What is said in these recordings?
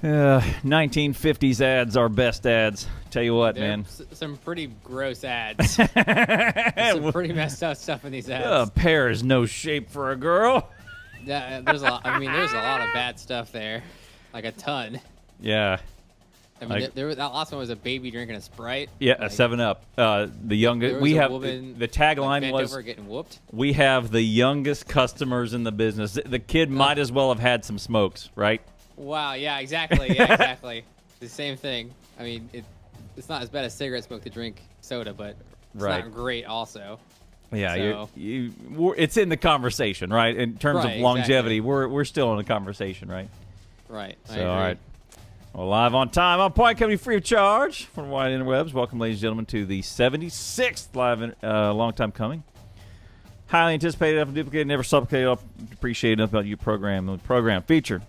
1950s ads are best ads. Tell you what, They're man. Some pretty gross ads. There's some pretty messed up stuff in these ads. A pear is no shape for a girl. Yeah, there's a lot. I mean, there's a lot of bad stuff there, like a ton. Yeah. I mean, that last one was a baby drinking a Sprite. Yeah, like, a 7-Up. The youngest. We have the tagline was over getting whooped. We have the youngest customers in the business. The kid might as well have had some smokes, right? Wow. Yeah. Exactly. Yeah. Exactly. The same thing. I mean, it's not as bad as cigarette smoke to drink soda, but it's not great also. Yeah, so. It's in the conversation, right? In terms of longevity, exactly. we're still in the conversation, right? Right. So, all right. Well, live on time, on point, coming free of charge from the wide interwebs. Welcome, ladies and gentlemen, to the 76th live, long time coming. Highly anticipated, often duplicated, never supplicated, appreciated enough about you program. The program feature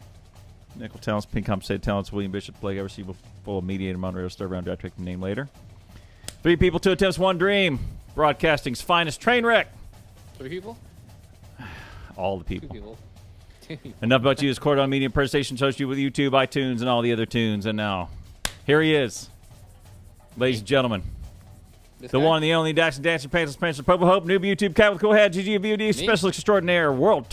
nickel talents, pink compensated talents, William Bishop, Blake Eversey, full of mediator, Monterey, stir around, drive, take the name later. 3 people, 2 attempts, 1 dream. Broadcasting's finest train wreck. 3 people? All the people. 2 people. Enough about you. Is Cordon Media Presentation shows you with YouTube, iTunes, and all the other tunes. And now, here he is, ladies and gentlemen. The one and the only Dancing Pants, Spencer, Purple Hope, noob YouTube cat with cool hat, GGVOD, special extraordinaire, world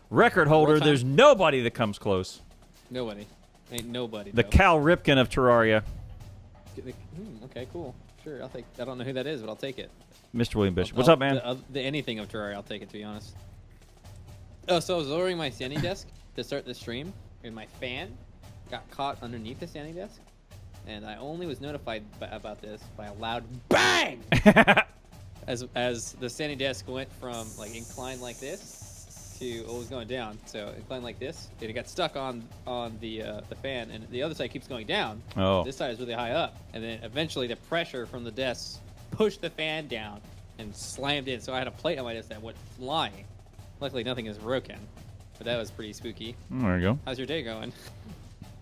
record holder. There's nobody that comes close. Nobody. Ain't nobody. The Cal Ripken of Terraria. Okay, cool. Sure, I'll take. I don't know who that is, but I'll take it. Mr. William Bishop. What's up, man? The anything of Terraria, I'll take it, to be honest. Oh, so I was lowering my standing desk to start the stream, and my fan got caught underneath the standing desk, and I only was notified about this by a loud bang as the standing desk went from like inclined like this to it was going down. So inclined like this, it got stuck on the fan, and the other side keeps going down. Oh. This side is really high up, and then eventually the pressure from the desk pushed the fan down and slammed in. So I had a plate on my desk that went flying. Luckily, nothing is broken, but that was pretty spooky. There you go. How's your day going?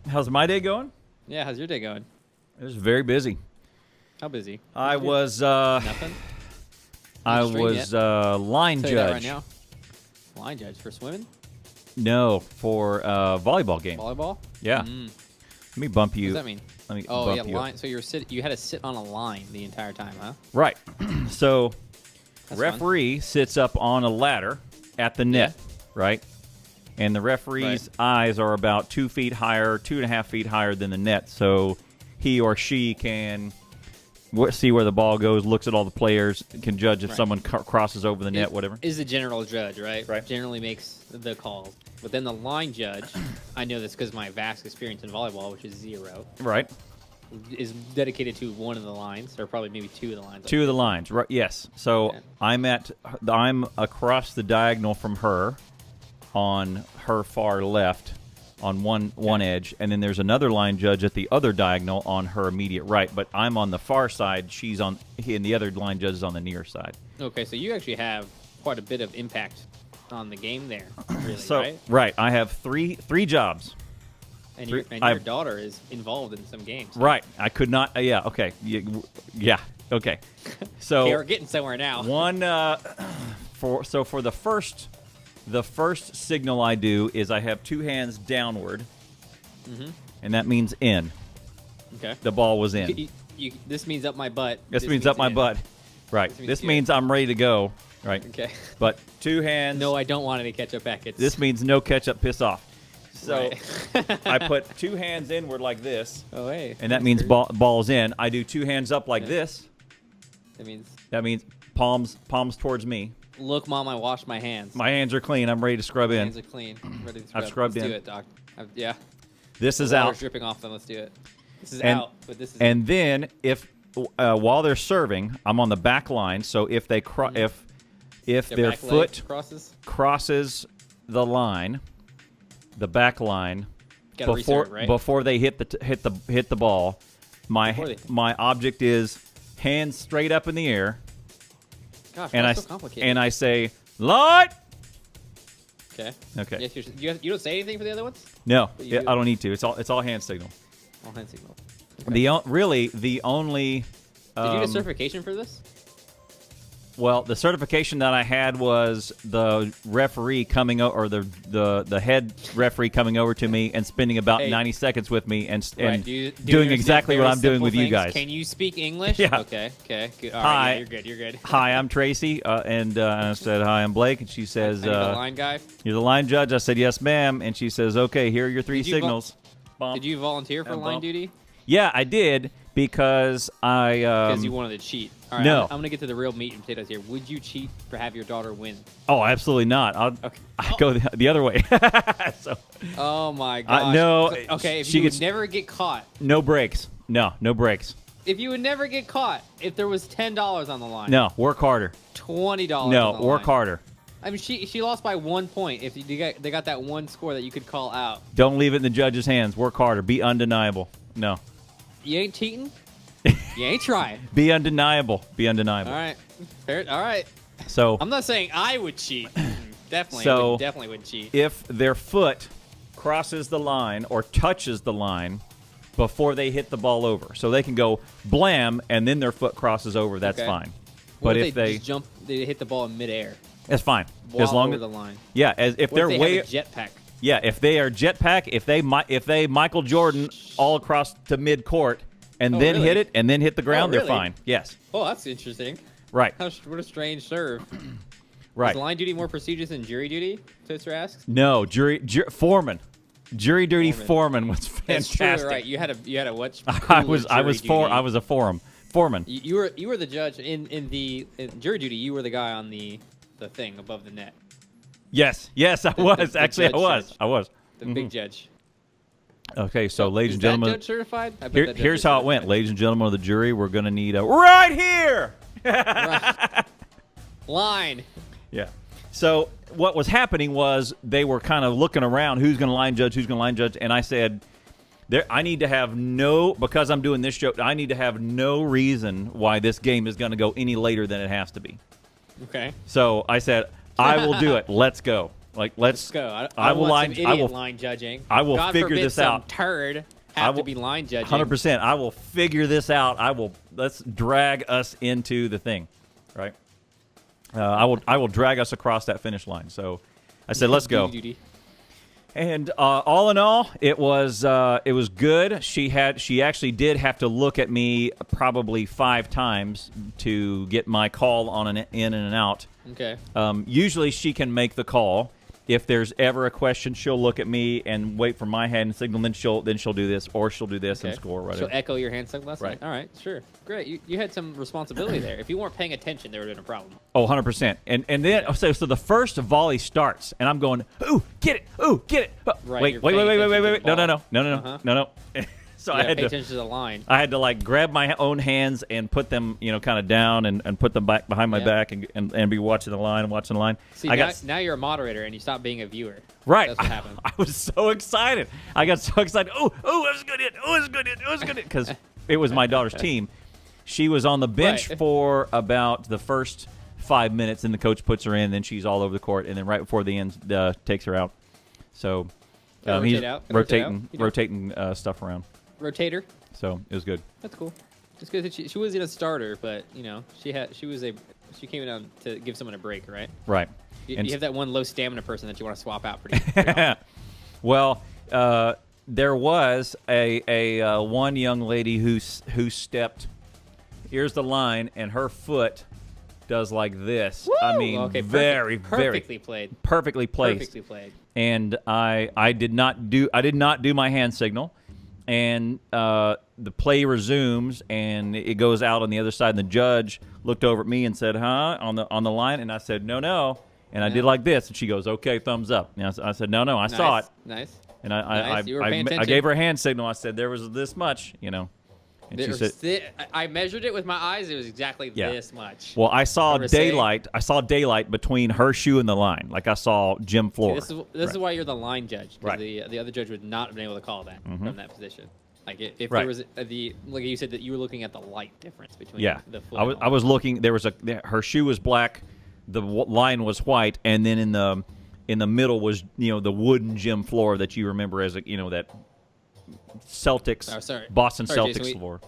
How's my day going? Yeah, how's your day going? It was very busy. How busy? I was Nothing. Line Tell judge. you that right now. Line judge for swimming? No, for volleyball game. Volleyball? Yeah. Let me bump you. What does that mean? Let me Oh, bump yeah, you line. So you had to sit on a line the entire time, huh? Right. So, That's referee sits up on a ladder at the net, right? And the referee's eyes are about 2 feet higher, 2.5 feet higher than the net, so he or she can see where the ball goes, looks at all the players, can judge if someone crosses over the net, whatever. Is the general judge, right? Right. Generally makes the calls. But then the line judge, I know this because my vast experience in volleyball, which is 0. Right. Is dedicated to one of the lines, or probably maybe 2 of the lines. 2 of the lines, right? Yes. So I'm across the diagonal from her, on her far left, on one edge, and then there's another line judge at the other diagonal on her immediate right. But I'm on the far side. She's on, and the other line judge is on the near side. Okay, so you actually have quite a bit of impact on the game there, really, right? Right. I have three jobs. And your daughter is involved in some games. Right. I could not. Yeah. Okay. Yeah. Okay. So okay, we're getting somewhere now. For the first signal I do is I have 2 hands downward, and that means in. Okay. The ball was in. This means up my butt. This means up my butt. Right. This means I'm ready to go. Right. Okay. But 2 hands. No, I don't want any ketchup packets. This means no ketchup. Piss off. So right. I put 2 hands inward like this. Oh, hey. And that means ball's in. I do 2 hands up like this. That means palms towards me. Look, Mom, I washed my hands. My hands are clean. I'm ready to scrub in. My hands are clean. Ready to scrub. I've scrubbed Let's in. do it, Doc. Yeah. This is Water's out. dripping off them. Let's do it. This is out, but this is And then if while they're serving, I'm on the back line. So if they if their foot crosses the line, the back line, before they hit the ball, my object is hands straight up in the air. Gosh, and that's so complicated. And I say light. Okay. Okay. Yes, you don't say anything for the other ones? No, I don't need to. It's all hand signal. All hand signal. Okay. The only. Did you get a certification for this? Well, the certification that I had was the referee coming over, or the head referee coming over to me and spending about 90 seconds with me and doing exactly what I'm doing with you guys. Can you speak English? Yeah. Okay. Good. All Hi. right, yeah, you're good. You're good. Hi, I'm Tracy, and I said, hi, I'm Blake, and she says, Are you the line guy? You're the line judge? I said, yes, ma'am, and she says, okay, here are your 3 signals. Did you volunteer for line duty? Yeah, I did, because Because you wanted to cheat. All right, No. I'm going to get to the real meat and potatoes here. Would you cheat to have your daughter win? Oh, absolutely not. I'd go the other way. So, oh, my gosh. no. Okay, if she you would gets never get caught. no breaks. No breaks. If you would never get caught, if there was $10 on the line. No, work harder. $20 on No, the work line. harder. I mean, she lost by 1 point. If they got that one score that you could call out. Don't leave it in the judge's hands. Work harder. Be undeniable. No. You ain't cheating? You ain't trying. Be undeniable. Be undeniable. All right. Fair, all right. So I'm not saying I would cheat. Definitely would cheat. if their foot crosses the line or touches the line before they hit the ball over, so they can go blam and then their foot crosses over, that's Okay. fine. What But if if they they, just jump, they hit the ball in midair that's fine. while As long over as the line. yeah, if What they're if they way have a jetpack? yeah, if they are jetpack, if they Michael Jordan all across to mid court and Oh, then really? hit it and then hit the ground, really? they're fine. Yes, Oh, that's interesting. right, What a strange serve. right. Is line duty more prestigious than jury duty? Toaster asks. No, foreman. Jury duty foreman was That's fantastic. true, right? You had a what? I was a foreman. You were the judge in jury duty. You were the guy on the thing above the net. Yes, I was. the Actually, judge. I was. The big judge. Okay, so ladies Is and that gentlemen, judge certified? I bet here- that judge here's is how it went. certified. Ladies and gentlemen of the jury, we're going to need a right here. Right. Line. Yeah. So what was happening was they were kind of looking around, who's going to line judge, and I said, I need to have because I'm doing this show, I need to have no reason why this game is going to go any later than it has to be. Okay. So I said, I will do it. Let's go. Let's go. I will will line. line- Some I idiot will- line judging. I will God figure forbid this some out. Turd I have will- to be line judging. 100%. I will figure this out. Let's drag us into the thing, right? I will drag us across that finish line. So I said, let's go. Duty. And all in all, it was good. She actually did have to look at me probably 5 times to get my call on an in and an out. Okay. Usually she can make the call. If there's ever a question, she'll look at me and wait for my hand signal. Then she'll do this, or she'll do this and score. Whatever. She'll echo your hand signal. That's Right. All right. Sure. Great. You had some responsibility there. If you weren't paying attention, there would have been a problem. Oh, 100%. And then so the first volley starts, and I'm going, ooh, get it, ooh, get it. Right, Wait. you're paying attention to the No. ball. No. So You I gotta had pay to attention to the line. I had to like grab my own hands and put them, kind of down and put them back behind my Yeah. back and be watching the line. See, now you're a moderator and you stop being a viewer. Right. That's what happened. I was so excited. I got so excited. Oh, it was a good hit. Oh, it was a good hit. It was a good hit. Because it was my daughter's team. She was on the bench Right. for about the first 5 minutes, and the coach puts her in. Then she's all over the court, and then right before the end, takes her out. So Gotta he's rotate out. Gotta rotate out. You know. rotating stuff around. Rotator. So it was good. That's cool. Just because she wasn't a starter, but she came down to give someone a break, right? Right. You And have that one low stamina person that you want to swap out pretty often. Well, there was a one young lady who stepped. Here's the line, and her foot does like this. Woo! I mean, Okay, very, perfectly played. perfectly placed. Perfectly played. And I did not do my hand signal, and the play resumes, and it goes out on the other side. And the judge looked over at me and said, "Huh?" on the line, and I said, "No." And I did like this, and she goes, "Okay, thumbs up." And I said, "No, I saw it." Nice. And Nice. You were paying I attention. gave her a hand signal. I said, there was this much, And she said, I measured it with my eyes. It was exactly Yeah. this much. well, I saw Over saying- daylight. I saw daylight between her shoe and the line. Like I saw gym floor. See, this is why you're the line judge. 'Cause Right. The other judge would not have been able to call that from that position. Like if Right. there was like you said that you were looking at the light difference between Yeah. the foot. I was looking. There was her shoe was black. The line was white. And then in the middle was, the wooden gym floor that you remember as that Celtics, Oh, sorry. Boston Sorry, Celtics Jason, floor.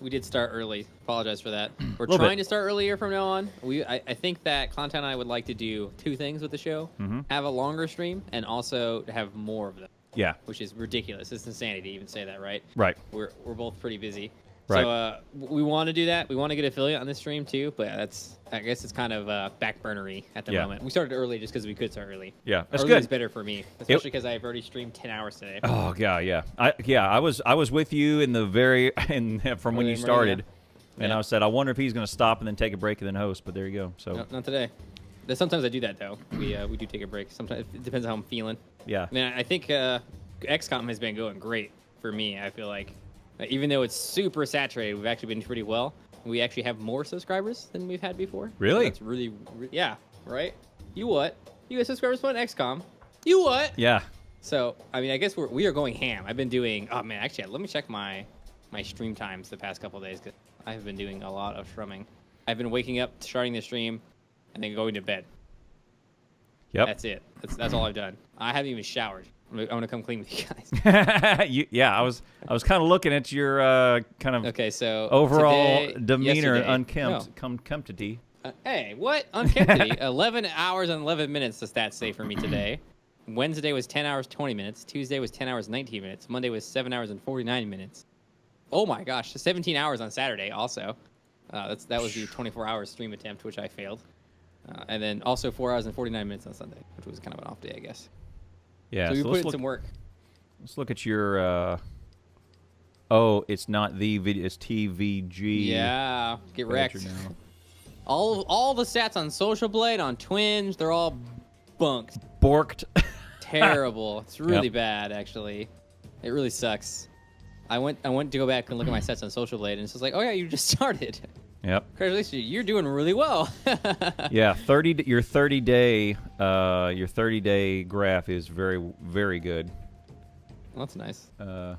We did start early. Apologize for that. We're Little trying bit. to start earlier from now on. I think that Content and I would like to do 2 things with the show. Have a longer stream and also have more of them, Yeah. which is ridiculous. It's insanity to even say that, right? Right. We're both pretty busy. Right. So we want to do that. We want to get affiliate on this stream too, but I guess it's kind of back burnery at the moment. We started early just because we could start early. Yeah, that's early good. is better for me, especially because I've already streamed 10 hours today. Oh god, yeah. I was with you in the from when you started, and I said I wonder if he's going to stop and then take a break and then host. But there you go. So no, not today. Sometimes I do that though. We do take a break. Sometimes it depends on how I'm feeling. yeah, I mean, I think XCOM has been going great for me. I feel like even though it's super saturated, we've actually been pretty well. We actually have more subscribers than we've had before. Really? That's really yeah, right? You what? You got subscribers on XCOM? You what? yeah. So, I mean, I guess we are going ham. I've been doing, oh man, actually, let me check my stream times the past couple of days because I have been doing a lot of strumming. I've been waking up, starting the stream, and then going to bed. Yep. That's it. That's all I've done. I haven't even showered. I'm gonna come clean with you guys. Yeah, I was kind of looking at your kind of Okay, so overall today, demeanor, yesterday- unkempt, unkemptity. Hey, what? Unkempty. 11 hours and 11 minutes, the stats say for me today. Wednesday was 10 hours, 20 minutes. Tuesday was 10 hours, 19 minutes. Monday was 7 hours and 49 minutes. Oh my gosh, 17 hours on Saturday also. That was the 24-hour stream attempt, which I failed. And then also 4 hours and 49 minutes on Sunday, which was kind of an off day, I guess. Yeah. So we So put in some work. let's look at your. Oh, it's not the video. It's TVG. Yeah, get wrecked. Badger now. All the stats on Social Blade, on Twinge, they're all bunked. Borked. Terrible. It's really Yep. bad, actually. It really sucks. I went to go back and look at my stats on Social Blade, and it's just like, oh yeah, you just started. Yep. Congratulations, you're doing really well. Yeah, your 30-day graph is very, very good. Well, that's nice. Uh,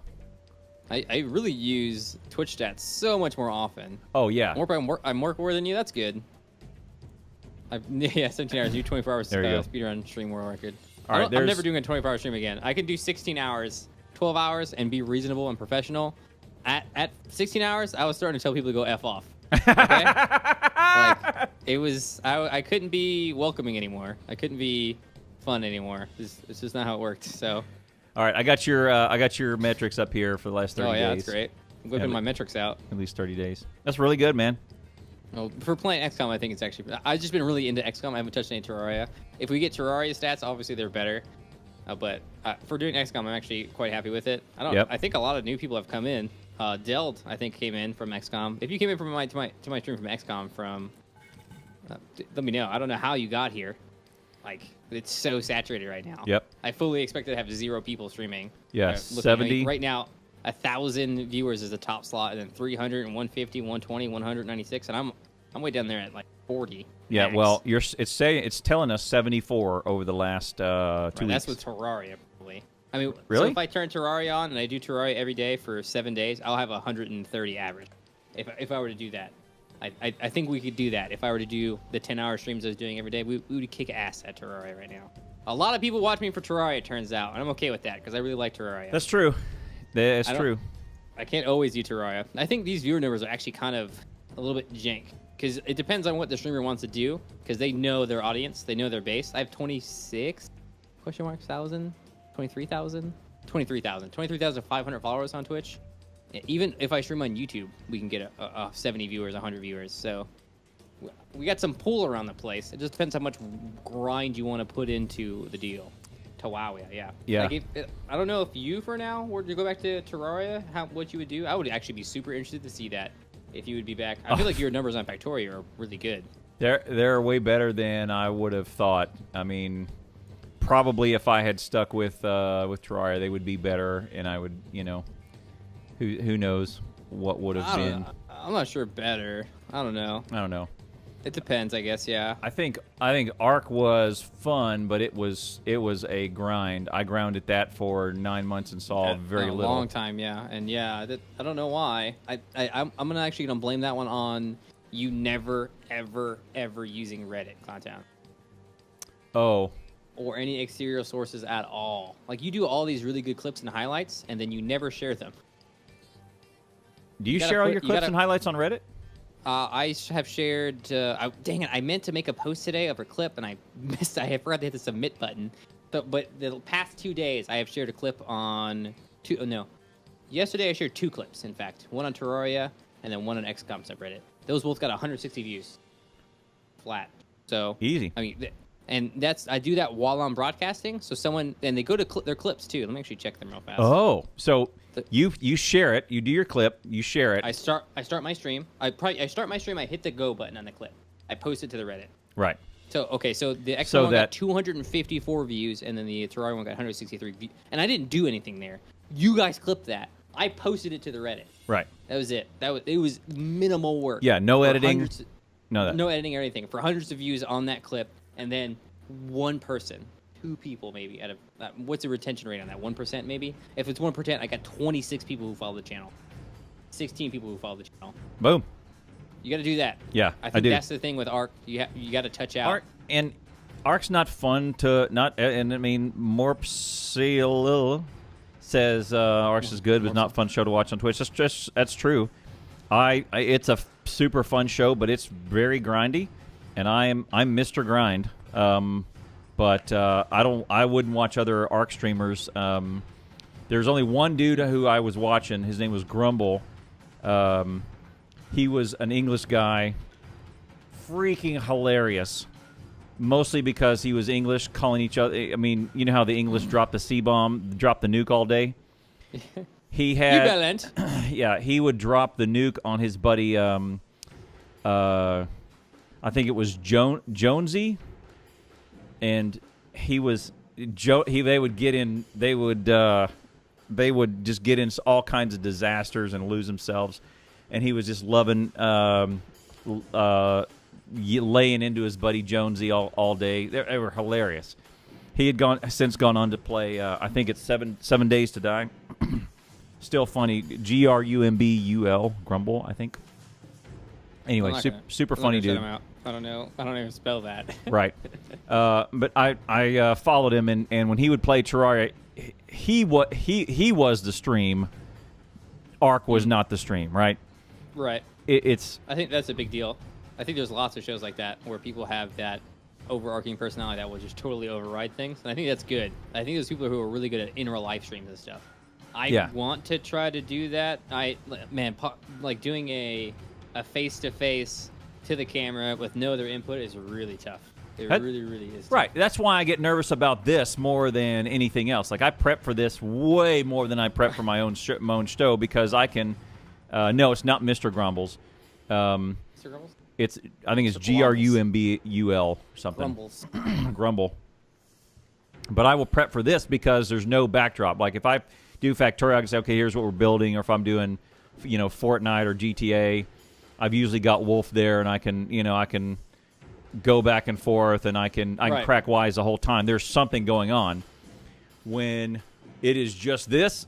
I really use Twitch stats so much more often. oh yeah. I'm work more than you. That's good. Yeah, 17 hours. You 24 hours There you go. speedrun stream world record. All right, I'm never doing a 24-hour stream again. I can do 16 hours, 12 hours, and be reasonable and professional. At 16 hours, I was starting to tell people to go F off. Okay? Like, it was, I couldn't be welcoming anymore. I couldn't be fun anymore. It's just not how it worked. So. All right, I got your metrics up here for the last 30 Oh yeah, days. that's great. I'm whipping Yeah, my metrics out. At least 30 days. That's really good, man. Well, for playing XCOM, I think it's actually. I've just been really into XCOM. I haven't touched any Terraria. If we get Terraria stats, obviously they're better. But for doing XCOM, I'm actually quite happy with it. Yep. I think a lot of new people have come in. Deld, I think, came in from XCOM. If you came in from my stream from XCOM, let me know. I don't know how you got here. Like, it's so saturated right now. Yep. I fully expected to have 0 people streaming. Yeah, looking at me. 70. Right now, 1,000 viewers is the top slot, and then 300, 150, 120, 196, and I'm way down there at like 40. Yeah, max. well, it's telling us 74 over the last 2 Right, weeks. that's with Terraria, probably. I mean, Really? So if I turn Terraria on and I do Terraria every day for 7 days, I'll have 130 average. If I were to do that, I think we could do that. If I were to do the 10-hour streams I was doing every day, we would kick ass at Terraria right now. A lot of people watch me for Terraria, it turns out, and I'm okay with that because I really like Terraria. That's true. That's I don't- true. I can't always do Terraria. I think these viewer numbers are actually kind of a little bit jank because it depends on what the streamer wants to do because they know their audience, they know their base. I have 26 question mark thousand, 23,000, 23,500 followers on Twitch. Even if I stream on YouTube, we can get a 70 viewers, 100 viewers. So we got some pull around the place. It just depends how much grind you want to put into the deal. Terraria, yeah. Yeah. Like I don't know if you, for now, were to go back to Terraria, what you would do. I would actually be super interested to see that if you would be back. I feel like your numbers on Factoria are really good. They're way better than I would have thought. I mean, probably if I had stuck with Terraria, they would be better, and I would, who knows what would have been. I'm not sure better. I don't know. I don't know. It depends, I guess. Yeah. I think Ark was fun, but it was a grind. I grounded that for 9 months and saw very a little. long time, yeah. And yeah, I don't know why. I'm gonna blame that one on you never ever using Reddit content Oh, or any exterior sources at all. Like you do all these really good clips and highlights, and then you never share them. Do you share all your clips and highlights on Reddit? I have shared. Dang it! I meant to make a post today of a clip, and I missed. I forgot to hit the submit button. But the past 2 days, I have shared a clip on two. Oh, no, yesterday I shared 2 clips. In fact, one on Terraria and then one on XCOM subreddit. Those both got 160 views, flat. So easy. I mean, and I do that while I'm broadcasting. So they go to their clips too. Let me actually check them real fast. Oh, so you share it. You do your clip. You share it. I start my stream. I start my stream. I hit the go button on the clip. I post it to the Reddit. Right. So the XCOM one got 254 views, and then the Terraria one got 163 views. And I didn't do anything there. You guys clipped that. I posted it to the Reddit. Right. That was it. It was minimal work. Yeah. No editing. No editing or anything. For hundreds of views on that clip, and then one person, 2 people maybe out of what's the retention rate on that? 1% maybe. If it's 1%, I got 26 people who follow the channel. 16 people who follow the channel. Boom. You got to do that. Yeah, I think do. that's the thing with Ark. You got to touch out. Ark's not fun to and I mean Morpseal says Ark's is good, but not fun show to watch on Twitch. That's true. It's a super fun show, but it's very grindy, and I'm Mr. Grind. But I wouldn't watch other Ark streamers. There's only one dude who I was watching. His name was Grumble. He was an English guy, freaking hilarious. Mostly because he was English, calling each other. I mean, you know how the English drop the C-bomb, drop the nuke all day. He had, yeah, he would drop the nuke on his buddy. I think it was Jonesy, and he was They would get in. They would just get in all kinds of disasters and lose themselves. And he was just loving laying into his buddy Jonesy all day. They were hilarious. He had since gone on to play. I think it's seven Days to Die. Still funny. Grumbul, Grumble, I think. Anyway, super funny dude. I don't know. I don't even spell that. Right. But I followed him, and when he would play Terraria, he was the stream. Ark was not the stream, right? Right. I think that's a big deal. I think there's lots of shows like that where people have that overarching personality that will just totally override things, and I think that's good. I think there's people who are really good at in real life streams and stuff. I want to try to do that. Like doing a face-to-face to the camera with no other input is really tough. It really, really is tough. Right. That's why I get nervous about this more than anything else. Like, I prep for this way more than I prep for my own show because I can. No, it's not Mr. Grumbles. Mr. Grumbles? I think it's Grumbul something. Grumbles. Grumble. But I will prep for this because there's no backdrop. Like, if I do Factorio, I can say, okay, here's what we're building. Or if I'm doing, Fortnite or GTA, I've usually got Wolf there, and I can go back and forth, and I can crack wise the whole time. There's something going on. When it is just this,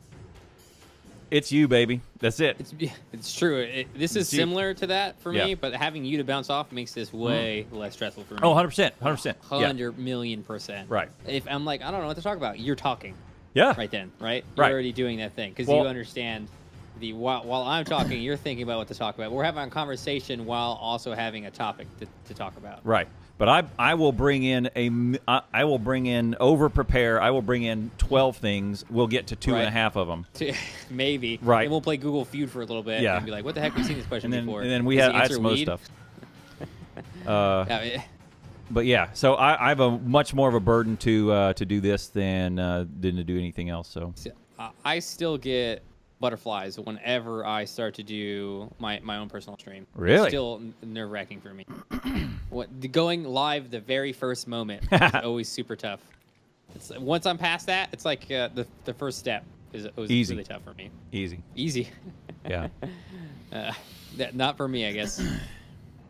it's you, baby. That's it. It's true. This is similar to that for me, but having you to bounce off makes this way less stressful for me. Oh, 100%. 100%. 100,000,000%. Right. If I'm like, I don't know what to talk about, you're talking. Yeah. Right then, right? You're already doing that thing because you understand while I'm talking, you're thinking about what to talk about. We're having a conversation while also having a topic to talk about. Right. But I will bring in over prepare. I will bring in 12 things. We'll get to 2.5 of them. Maybe. Right. And we'll play Google Feud for a little bit. Yeah. And be like, what the heck? We've seen this question before. And then I had some other stuff. But yeah, so I have a much more of a burden to do this than to do anything else. So I still get butterflies whenever I start to do my own personal stream. Really? It's still nerve-wracking for me. Going live the very first moment is always super tough. Once I'm past that, it's like the first step was easy. Really tough for me. Easy. Yeah. Not for me, I guess.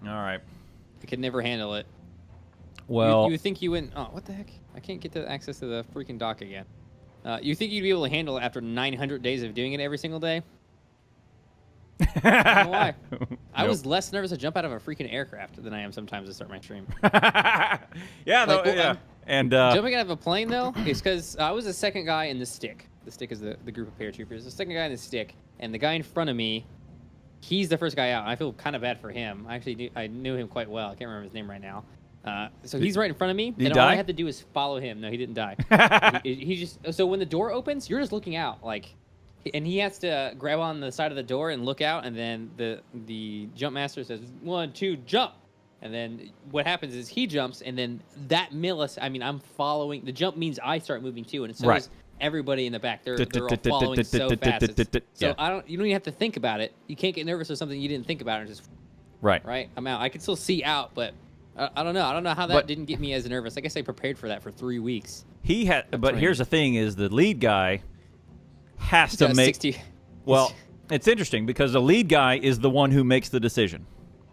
All right. I could never handle it. Well, you think you wouldn't? Oh, what the heck? I can't get the access to the freaking dock again. You think you'd be able to handle it after 900 days of doing it every single day? I don't know why. I was less nervous to jump out of a freaking aircraft than I am sometimes to start my stream. Yeah. And jumping out of a plane though is because I was the second guy in the stick. The stick is the group of paratroopers. The second guy in the stick, and the guy in front of me he's the first guy out. I feel kind of bad for him. I knew him quite well. I can't remember his name right now. So he's right in front of me, and all I had to do is follow him. No, he didn't die. he just so when the door opens, you're just looking out, like, and he has to grab on the side of the door and look out, and then the jump master says 1, 2, jump, and then what happens is he jumps, and then that I'm following. The jump means I start moving too, and so is everybody in the back. They're all following so fast. So you don't even have to think about it. You can't get nervous or something you didn't think about, and just right. I'm out. I can still see out, but. I don't know. I don't know how that didn't get me as nervous. I guess I prepared for that for 3 weeks. But here's the thing: is the lead guy has to make. 60. Well, it's interesting because the lead guy is the one who makes the decision.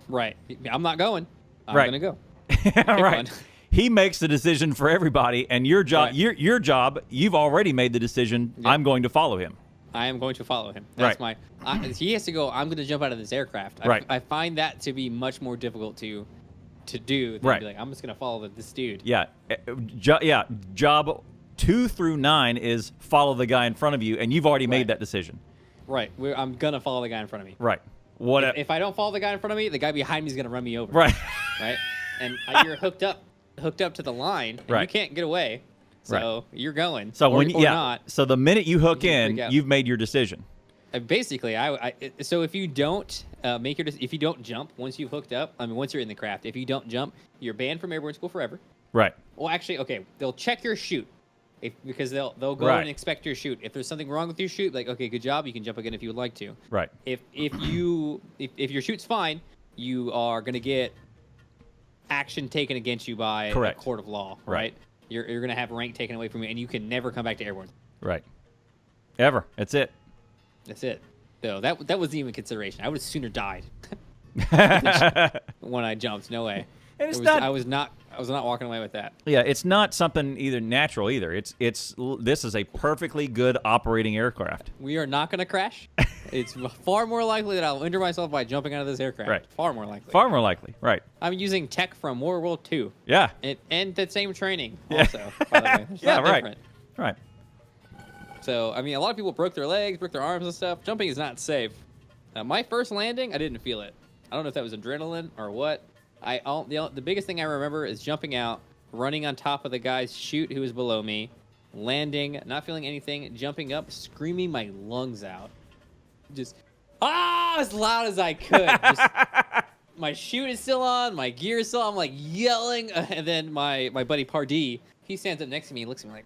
Right. I'm not going. I'm gonna go. Right. He makes the decision for everybody, and your job. Your job. You've already made the decision. Yep. I'm going to follow him. I am going to follow him. That's he has to go. I'm going to jump out of this aircraft. I find that to be much more difficult to do than be like, I'm just gonna follow this dude. Job 2 through 9 is follow the guy in front of you, and you've already made that decision. Right. I'm gonna follow the guy in front of me. Right. If I don't follow the guy in front of me, the guy behind me is gonna run me over. Right. Right. And you're hooked up to the line, and you can't get away. So you're going. So not. So the minute you hook in, you've made your decision. Basically, so if you don't if you don't jump once you've hooked up, once you're in the craft, if you don't jump, you're banned from airborne school forever. Right. Well, actually, okay, they'll check your chute, because they'll go and inspect your chute. If there's something wrong with your chute, like, okay, good job, you can jump again if you would like to. Right. If your chute's fine, you are gonna get action taken against you by a court of law. Right. You're gonna have rank taken away from you, and you can never come back to airborne. Right. Ever. That's it. That's it. So that wasn't even consideration. I would have sooner died when I jumped. No way. And I was not walking away with that. Yeah, it's not something either natural either. This is a perfectly good operating aircraft. We are not going to crash. It's far more likely that I'll injure myself by jumping out of this aircraft. Right. Far more likely. Far more likely. Right. I'm using tech from World War II. Yeah. And the same training also, by the way. It's not different. Right. So, a lot of people broke their legs, broke their arms and stuff. Jumping is not safe. My first landing, I didn't feel it. I don't know if that was adrenaline or what. The biggest thing I remember is jumping out, running on top of the guy's chute who was below me, landing, not feeling anything, jumping up, screaming my lungs out. Just, as loud as I could. My chute is still on, my gear is still on, I'm like yelling. And then my buddy Pardee, he stands up next to me and looks at me like,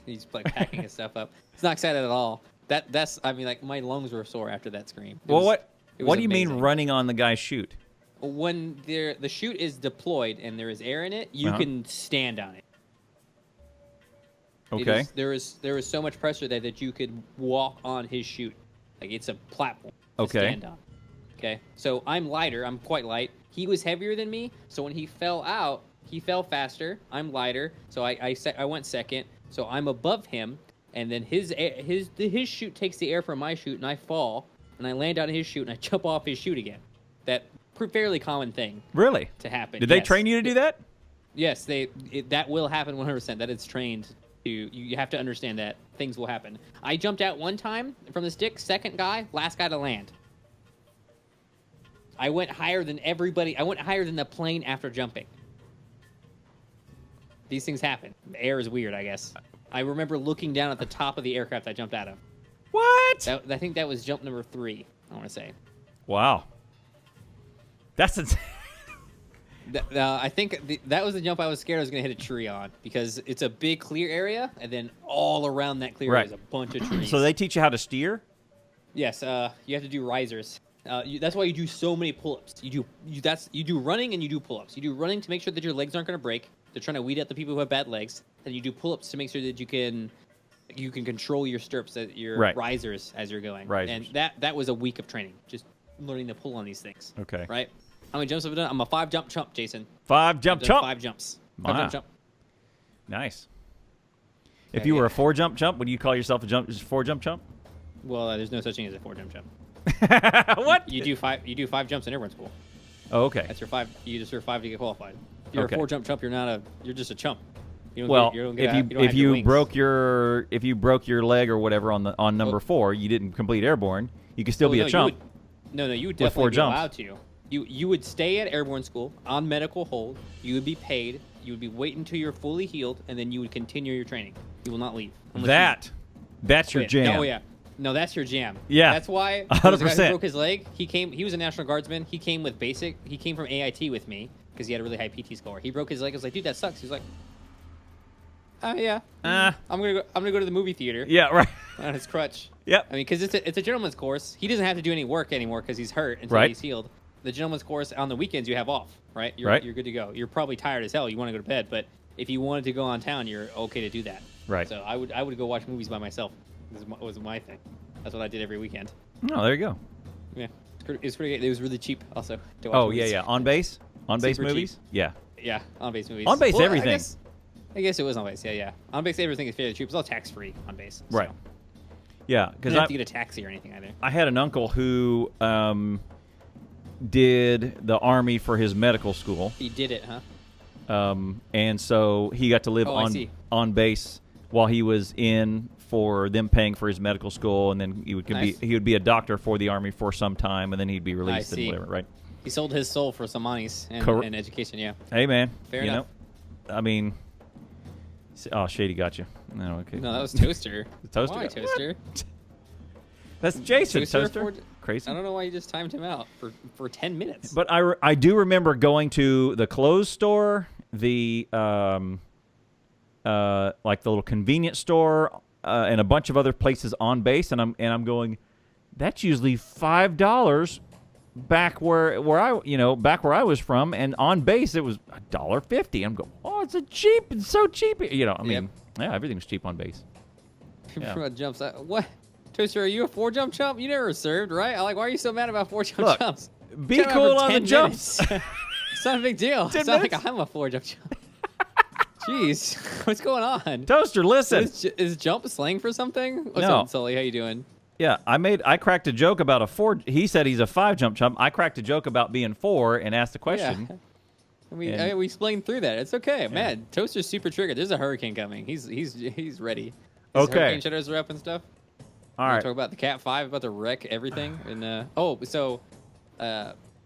he's like packing his stuff up. He's not excited at all. That's my lungs were sore after that scream. What do you mean running on the guy's chute? When the chute is deployed and there is air in it, you can stand on it. Okay. There is so much pressure there that you could walk on his chute. Like, it's a platform to stand on. Okay. So I'm lighter. I'm quite light. He was heavier than me. So when he fell out, he fell faster. I'm lighter. So I went second. So I'm above him, and then his chute takes the air from my chute, and I fall, and I land on his chute, and I jump off his chute again. That fairly common thing. Really? To happen. Did they train you to do that? Yes, that will happen 100%. That it's trained to. You have to understand that things will happen. I jumped out one time from the stick, second guy, last guy to land. I went higher than everybody. I went higher than the plane after jumping. These things happen. The air is weird, I guess. I remember looking down at the top of the aircraft I jumped out of. What? I think that was jump number 3, I want to say. Wow. That's insane. I think that was the jump I was scared I was going to hit a tree on, because it's a big clear area, and then all around that clear area is a bunch of trees. So they teach you how to steer? Yes. You have to do risers. That's why you do so many pull-ups. You do running and you do pull-ups. You do running to make sure that your legs aren't going to break. They're trying to weed out the people who have bad legs. And you do pull-ups to make sure that you can control your stirrups, your risers as you're going. Risers. And that was a week of training, just learning to pull on these things. Okay. Right? How many jumps have I done? I'm a 5-jump chump, Jason. 5-jump chump? 5 jumps. Wow. 5-jump chump. Nice. If you were a 4-jump chump, would you call yourself a 4-jump chump? Well, there's no such thing as a 4-jump chump. What? You do 5 jumps in airborne school. Oh, okay. That's your 5. You just are 5 to get qualified. If you're a 4-jump chump, you're just a chump. If you broke your leg or whatever on number 4, you didn't complete airborne, you could still be a chump. No, you would with 4 definitely be jumps. allowed to. You would stay at airborne school on medical hold. You would be paid. You would be waiting until you're fully healed, and then you would continue your training. You will not leave. That's your jam. Oh yeah. No, that's your jam. Yeah. That's why 100%. there was a guy who broke his leg. He was a National Guardsman. He came with basic. He came from AIT with me because he had a really high PT score. He broke his leg. I was like, dude, that sucks. He was like, yeah. I'm gonna go to the movie theater. Yeah, right. On his crutch. Yep. I mean, because it's a gentleman's course. He doesn't have to do any work anymore because he's hurt until Right. he's healed. The gentleman's course on the weekends you have off, right? You're good to go. You're probably tired as hell. You want to go to bed, but if you wanted to go on town, you're okay to do that. Right. So I would go watch movies by myself. This was my thing. That's what I did every weekend. Oh, there you go. Yeah, it was pretty good. It was really cheap also to watch Oh, movies. yeah. On base Super movies? cheap. Yeah. Yeah, on base movies. On base Well, everything. I guess it was on base. Yeah. On base everything is fairly cheap. It's all tax free on base. So. Right. Yeah, You because don't have to get a taxi or anything either. I had an uncle who did the Army for his medical school. He did it, huh? And so he got to live I see. on base while he was in for them paying for his medical school, and then he would be a doctor for the Army for some time, and then he'd be released and whatever, right? He sold his soul for some monies and education. Yeah. Hey man, Fair enough. I mean, Shady got you. No, okay. No, that was Toaster. Toaster. Why Toaster? That's Jason. Toaster? Crazy. I don't know why you just timed him out for 10 minutes. But I do remember going to the clothes store, the like the little convenience store, and a bunch of other places on base, and I'm going, that's usually $5 back where I was from, and on base it was $1.50. I'm going, oh, it's so cheap. I mean, yeah, everything's cheap on base. Yeah. Jumps. What? Toaster, are you a 4-jump chump? You never served, right? Why are you so mad about 4-jump jumps? Be cool on the jumps. It's not a big deal. It's not like I'm a 4-jump chump. Jeez, what's going on? Toaster, listen. Is jump slang for something? What's No. up, Sully? How you doing? Yeah, I cracked a joke about a 4. He said he's a 5-jump chump. I cracked a joke about being 4 and asked the question. Yeah. We explained through that. It's okay, man. Toaster's super triggered. There's a hurricane coming. He's ready. His hurricane shutters are up and stuff. All right. Talk about the Cat 5 about to wreck everything. And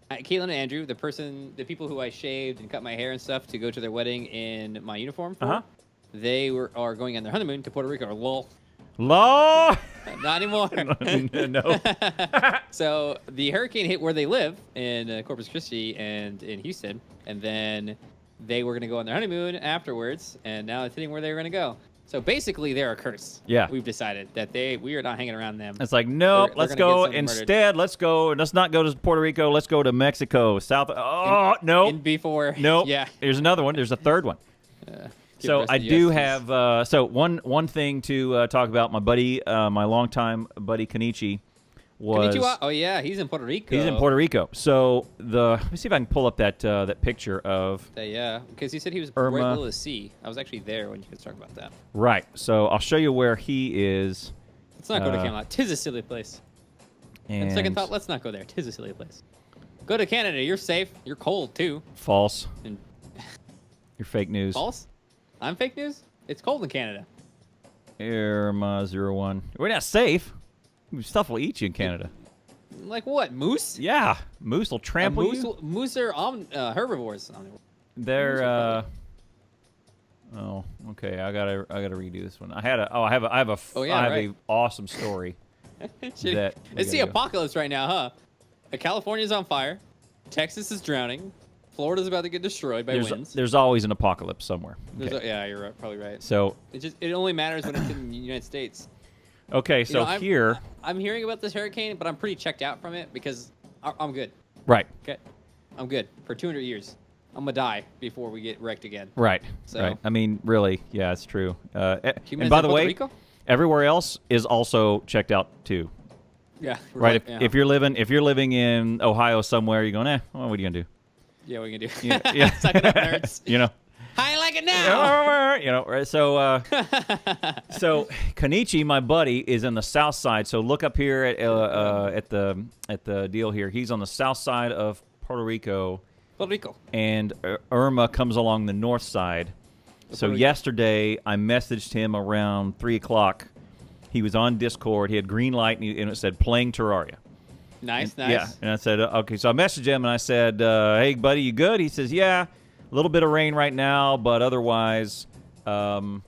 Caitlin and Andrew, the people who I shaved and cut my hair and stuff to go to their wedding in my uniform for, they are going on their honeymoon to Puerto Rico. Lol. Law. Not anymore. No. So the hurricane hit where they live in Corpus Christi and in Houston, and then they were going to go on their honeymoon afterwards, and now it's hitting where they were going to go. So basically, they're a curse. Yeah. We've decided that we are not hanging around them. It's like, no, let's go. Instead, let's not go to Puerto Rico. Let's go to Mexico. No. In B4. No. Yeah. There's another one. There's a third one. So I do have one thing to talk about. My buddy, my longtime buddy Kenichi was. Konnichiwa. Oh yeah, he's in Puerto Rico. He's in Puerto Rico. So let me see if I can pull up that picture of. Yeah, because he said he was Irma. right below the sea. I was actually there when you could talk about that. Right. So I'll show you where he is. Let's not go to Camelot. Tis a silly place. And second thought, let's not go there. Tis a silly place. Go to Canada. You're safe. You're cold too. False. And You're fake news. false? I'm fake news? It's cold in Canada. Irma 01. We're not safe. Stuff will eat you in Canada. Like what? Moose? Yeah, moose will trample you. Moose are herbivores. They're oh, okay. I gotta redo this one. I have a awesome story. It's the apocalypse right now, huh? California's on fire. Texas is drowning. Florida's about to get destroyed by winds. There's always an apocalypse somewhere. Okay. Yeah, you're probably right. So it only matters when it's in the United States. Okay, so here I'm hearing about this hurricane, but I'm pretty checked out from it because I'm good. Right. Okay, I'm good for 200 years. I'm gonna die before we get wrecked again. Right. So, right. I mean, really, yeah, it's true. And Humans by in the Puerto way, Rico? everywhere else is also checked out too. Yeah. Right. Yeah. If you're living in Ohio somewhere, you're going, well, what are you gonna do? Yeah, what are you gonna do? Yeah. Suck it up, nerds. How you like it now? Right? So Kenichi, my buddy, is in the south side. So look up here at the deal here. He's on the south side of Puerto Rico. Puerto Rico. And Irma comes along the north side. So yesterday, I messaged him around 3 o'clock. He was on Discord. He had green light, and it said playing Terraria. Nice. Yeah, and I said, okay. So I messaged him and I said, hey, buddy, you good? He says, yeah, a little bit of rain right now, but otherwise, Playing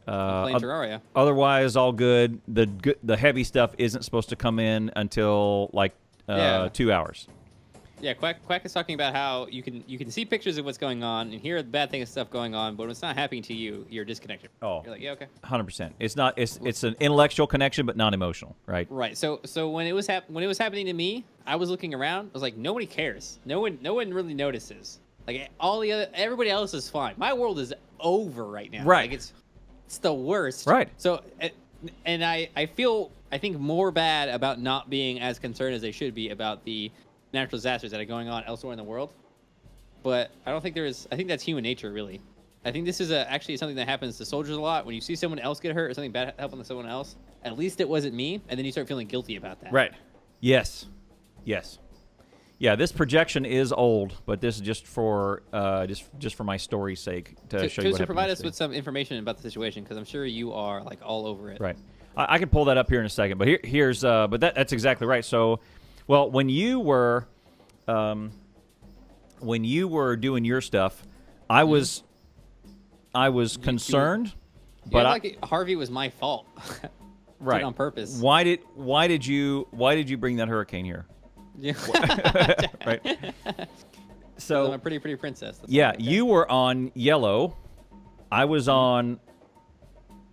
Terraria. Otherwise, all good. The heavy stuff isn't supposed to come in until like 2 hours. Yeah, Quack is talking about how you can see pictures of what's going on and hear the bad thing of stuff going on, but when it's not happening to you, you're disconnected. Oh, you're like, yeah, okay, 100%. It's not. It's an intellectual connection, but not emotional, right? Right. So when it was happening to me, I was looking around. I was like, nobody cares. No one really notices. Like everybody else is fine. My world is over right now. Right. Like it's the worst. Right. So, and I think more bad about not being as concerned as they should be about the natural disasters that are going on elsewhere in the world. But I don't think I think that's human nature, really. I think this is actually something that happens to soldiers a lot. When you see someone else get hurt or something bad happen to someone else, at least it wasn't me, and then you start feeling guilty about that. Right. Yes. Yeah, this projection is old, but this is just for just for my story's sake to show you what happened. Provide us with some information about the situation, because I'm sure you are like all over it. Right. I can pull that up here in a second, but here's that's exactly right. So, well, when you were doing your stuff, I was concerned, but like Harvey was my fault. Right. On purpose. Why did you bring that hurricane here? Yeah. Right. So I'm a pretty princess. Yeah, you were on yellow. I was on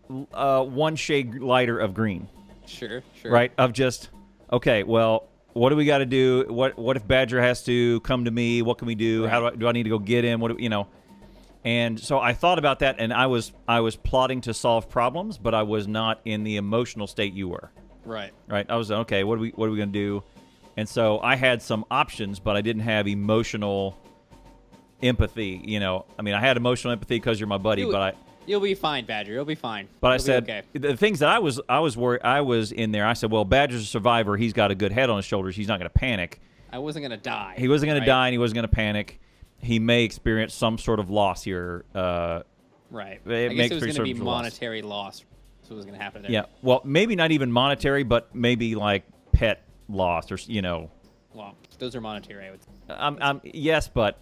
one shade lighter of green. Sure. Right. Of just okay. Well, what do we got to do? What if Badger has to come to me? What can we do? Right. How do I need to go get him? And so I thought about that, and I was plotting to solve problems, but I was not in the emotional state you were. Right. I was okay. What are we going to do? And so I had some options, but I didn't have emotional empathy. I mean, I had emotional empathy because you're my buddy, but you'll be fine, Badger. You'll be fine. But I said okay. The things that I was worried. I was in there. I said, well, Badger's a survivor. He's got a good head on his shoulders. He's not going to panic. I wasn't going to die. He wasn't going to die, and he wasn't going to panic. He may experience some sort of loss here. Right. I guess it was going to be monetary loss. That's what was going to happen there. Yeah. Well, maybe not even monetary, but maybe like pet loss or Well, those are monetary, I would say. Yes, but.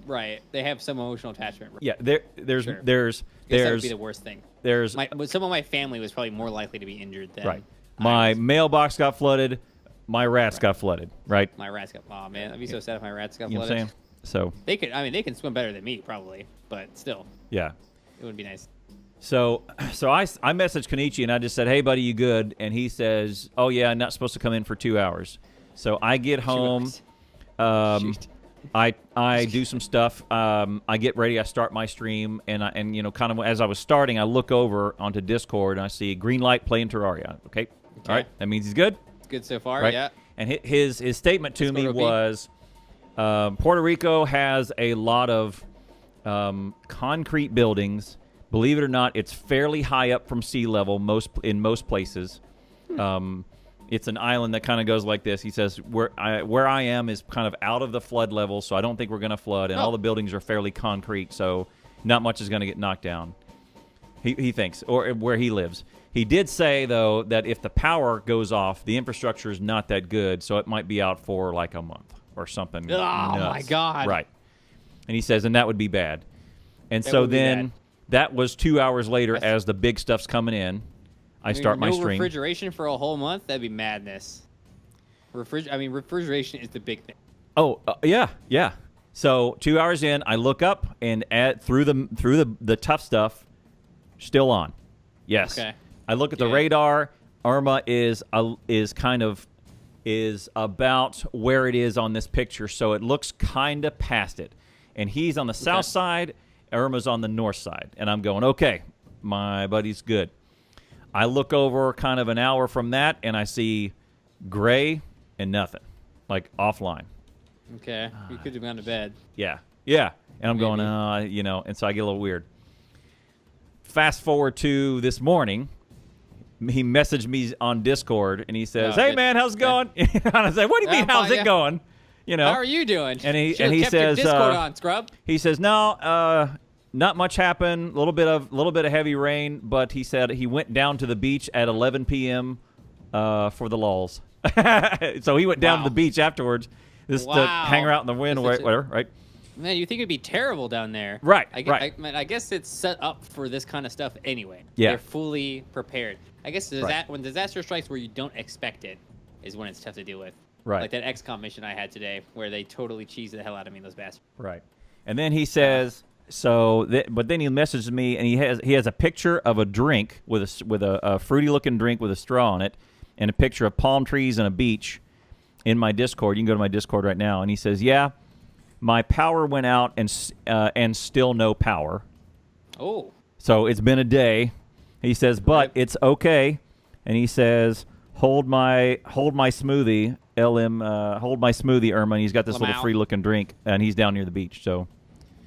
Right. They have some emotional attachment. Yeah. There's. That would be the worst thing. Some of my family was probably more likely to be injured than. Right. My mailbox got flooded. My rats got flooded. Right. My rats got. Oh man, I'd be so sad if my rats got flooded. You know what I'm saying? So they can swim better than me probably, but still. Yeah. It would be nice. So I messaged Kenichi and I just said, "Hey buddy, you good?" And he says, "Oh yeah, I'm not supposed to come in for 2 hours." So I get home, I do some stuff. I get ready. I start my stream, and kind of as I was starting, I look over onto Discord and I see green light playing Terraria. Okay. All right, that means he's good. It's good so far. Right? Yeah. And his statement to me was. Puerto Rico has a lot of concrete buildings. Believe it or not, it's fairly high up from sea level in most places. It's an island that kind of goes like this. He says, where I am is kind of out of the flood level, so I don't think we're going to flood, and all the buildings are fairly concrete, so not much is going to get knocked down, he thinks, or where he lives. He did say, though, that if the power goes off, the infrastructure is not that good, so it might be out for like a month. Or something. Oh nuts. My God! Right, and he says, and that would be bad. And so then that was 2 hours later, as the big stuff's coming in. I start my stream. Refrigeration for a whole month? That'd be madness. Refrigeration is the big thing. Oh yeah. So 2 hours in, I look up and through the tough stuff, still on. Yes. Okay. I look at the radar. Irma is about where it is on this picture, so it looks kind of past it. And he's on the south side, Irma's on the north side. And I'm going, okay, my buddy's good. I look over kind of an hour from that, and I see gray and nothing, like offline. Okay, you could have gone to bed. Yeah. And I'm going, and so I get a little weird. Fast forward to this morning. He messaged me on Discord, and he says, "Hey, man, how's it going?" And I said, "What do you mean, how's it going?" How are you doing? And he kept says, your Discord on, scrub. He says, "No, not much happened. A little bit of heavy rain, but he said he went down to the beach at 11 p.m. For the lulls." So he went down to Wow. the beach afterwards, just to Wow. hang out in the wind, or That's such a- whatever, right? Man, you think it'd be terrible down there? Right, I, man, I guess it's set up for this kind of stuff anyway. Yeah. They're fully prepared. I guess Right. when disaster strikes where you don't expect it is when it's tough to deal with. Right. Like that XCOM mission I had today, where they totally cheesed the hell out of me, those bastards. Right. And then he says, but then he messages me, and he has a picture of a drink with a fruity looking drink with a straw on it, and a picture of palm trees and a beach in my Discord. You can go to my Discord right now, and he says, "Yeah, my power went out, and still no power. Oh. So it's been a day." He says, "But Right. it's okay." And he says, "Hold my smoothie, hold my smoothie, Irma." And he's got this little Lamau. free looking drink, and he's down near the beach. So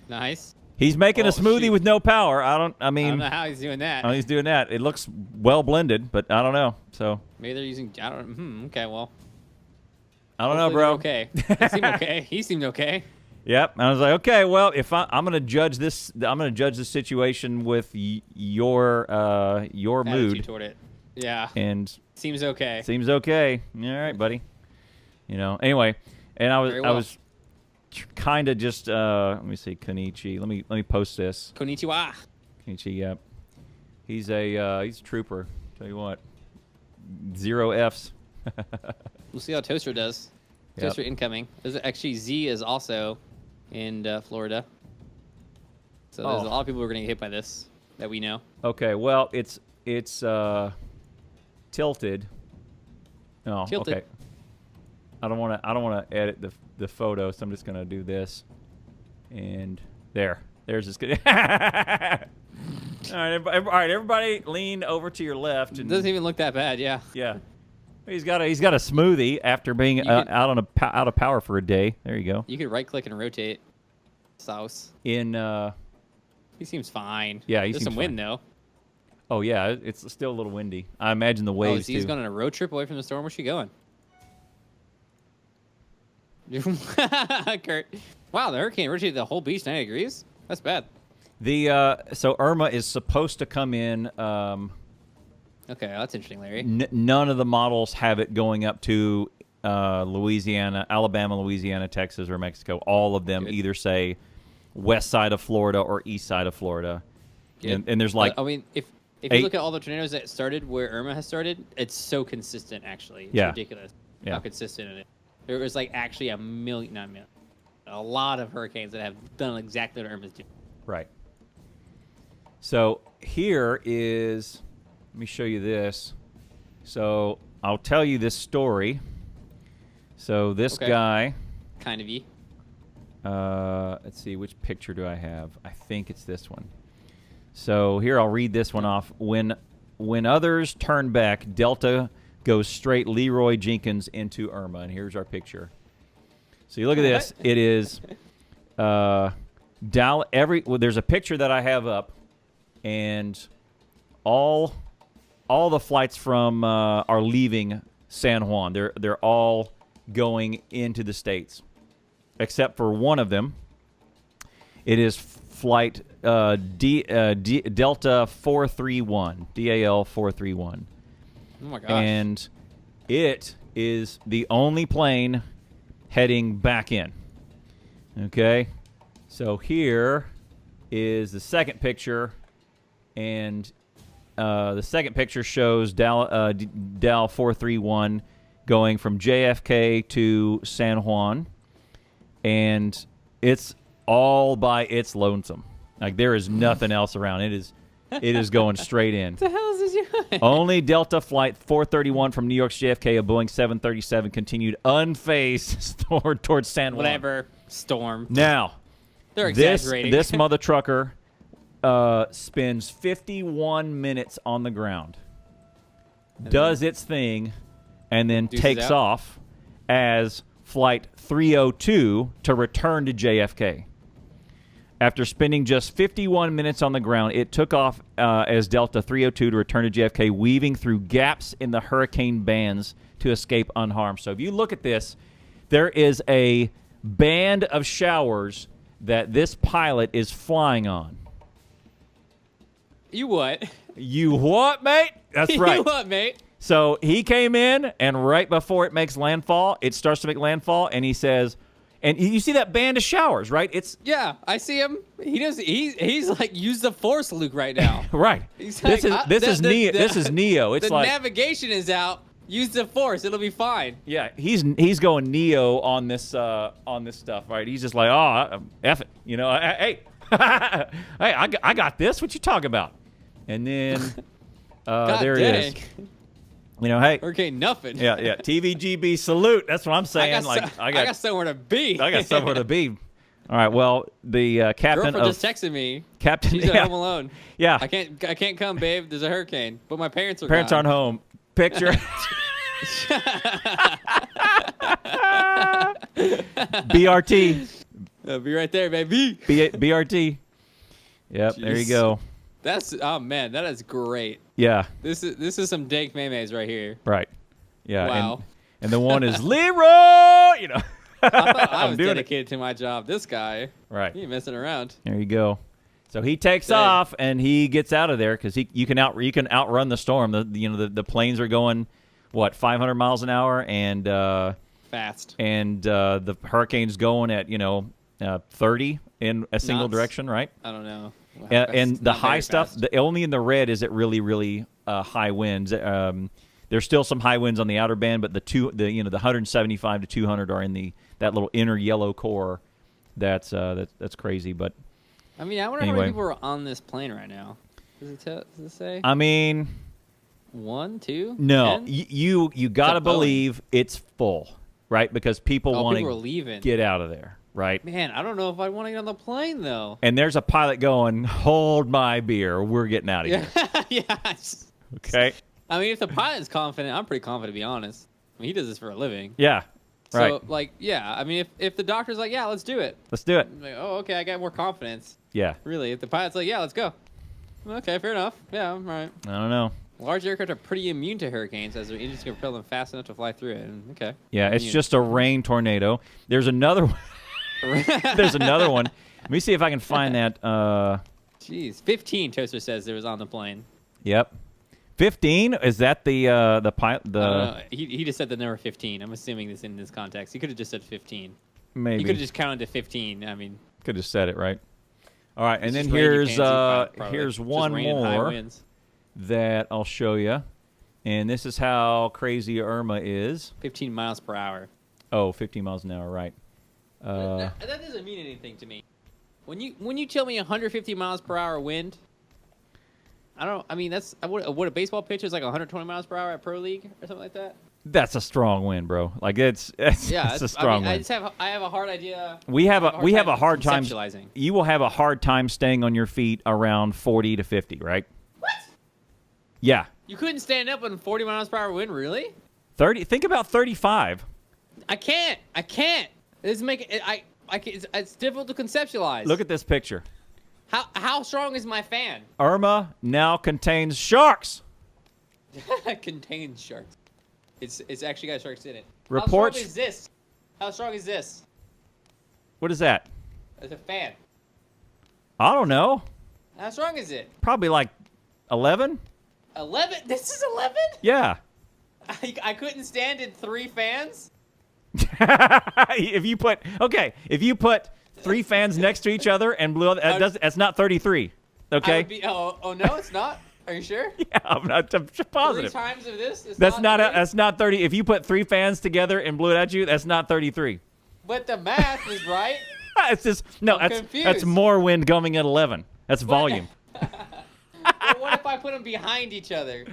Nice. he's making a Oh, smoothie shoot. with no power. I I don't mean, know how he's doing that. he's doing that. It looks well blended, but I don't know. So Maybe they're using. I don't. Okay. Well. I don't know, hopefully bro. they're Okay. They seem okay. He seemed okay. Yep. And I was like, okay, well, if I'm gonna judge this, situation with your Attitude mood, toward it. Yeah. and Seems okay. seems okay. All right, buddy. Anyway, and I Very well. was kind of just let me see, Konichi. Let me post this. Konnichiwa. Konichi, yep. He's a trooper. Tell you what. 0 Fs. We'll see how Toaster does. Yep. Toaster incoming. Actually, Z is also in Florida. So there's a lot of people who are going to get hit by this that we know. Okay, well, it's tilted. Oh, Tilted. okay. I don't want to edit the photo, so I'm just gonna do this, and there's this good. All right, everybody, lean over to your left. It And doesn't even look that bad, yeah. yeah, he's got a smoothie after being out of power for a day. There you go. You could right click and rotate Sauce. In He seems fine. Yeah, he There's seems some wind, though. oh yeah, it's still a little windy. I imagine the waves Z's too. going on a road trip away from the storm. Where's she going? Kurt. Wow, the hurricane rotated the whole beach 90 degrees? That's bad. So Irma is supposed to come in. Okay, that's interesting, Larry. None of the models have it going up to Louisiana, Alabama, Louisiana, Texas, or Mexico. All of them Good. either say west side of Florida or east side of Florida. Good. And there's like I mean, if you eight- look at all the tornadoes that started where Irma has started, it's so consistent, actually. It's Yeah. ridiculous Yeah. how consistent it is. There was like actually a lot of hurricanes that have done exactly what Irma's doing. right. So here is, let me show you this. So I'll tell you this story. So this Okay. guy, Kind of ye. let's see, which picture do I have? I think it's this one. So here, I'll read this one off. When others turn back, Delta goes straight Leroy Jenkins into Irma, and here's our picture. So you look at this. What? It is there's a picture that I have up, and all the flights from are leaving San Juan. They're all going into the States, except for one of them. It is flight Delta 431, DAL 431. Oh my gosh. And it is the only plane heading back in. Okay? So here is the second picture, and the second picture shows DAL 431 going from JFK to San Juan, and it's all by its lonesome. Like, there is nothing else around. It is going straight in. What the hell is this doing? Only Delta Flight 431 from New York's JFK, a Boeing 737, continued unfazed towards San Juan. Whatever. Storm. Now, They're this exaggerating. mother trucker spends 51 minutes on the ground, does its thing, and then Deuces takes out. off as Flight 302 to return to JFK. After spending just 51 minutes on the ground, it took off as Delta 302 to return to JFK, weaving through gaps in the hurricane bands to escape unharmed. So if you look at this, there is a band of showers that this pilot is flying on. You what? You what, mate? That's right. You what, mate? So he came in, and right before it makes landfall, it starts to make landfall, and he says, and you see that band of showers, right? Yeah, I see him. He's like, use the force, Luke, right now. Right. He's This like, is Neo. This is Neo. It's the like navigation is out. Use the force. It'll be fine. yeah, he's going Neo on this stuff, right? He's just like, oh, F it, you know. Hey, hey, I got this. What you talking about? And then there it is. You know, hey, Hurricane nothing. yeah, TVGB salute. That's what I'm saying. I got somewhere to be. I got somewhere to be. All right. Well, the captain Girlfriend of just texted me. Captain. She's at home alone. Yeah. I can't come, babe. There's a hurricane. But my parents are Parents gone. aren't home. Picture. BRT. I'll be right there, baby. BRT. Yep. Jeez. There you go. Oh man, that is great. Yeah. This is some dank mayonnaise right here. Right. Yeah. Wow. And the one is Leroy. You know. I thought I I'm was doing dedicated to my job. This guy, Right. he ain't messing around. There you go. So he takes Dang. off and he gets out of there because you can outrun the storm. The planes are going what 500 miles an hour and Fast. and the hurricane's going at 30 in a single Knots? direction, right? I don't know. Wow, And that's the not high very stuff, fast. only in the red is it really high winds. There's still some high winds on the outer band, but the 175 to 200 are in that little inner yellow core. That's crazy, but I mean, I wonder how Anyway. many people are on this plane right now. Does it say? I mean, 1, 2? no, 10? you gotta Boeing. believe it's full, right? Because people Oh, want people are to leaving. get out of there, right? Man, I don't know if I want to get on the plane though. And there's a pilot going, "Hold my beer, we're getting out of here." Yeah. Okay. I mean, if the pilot's confident, I'm pretty confident, to be honest. I mean, he does this for a living. Yeah. Right. So, like, yeah. I mean, if the doctor's like, yeah, let's do it. Let's do it. I'm like, oh, okay, I got more confidence. Yeah. Really, if the pilot's like, yeah, let's go. Okay, fair enough. Yeah, all right. I don't know. Large aircraft are pretty immune to hurricanes as their engines can propel them fast enough to fly through it. And, okay. Yeah, it's Immune. just a rain tornado. There's another one. There's another one. Let me see if I can find that. Jeez, 15. Toaster says there was on the plane. Yep. 15? Is that the pilot? I don't know. He just said the number 15. I'm assuming this in this context. He could have just said 15. Maybe. He could have just counted to 15. I mean, could have said it right. All right, and it's then just rain, you here's can't see, probably. here's Just one rain and high more winds. that I'll show you, and this is how crazy Irma is. 15 miles per hour. Oh, 15 miles an hour, right? That doesn't mean anything to me. When you tell me 150 miles per hour wind, I mean that's what a baseball pitcher is like 120 miles per hour at pro league or something like that. That's a strong wind, bro. Like it's Yeah, it's a strong I wind. I have a hard idea. We have a hard time conceptualizing. You will have a hard time staying on your feet around 40 to 50, right? What? Yeah. You couldn't stand up on 40 miles per hour wind, really? 30. Think about 35. I can't. It's it's difficult to conceptualize. Look at this picture. How strong is my fan? Irma now contains sharks. Contains sharks. It's actually got sharks in it. Reports- How strong is this? How strong is this? What is that? It's a fan. I don't know. How strong is it? Probably like 11? 11? This is 11? Yeah. I couldn't stand in 3 fans? if you put 3 fans next to each other and blew out, that's not 33. I Okay? would be, oh no, it's not? Are you sure? Yeah, I'm positive. 3 times of this? It's That's not 3? that's not 30. If you put 3 fans together and blew it at you, that's not 33. But the math is right. It's just no. I'm That's confused. more wind coming at 11. That's volume. Well, what if I put them behind each other?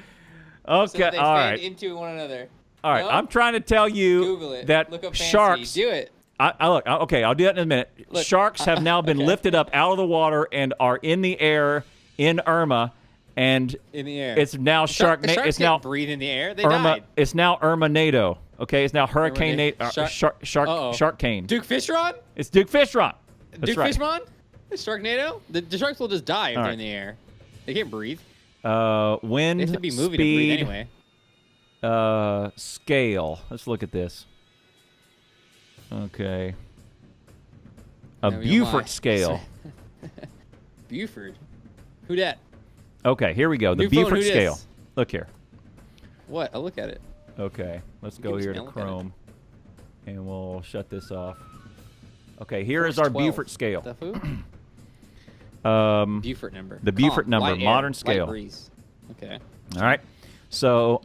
So Okay, that they all fan right, into one another. all right. No? I'm trying to tell you Google it. that Look up fancy. sharks. Do it. Okay, I'll do that in a minute. Look, Sharks have now been okay. lifted up out of the water and are in the air in Irma, and In the air. it's now The sharks It's now can't breathe in the air. They Irma. died. It's now Irma-nado. Okay, it's now Hurricane Uh-oh. Shark-cane. Duke Fishron? It's Duke Fishron. That's Duke right. Fishron? Sharknado? The sharks will just die if All they're right. in the air. They can't breathe. Wind, They have to be moving speed, to breathe anyway. Scale. Let's look at this. Okay. A Now, Beaufort my- scale. Buford? Who dat? Okay, here we go. The New phone, Beaufort who dis? scale. Look here. What? I'll look at it. Okay, let's go Give us here a to look at it. Chrome, and we'll shut this off. Okay, here is Force our 12. Beaufort scale. The who? Beaufort number. The Beaufort number, light modern air, scale. Light breeze. Okay. All right. So,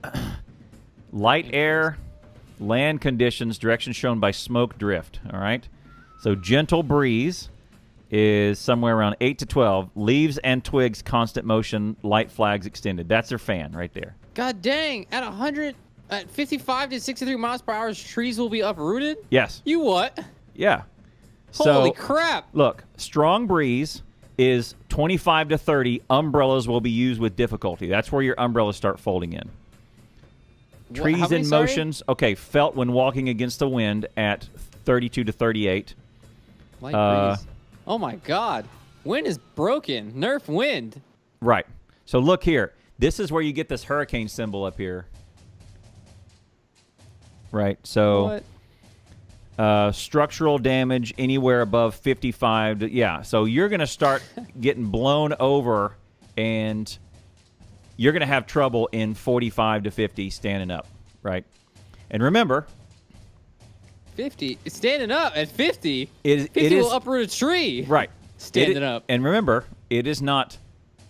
light air, land conditions, direction shown by smoke drift. All right. So, gentle breeze is somewhere around 8 to 12. Leaves and twigs, constant motion, light flags extended. That's their fan right there. God dang! At 55 to 63 miles per hour, trees will be uprooted. Yes. You what? Yeah. Holy So, crap! look, strong breeze is 25 to 30. Umbrellas will be used with difficulty. That's where your umbrellas start folding in. How Trees many, in sorry? motions, okay, felt when walking against the wind at 32 to 38. Light breeze. Oh my God! Wind is broken. Nerf wind. Right. So look here. This is where you get this hurricane symbol up here. Right. So structural damage anywhere above 55. Yeah. So you're going to start getting blown over, and you're going to have trouble in 45 to 50 standing up. Right. And remember, 50. Standing up at 50. it 50 is will uproot a tree. right. Standing up. And remember, it is not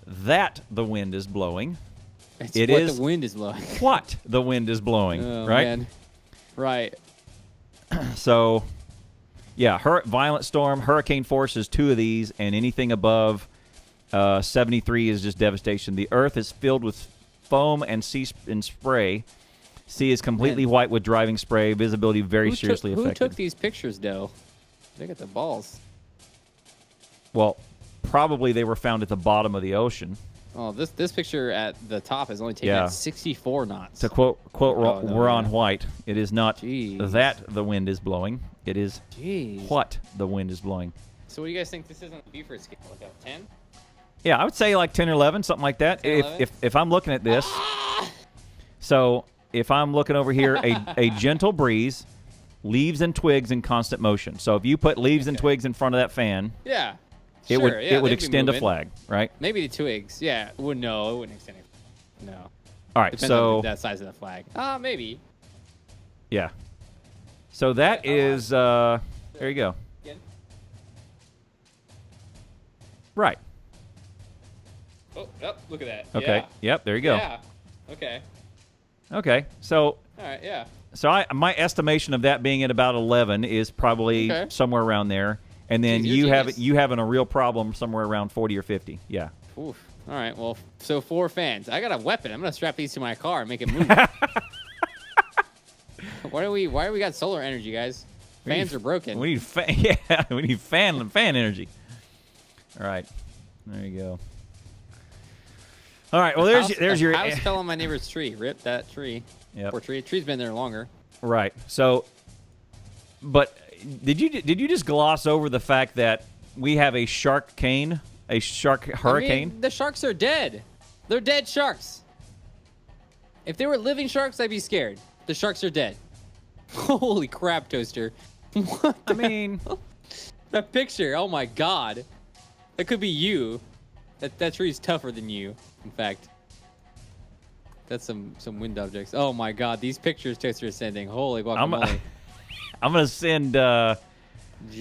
that the wind is blowing. It's It what is the wind is blowing. what the wind is blowing. Oh, right. man. Right. So, yeah, violent storm, hurricane force is 2 of these, and anything above 73 is just devastation. The earth is filled with foam and spray. Sea is completely Man. white with driving spray. Visibility very seriously Who affected. took these pictures, though? They got the balls. Well, probably they were found at the bottom of the ocean. Oh, this picture at the top is only taken Yeah. at 64 knots. To quote Oh, no, we're on yeah. white. It is not Jeez. that the wind is blowing. It is Jeez. what the wind is blowing. So what do you guys think this is on the Beaufort scale? Like a 10? Yeah, I would say like 10 or 11, something like that. 10, 11? If I'm looking at this, so if I'm looking over here, a gentle breeze, leaves and twigs in constant motion. So if you put leaves and twigs in front of that fan, Yeah. it Sure, would yeah, it would they'd be extend a moving. flag, right? Maybe the twigs. Yeah. Well, no, it wouldn't extend it. No. All right, Depends so on that size of the flag. Maybe. yeah, so that is there you go. Again. Right. Oh, yep, look at that. Okay. Yeah. Yep. There you go. Yeah. Okay. Okay. So All right. Yeah. my estimation of that being at about 11 is probably Okay. somewhere around there, and then Jeez, you're genius. you having a real problem somewhere around 40 or 50. Yeah. Oof. All right. Well, so 4 fans. I got a weapon. I'm gonna strap these to my car and make it move. why do we got solar energy, guys? Fans are broken. We need yeah, we need fan energy. All right, there you go. All right, well there's your house fell on my neighbor's tree. Rip that tree. Yep. Poor tree. Tree's been there longer. Right. So, but did you just gloss over the fact that we have a shark hurricane? I mean, the sharks are dead. They're dead sharks. If they were living sharks, I'd be scared. The sharks are dead. Holy crap, Toaster. What I mean, that picture, oh my god. That could be you. That tree's tougher than you, in fact. That's some wind objects. Oh my god, these pictures Toaster is sending. Holy guacamole. I'm gonna send. Jeez.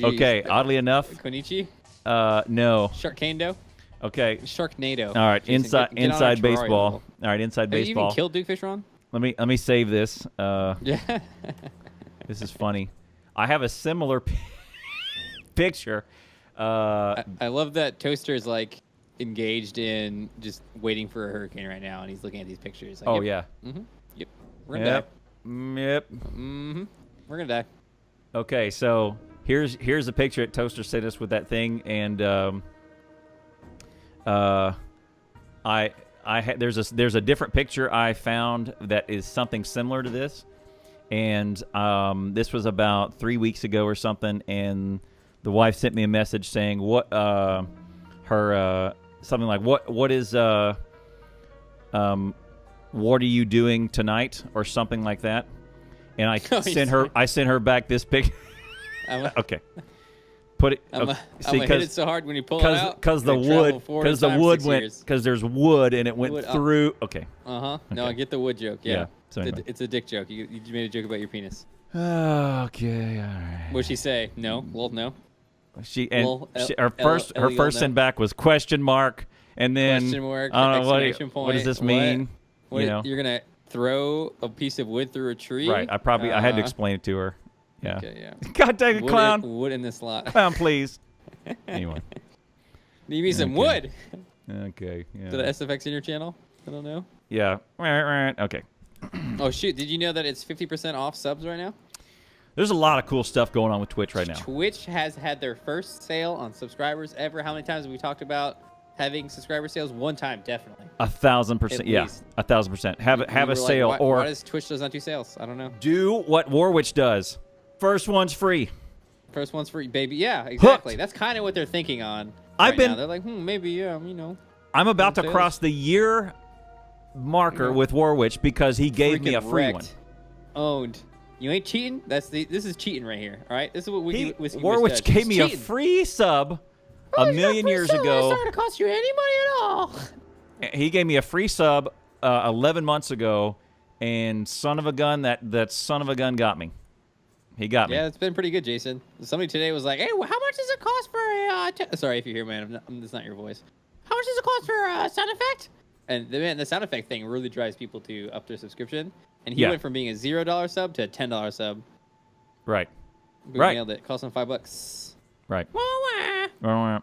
Okay, oddly enough, Konichi? no. Sharknado? Okay. Sharknado. All right, Jason, get on a inside Terraria baseball. level. All right, inside Have you baseball. even killed Dukefish, Ron? Let me save this. Yeah. This is funny. I have a similar picture. I love that Toaster is like engaged in just waiting for a hurricane right now, and he's looking at these pictures. Like, Oh yep, yeah. Yep. We're gonna Yep. Yep. die. We're gonna die. Okay, so here's a picture that Toaster sent us with that thing, and there's a different picture I found that is something similar to this, and this was about 3 weeks ago or something, and the wife sent me a message saying what something like what are you doing tonight or something like that, and I sent her back this picture. Okay. Put it. I'm okay. gonna hit it so hard when you pull it out. Because the wood went because there's wood and it went Wood up. through. Okay. No, Okay. I get the wood joke. Yeah. So anyway. It's a dick joke. You made a joke about your penis. Okay, all right. What'd she say? No? Well, no. Her first send back was question mark, and then Question mark, I don't know exclamation point. what does this mean? What, you're gonna throw a piece of wood through a tree? Right. I had to explain it to her. Yeah. Okay, yeah. God dang it, clown! Wood in this lot. Clown, please. Anyway. Need me some wood. Okay. Yeah. Did SFX in your channel? I don't know. Yeah. Okay. Oh shoot! Did you know that it's 50% off subs right now? There's a lot of cool stuff going on with Twitch right now. Twitch has had their first sale on subscribers ever. How many times have we talked about having subscriber sales? One time, definitely. 1,000%. Yeah, 1,000%. Have a sale, like, why does Twitch does not do sales? I don't know. Do what Warwitch does. First one's free. First one's free, baby. Yeah, exactly. Hooked. That's kind of what they're thinking on. Now. They're like, maybe, yeah, you know. I'm about to cross the year marker with Warwitch because he gave me a free one. Owned. You ain't cheating. This is cheating right here. All right. This is what Warwitch gave me a free sub a million years ago. It's not gonna cost you any money at all. He gave me a free sub 11 months ago, and son of a gun, that son of a gun got me. He got me. Yeah, it's been pretty good, Jason. Somebody today was like, "Hey, how much does it cost for a?" Sorry if you hear, man. That's not your voice. How much does it cost for a sound effect? And the sound effect thing really drives people to up their subscription. And he went from being a $0 sub to a $10 sub. Right. We nailed it. Cost him $5. Right.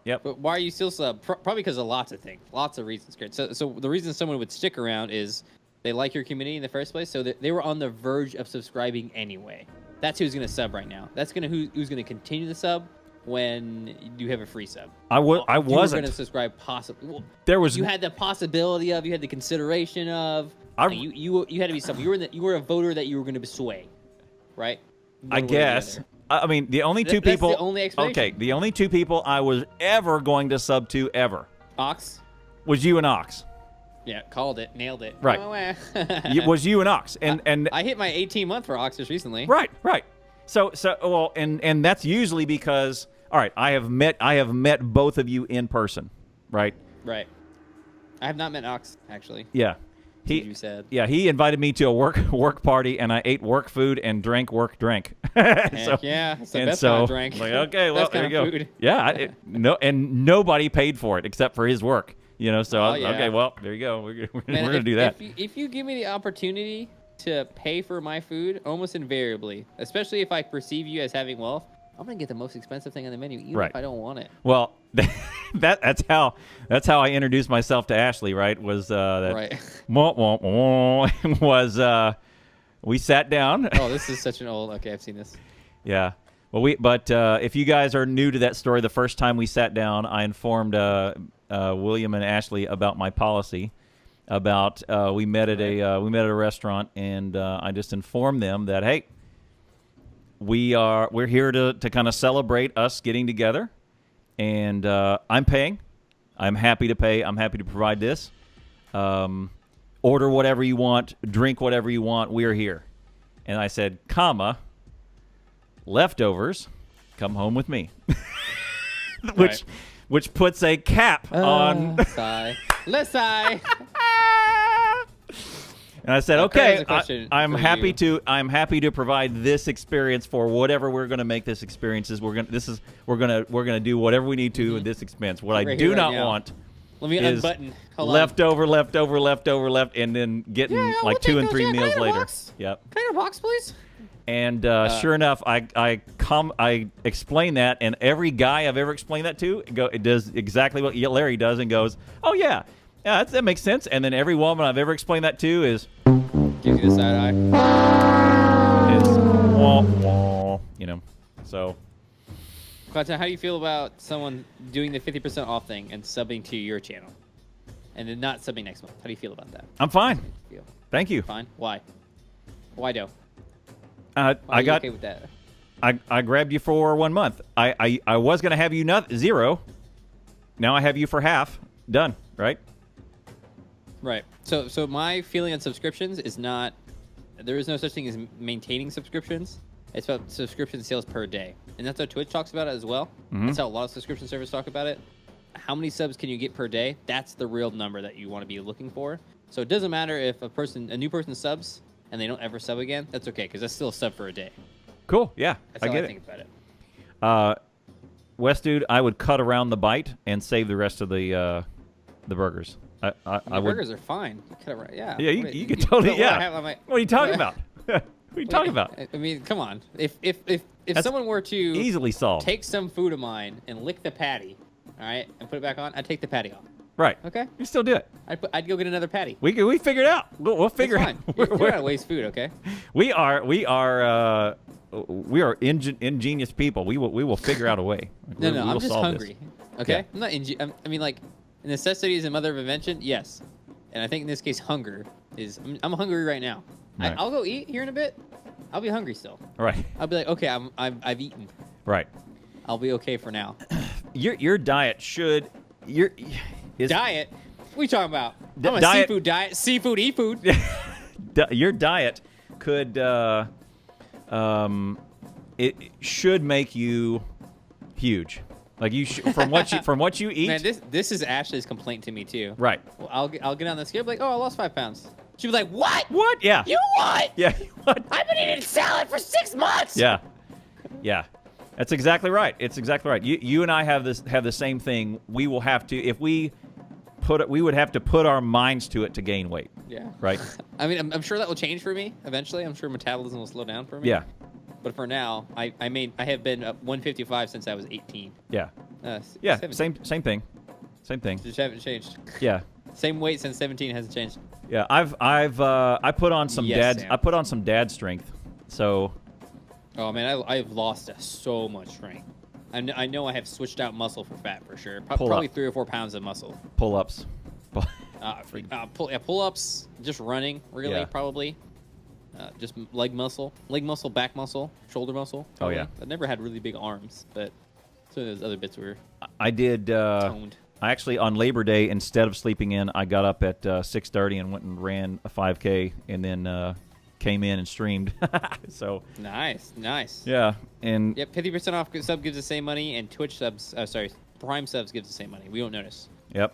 Yep. But why are you still sub? Probably because of lots of things, lots of reasons. Great. So the reason someone would stick around is they like your community in the first place. So they were on the verge of subscribing anyway. That's who's gonna sub right now. That's who's gonna continue to sub when you have a free sub. I wasn't. You were gonna subscribe possibly. Well, you had the possibility of. You had the consideration of. You had to be someone. You were a voter that you were going to sway, right? I guess. I mean, the only two people. That's the only explanation. Okay, the only two people I was ever going to sub to ever. Ox. Was you and Ox. Yeah, called it, nailed it. Right. Was you and Ox, and I hit my 18-month for Ox just recently. Right. So well, and that's usually because I have met both of you in person, right? Right. I have not met Ox actually. Yeah. You said. Yeah, he invited me to a work party, and I ate work food and drank work drink. So, yeah, it's the best kind of drink. Like, okay, well, there you go. Food. Yeah, and nobody paid for it except for his work. Okay, well, there you go. We're gonna do that. If you give me the opportunity to pay for my food, almost invariably, especially if I perceive you as having wealth, I'm gonna get the most expensive thing on the menu, even if I don't want it. Well, that's how I introduced myself to Ashley. Right? Was we sat down. Oh, this is such an old. Okay, I've seen this. Yeah. Well, if you guys are new to that story, the first time we sat down, I informed William and Ashley about my policy. About we met at a restaurant, and I just informed them that hey. We're here to kind of celebrate us getting together, and I'm paying. I'm happy to pay. I'm happy to provide this. Order whatever you want, drink whatever you want. We're here. And I said, leftovers, come home with me. which puts a cap on. Sigh. Let's sigh. And I said, okay, I'm happy to provide this experience for whatever we're going to make this experience is. We're gonna do whatever we need to with this expense. What I do not want is leftover, and then getting like 2 and 3 meals later. Yep. Can I get a box, please? And sure enough, I explain that, and every guy I've ever explained that to, it does exactly what Larry does, and goes, oh yeah, that makes sense. And then every woman I've ever explained that to is gives you the side eye. Is wah wah, So. Katia, how do you feel about someone doing the 50% off thing and subbing to your channel, and then not subbing next month? How do you feel about that? I'm fine. Thank you. Fine. Why? Why do? I got okay with that. I grabbed you for 1 month. I was gonna have you zero. Now I have you for half. Done. Right. Right. So my feeling on subscriptions is not. There is no such thing as maintaining subscriptions. It's about subscription sales per day, and that's how Twitch talks about it as well. Mm-hmm. That's how a lot of subscription services talk about it. How many subs can you get per day? That's the real number that you want to be looking for. So it doesn't matter if a new person subs and they don't ever sub again, that's okay because that's still a sub for a day. Cool. Yeah, That's I how get I think about it. it. West dude, I would cut around the bite and save the rest of the burgers. I would. Burgers are fine. You cut it right. Yeah. Yeah, you could totally. What Yeah. I have on my- What are you talking about? What are you talking about? I mean, come on. If That's someone were to Easily solved. take some food of mine and lick the patty, all right, and put it back on, I'd take the patty off. Right. Okay. You still do it. I'd go get another patty. We figured it out. We'll figure It's it fine. out. You're not waste food, okay? We are ingenious people. We will figure out a way. No, We I'm will just solve hungry. this. Okay. Yeah. I'm not. I mean, like, necessity is a mother of invention. Yes, and I think in this case, hunger is. I'm hungry right now. Right. I'll go eat here in a bit. I'll be hungry still. Right. I'll be like, okay, I've eaten. Right. I'll be okay for now. Your diet should Diet? What are you talking about? I'm a diet- seafood diet. Seafood, eat food. Your diet could it should make you huge. Like from what you eat. Man, this is Ashley's complaint to me too. Right. Well, I'll get on the scale, be like, oh, I lost 5 pounds. She'd be like, what? What? Yeah. You what? Yeah. What? I've been eating salad for 6 months. Yeah. Yeah. That's exactly right. It's exactly right. You and I have the same thing. We will have to if we would have to put our minds to it to gain weight. Yeah. Right. I mean, I'm sure that will change for me eventually. I'm sure metabolism will slow down for me. Yeah. But for now, I have been 155 since I was 18. Yeah. Yeah. 17. Same thing. Same thing. Just haven't changed. Yeah. Same weight since 17 hasn't changed. Yeah. I put on some Yes, dad. Sam. I put on some dad strength. So. Oh man, I've lost so much strength. I know I have switched out muscle for fat for sure. Probably 3 or 4 pounds of muscle. Pull-ups. Pull-ups, just running, really, Yeah. probably. Just leg muscle, back muscle, shoulder muscle. Oh, yeah. I've never had really big arms, but some of those other bits were I did. toned. I actually on Labor Day, instead of sleeping in, I got up at 6:30 and went and ran a 5K, and then came in and streamed. So Nice. yeah, and Yep, 50% off sub gives the same money, and Twitch subs, Prime subs gives the same money. We won't notice. yep.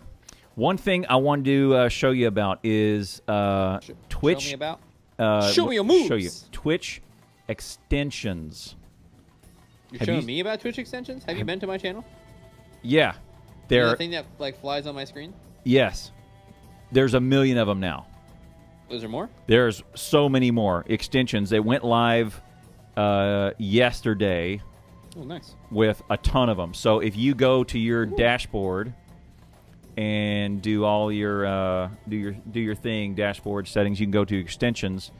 One thing I wanted to show you about is Twitch. Show me about. Uh, Show me your moves. Show you Twitch extensions. You're Have showing you- me about Twitch extensions? Have you been to my channel? Yeah, The there. thing that like flies on my screen? Yes, there's a million of them now. Was there more? There's so many more extensions. They went live yesterday Oh, nice. with a ton of them. So if you go to your dashboard and do all your do your thing, dashboard settings, you can go to extensions.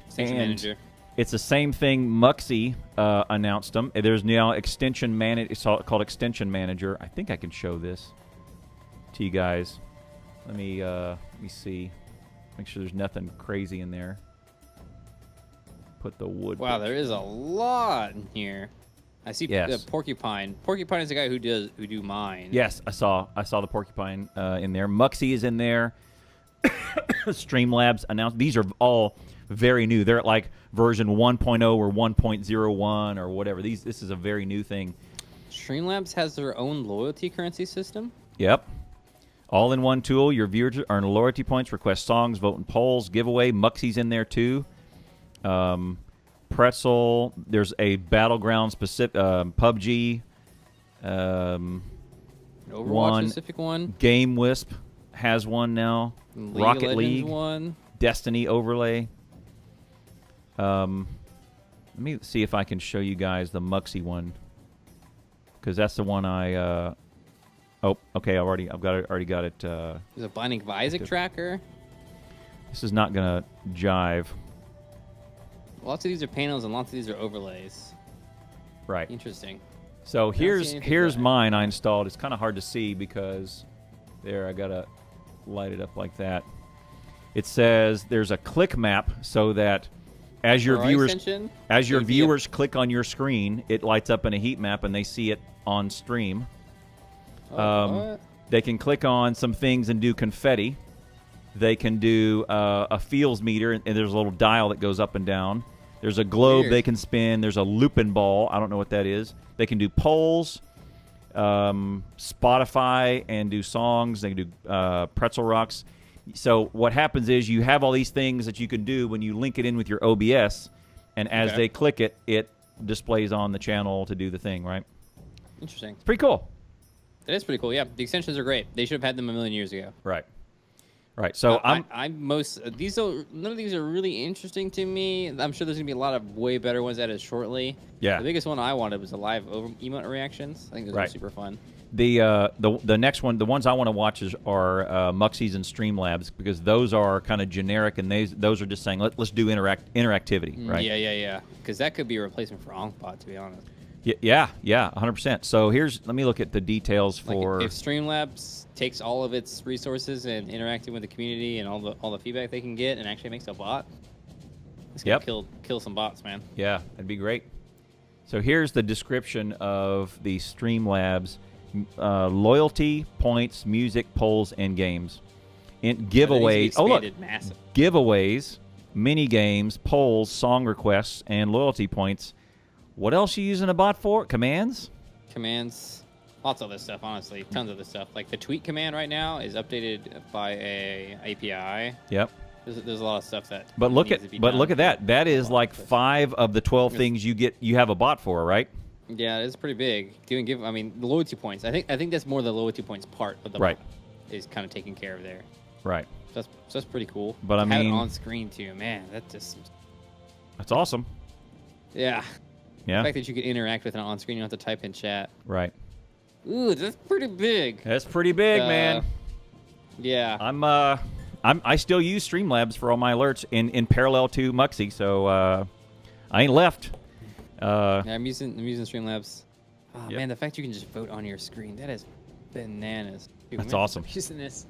Extension And manager. it's the same thing. Muxy announced them. There's now extension manager. It's called Extension Manager. I think I can show this to you guys. Let me see. Make sure there's nothing crazy in there. Put the wood. Wow, there is a lot in here. I see Yes. Porcupine. Porcupine is the guy who do mine. Yes, I saw the porcupine in there. Muxy is in there. Streamlabs announced. These are all very new. They're at like version 1.0 or 1.01 or whatever. This is a very new thing. Streamlabs has their own loyalty currency system. Yep. All-in-one tool. Your viewers earn loyalty points, request songs, vote in polls, giveaway. Muxy's in there too. Pretzel. There's a battleground specific PUBG. An Overwatch One. specific one. Game Wisp has one now. League Rocket of Legends League. one. Destiny overlay. Let me see if I can show you guys the Muxy one, because that's the one I. Oh, okay. Already got it. There's a Binding of Isaac tracker. This is not gonna jive. Lots of these are panels and lots of these are overlays. Right. Interesting. So see anything here's bad. mine I installed. It's kind of hard to see because there I gotta light it up like that. It says there's a click map so that as your For our viewers extension, as your it'd be a- viewers click on your screen, it lights up in a heat map and they see it on stream. what? They can click on some things and do confetti. They can do a feels meter, and there's a little dial that goes up and down. There's a globe Weird. they can spin. There's a looping ball. I don't know what that is. They can do polls, Spotify, and do songs. They can do pretzel rocks. So what happens is you have all these things that you can do when you link it in with your OBS, and as they click it, it displays on the channel to do the thing, right? Interesting. It's pretty cool. That is pretty cool. Yeah, the extensions are great. They should have had them a million years ago. Right. Right. So none of these are really interesting to me. I'm sure there's gonna be a lot of way better ones added shortly. Yeah. The biggest one I wanted was the live emote reactions. I think those are super fun. The next one, the ones I want to watch are Muxies and Streamlabs, because those are kind of generic, and those are just saying let's do interactivity, right? Yeah. Because that could be a replacement for Onkbot, to be honest. Yeah, 100%. So let me look at the details for. Like if Streamlabs takes all of its resources and interacting with the community and all the feedback they can get, and actually makes a bot, it's gonna kill some bots, man. Yeah, that'd be great. So here's the description of the Streamlabs: loyalty, points, music, polls, and games. Giveaways. Giveaways, mini games, polls, song requests, and loyalty points. What else you using a bot for? Commands? Commands. Lots of this stuff, honestly. Tons of this stuff. Like the tweet command right now is updated by a API. Yep. There's a lot of stuff that. But look at that. That is like 5 of the 12 things you have a bot for, right? Yeah, it's pretty big. I mean, the loyalty points. I think that's more the loyalty points part of the bot is kind of taken care of there. Right. So that's pretty cool. But I mean, have it on screen too, man. That's awesome. Yeah. Yeah. The fact that you can interact with it on screen, you don't have to type in chat. Right. Ooh, that's pretty big. That's pretty big, man. Yeah. I still use Streamlabs for all my alerts in parallel to Muxie, so I ain't left. Yeah, I'm using Streamlabs. Oh man, the fact you can just vote on your screen, that is bananas. Dude, that's awesome. Using this.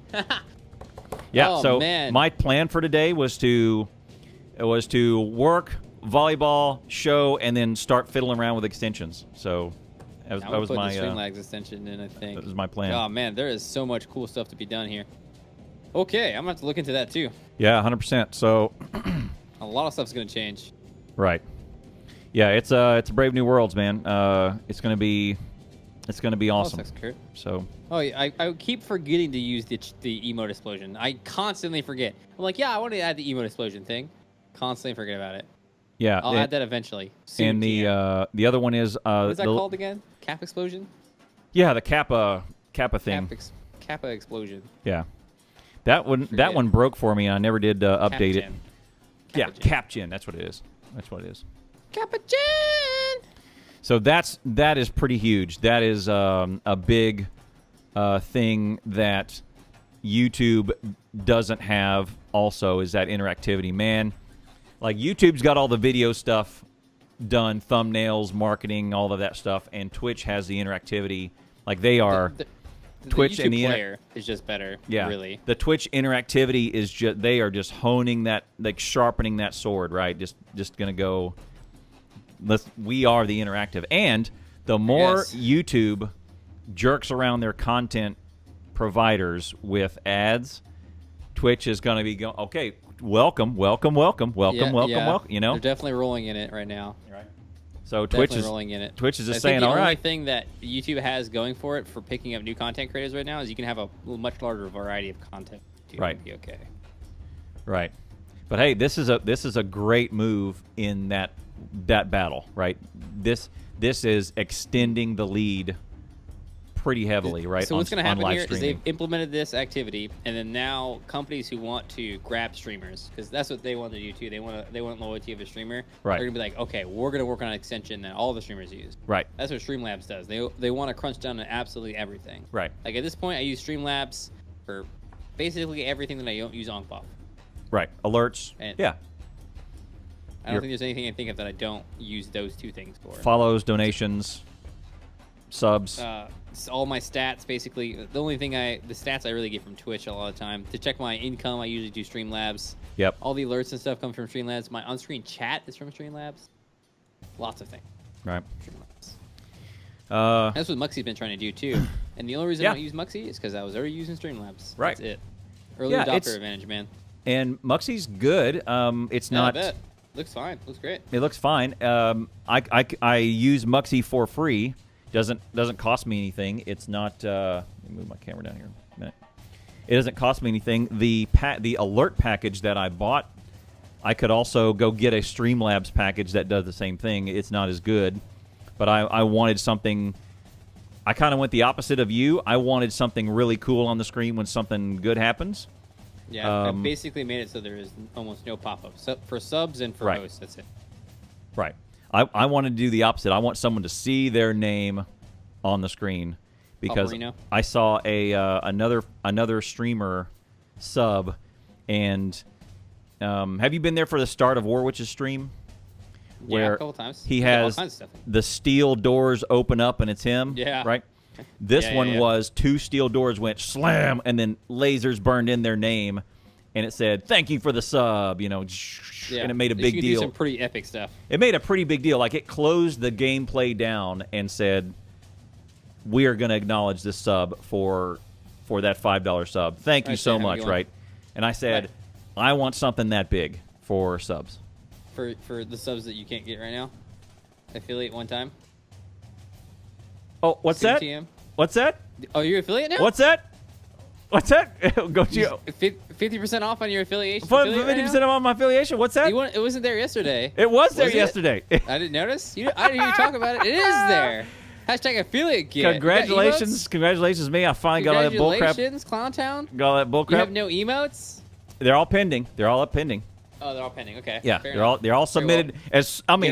Yeah. Oh, so man. my plan for today was to work, volleyball, show, and then start fiddling around with extensions. So that was my the Streamlabs extension in, I think. That was my plan. Oh man, there is so much cool stuff to be done here. Okay, I'm gonna have to look into that too. Yeah, 100%. So a lot of stuff's gonna change. Right. Yeah, it's a brave new worlds, man. It's gonna be awesome. So. Oh, yeah, I keep forgetting to use the emote explosion. I constantly forget. I'm like, yeah, I want to add the emote explosion thing. Constantly forget about it. Yeah, I'll add that eventually. Soon, and the other one is what is that called again? Cap explosion? Yeah, the Kappa thing. Kappa explosion. Yeah, that one broke for me. I never did update it. Yeah, CapGen. That's what it is. CapGen. So that is pretty huge. That is a big thing that YouTube doesn't have. Also, is that interactivity, man. Like YouTube's got all the video stuff done, thumbnails, marketing, all of that stuff, and Twitch has the interactivity. Like they are, Twitch the YouTube and the player is just better. Yeah, really. The Twitch interactivity is they are just honing that, like sharpening that sword, right? Just gonna go. We are the interactive, and the more YouTube jerks around their content providers with ads, Twitch is gonna be going. Okay. Welcome. You know, they're definitely rolling in it right now. Right. So Twitch is rolling in it. Twitch is just saying, all right. The only thing that YouTube has going for it for picking up new content creators right now is you can have a much larger variety of content. Right. Be okay. Right. But hey, this is a great move in that battle, right? This is extending the lead pretty heavily, right? So what's going to happen here is they've implemented this activity, and then now companies who want to grab streamers, because that's what they want to do too. They want loyalty of a streamer. Right. They're going to be like, okay, we're going to work on an extension that all the streamers use. Right. That's what Streamlabs does. They want to crunch down on absolutely everything. Right. Like at this point, I use Streamlabs for basically everything that I don't use Onkbot. Right. Alerts. Yeah. I don't think there's anything I think of that I don't use those two things for. Follows, donations, subs. All my stats, basically. The only thing the stats I really get from Twitch a lot of the time. To check my income, I usually do Streamlabs. Yep. All the alerts and stuff come from Streamlabs. My on-screen chat is from Streamlabs. Lots of things. Right. Streamlabs. That's what Muxie's been trying to do too. And the only reason I don't use Muxie is because I was already using Streamlabs. Right. That's it. Early adopter advantage, man. And Muxie's good. It's not. I bet. Looks fine. Looks great. It looks fine. I use Muxie for free. Doesn't cost me anything. It's not. Let me move my camera down here a minute. It doesn't cost me anything. The alert package that I bought, I could also go get a Streamlabs package that does the same thing. It's not as good, but I wanted something. I kind of went the opposite of you. I wanted something really cool on the screen when something good happens. Yeah, I basically made it so there is almost no pop-ups. So for subs and for hosts, that's it. Right. I wanted to do the opposite. I want someone to see their name on the screen because I saw another streamer sub, and have you been there for the start of Warwitch's stream? Where a couple times. He has all kinds of stuff. the steel doors open up and it's him. Yeah. Right? This one was 2 steel doors went slam, and then lasers burned in their name, and it said, "Thank you for the sub," and it made a big deal. Do some pretty epic stuff. It made a pretty big deal. Like, it closed the gameplay down and said, "We are going to acknowledge this sub for that $5 sub. Thank you so much," right? And I said, I want something that big for subs. For the subs that you can't get right now, affiliate one time. Oh, what's that? TM. What's that? Oh, you're affiliate now? What's that? What's that? Go to 50% off on your affiliation. 50% off my affiliation. What's that? It wasn't there yesterday. It was there yesterday. I didn't notice. I didn't hear you talk about it. It is there. Hashtag affiliate gift. Congratulations, me. I finally got all that bullcrap. Congratulations, Clowntown. Got all that bullcrap. You have no emotes? They're all pending. They're all up pending. Oh, they're all pending. Okay. Yeah, they're all submitted. Well.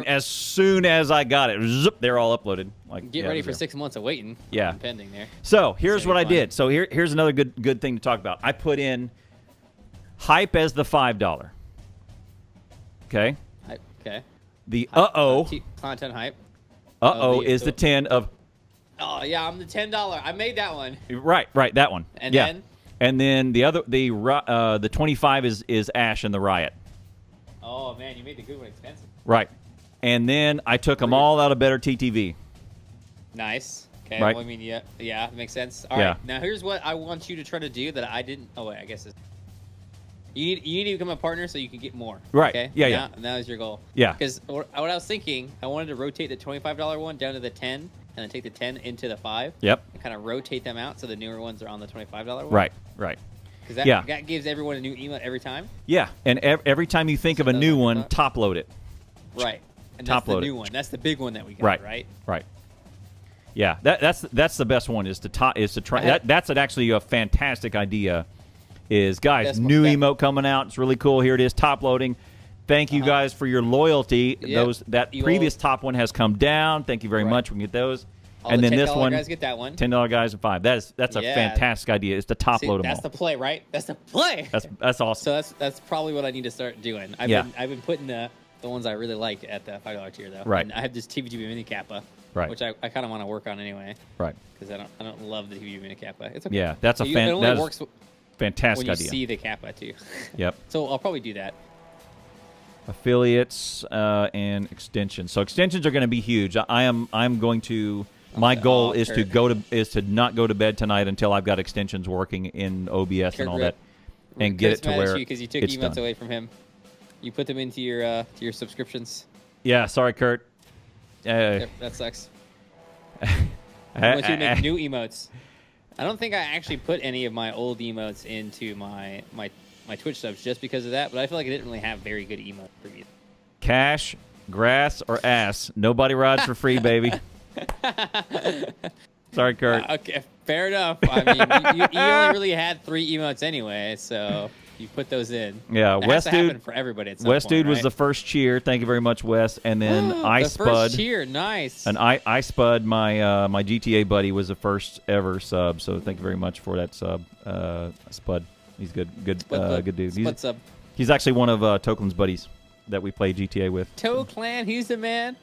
As soon as I got it, zip, they're all uploaded. Get ready for 6 months of waiting. Yeah, pending there. So here's what I did. So here's another good thing to talk about. I put in hype as the $5. Okay. Okay. The content hype. Is the 10 of. Oh yeah, I'm the $10. I made that one. Right, that one. And then. And then the 25 is Ash and the Riot. Oh man, you made the good one expensive. Right, and then I took them all out of Better TTV. Nice. Okay. Right. Well, I mean, yeah, makes sense. All right. Now here's what I want you to try to do that I didn't. Oh wait, I guess you need to become a partner so you can get more. Right. Okay. Yeah. Now is your goal. Yeah. Because what I was thinking, I wanted to rotate the $25 one down to the 10, and then take the 10 into the 5. Yep. And kind of rotate them out so the newer ones are on the $25 one. Right. Because that gives everyone a new emote every time. Yeah, and every time you think of a new one, top load it. Right. And that's the new one. That's the big one that we got. Right. Yeah, that's the best one is to try. That's actually a fantastic idea. Is guys, new emote coming out. It's really cool. Here it is, top loading. Thank you guys for your loyalty. Yep. That previous top one has come down. Thank you very much. We can get those. And then this one, guys get that one. $10 guys and 5. That's a fantastic idea. It's to top load them all. That's the play, right? That's the play. That's awesome. So that's probably what I need to start doing. I've been putting the ones I really like at the $5 tier though. Right. And I have this TVGB mini kappa. Right. Which I kind of want to work on anyway. Right. Because I don't love the TVGB mini kappa. It's okay. Yeah, that's it only works fantastic when you idea. see the kappa too. Yep. So I'll probably do that. Affiliates and extensions. So extensions are going to be huge. I'm going to. My goal is to not go to bed tonight until I've got extensions working in OBS and all that, and get it to where because you took emotes away from him. You put them into your subscriptions. Yeah, sorry, Kurt. Yep, that sucks. I want you to make new emotes. I don't think I actually put any of my old emotes into my Twitch subs just because of that, but I feel like I didn't really have very good emotes previously. Cash, grass, or ass. Nobody rides for free, baby. Sorry, Kurt. Okay, fair enough. I mean, you only really had 3 emotes anyway, so you put those in. Yeah, that West has to Dude. Happen for everybody at some West point, Dude was right? the first cheer. Thank you very much, Wes. And then the first cheer, nice. And I Spud, my my GTA buddy, was the first ever sub. So thank you very much for that sub, Spud. He's good good dude. Sub. He's actually one of Tokelin's buddies that we play GTA with. Toclan, he's the man.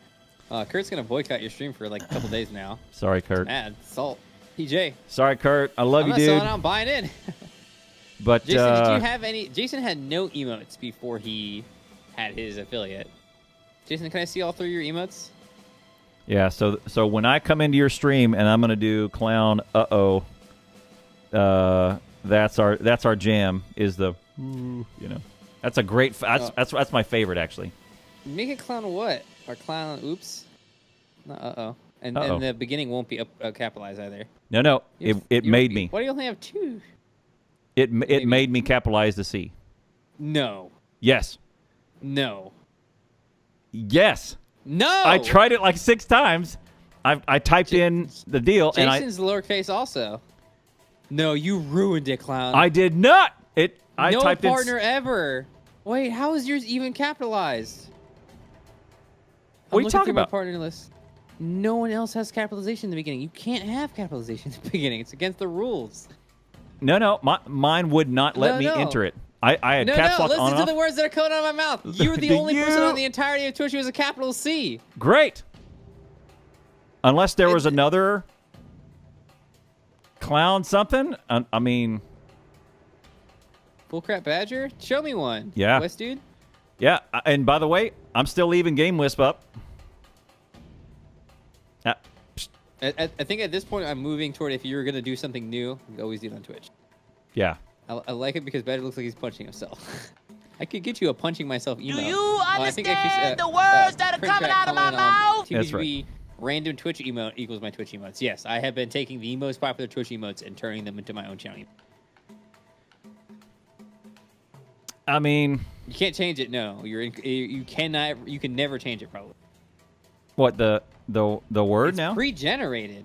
Kurt's gonna boycott your stream for like a couple days now. Sorry, Kurt. Mad salt. PJ. Sorry, Kurt. I love you, dude. I'm not selling out, buying in. But Jason, did you have any? Jason had no emotes before he had his affiliate. Jason, can I see all 3 of your emotes? Yeah. So when I come into your stream and I'm gonna do clown, that's our jam. Is the that's a great. That's my favorite actually. Make it clown what? Or clown? Oops. No, And the beginning won't be capitalized either. No. It made me. Why do you only have 2? It Maybe. made me capitalize the C. No. Yes. No. Yes. No. I tried it like 6 times. I typed in the deal, Jason's lowercase also. No, you ruined it, clown. I did not. I no typed partner ever. Wait, how is yours even capitalized? What are you looking talking through my about? partner list. No one else has capitalization in the beginning. You can't have capitalization in the beginning. It's against the rules. No. Mine would not let me No. enter it. I had No, caps lock on listen and to off. the words that are coming out of my mouth. You were the Do only person you- on the entirety of Twitch who was a capital C. Great. Unless there was another clown something. I mean, Full crap badger? Show me one. Yeah. West dude? yeah. And by the way, I'm still leaving Game Wisp up. I think at this point I'm moving toward if you were going to do something new, you always do it on Twitch. Yeah. I like it because Badger looks like he's punching himself. I could get you a punching myself email. Do you I think understand the words that are print coming track out of my comment on mouth? That's TVGB random Twitch emote equals my Twitch emotes. Yes, I have been taking the most popular Twitch emotes and turning them into my own channel. I mean, You can't change it. No, you cannot. You can never change it. Probably. what the word It's now? pre-generated.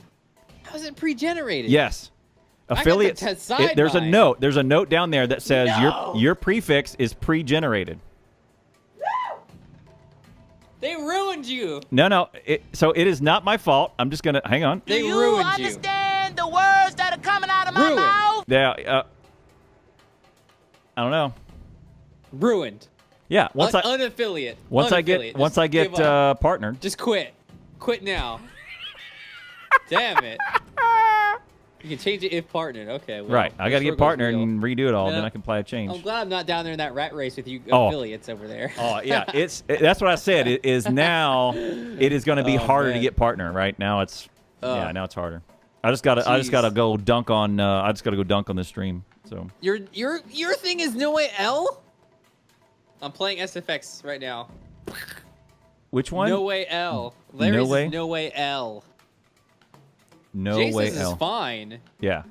How is it pre-generated? Yes. got the Affiliates. side There's a mine. note. There's a note down there that says No. your prefix is pre-generated. They ruined you. No. So it is not my fault. I'm just gonna hang on. They Do you ruined you. understand the words that are coming out of my Ruined. mouth? Yeah. I don't know. Ruined. Yeah. Once I unaffiliate. once I Unaffiliate. get Just give up. partnered. Just quit. Quit now. Damn it. You can change it if partnered. Okay. Well, Right. I got to get circle's partnered real. and redo it all. No. Then I can apply a change. I'm glad I'm not down there in that rat race with you Oh. affiliates over there. Oh yeah, that's what I said. It is now. It is going to be Oh, harder to man. get partner. Right now, it's now it's harder. I just gotta Jeez. go dunk on. I just gotta go dunk on this stream. So Your thing is No Way L? I'm playing SFX right now. which one? No Way L. Larry's No is Way? No Way L. No Jason's way. is L. fine. Yeah.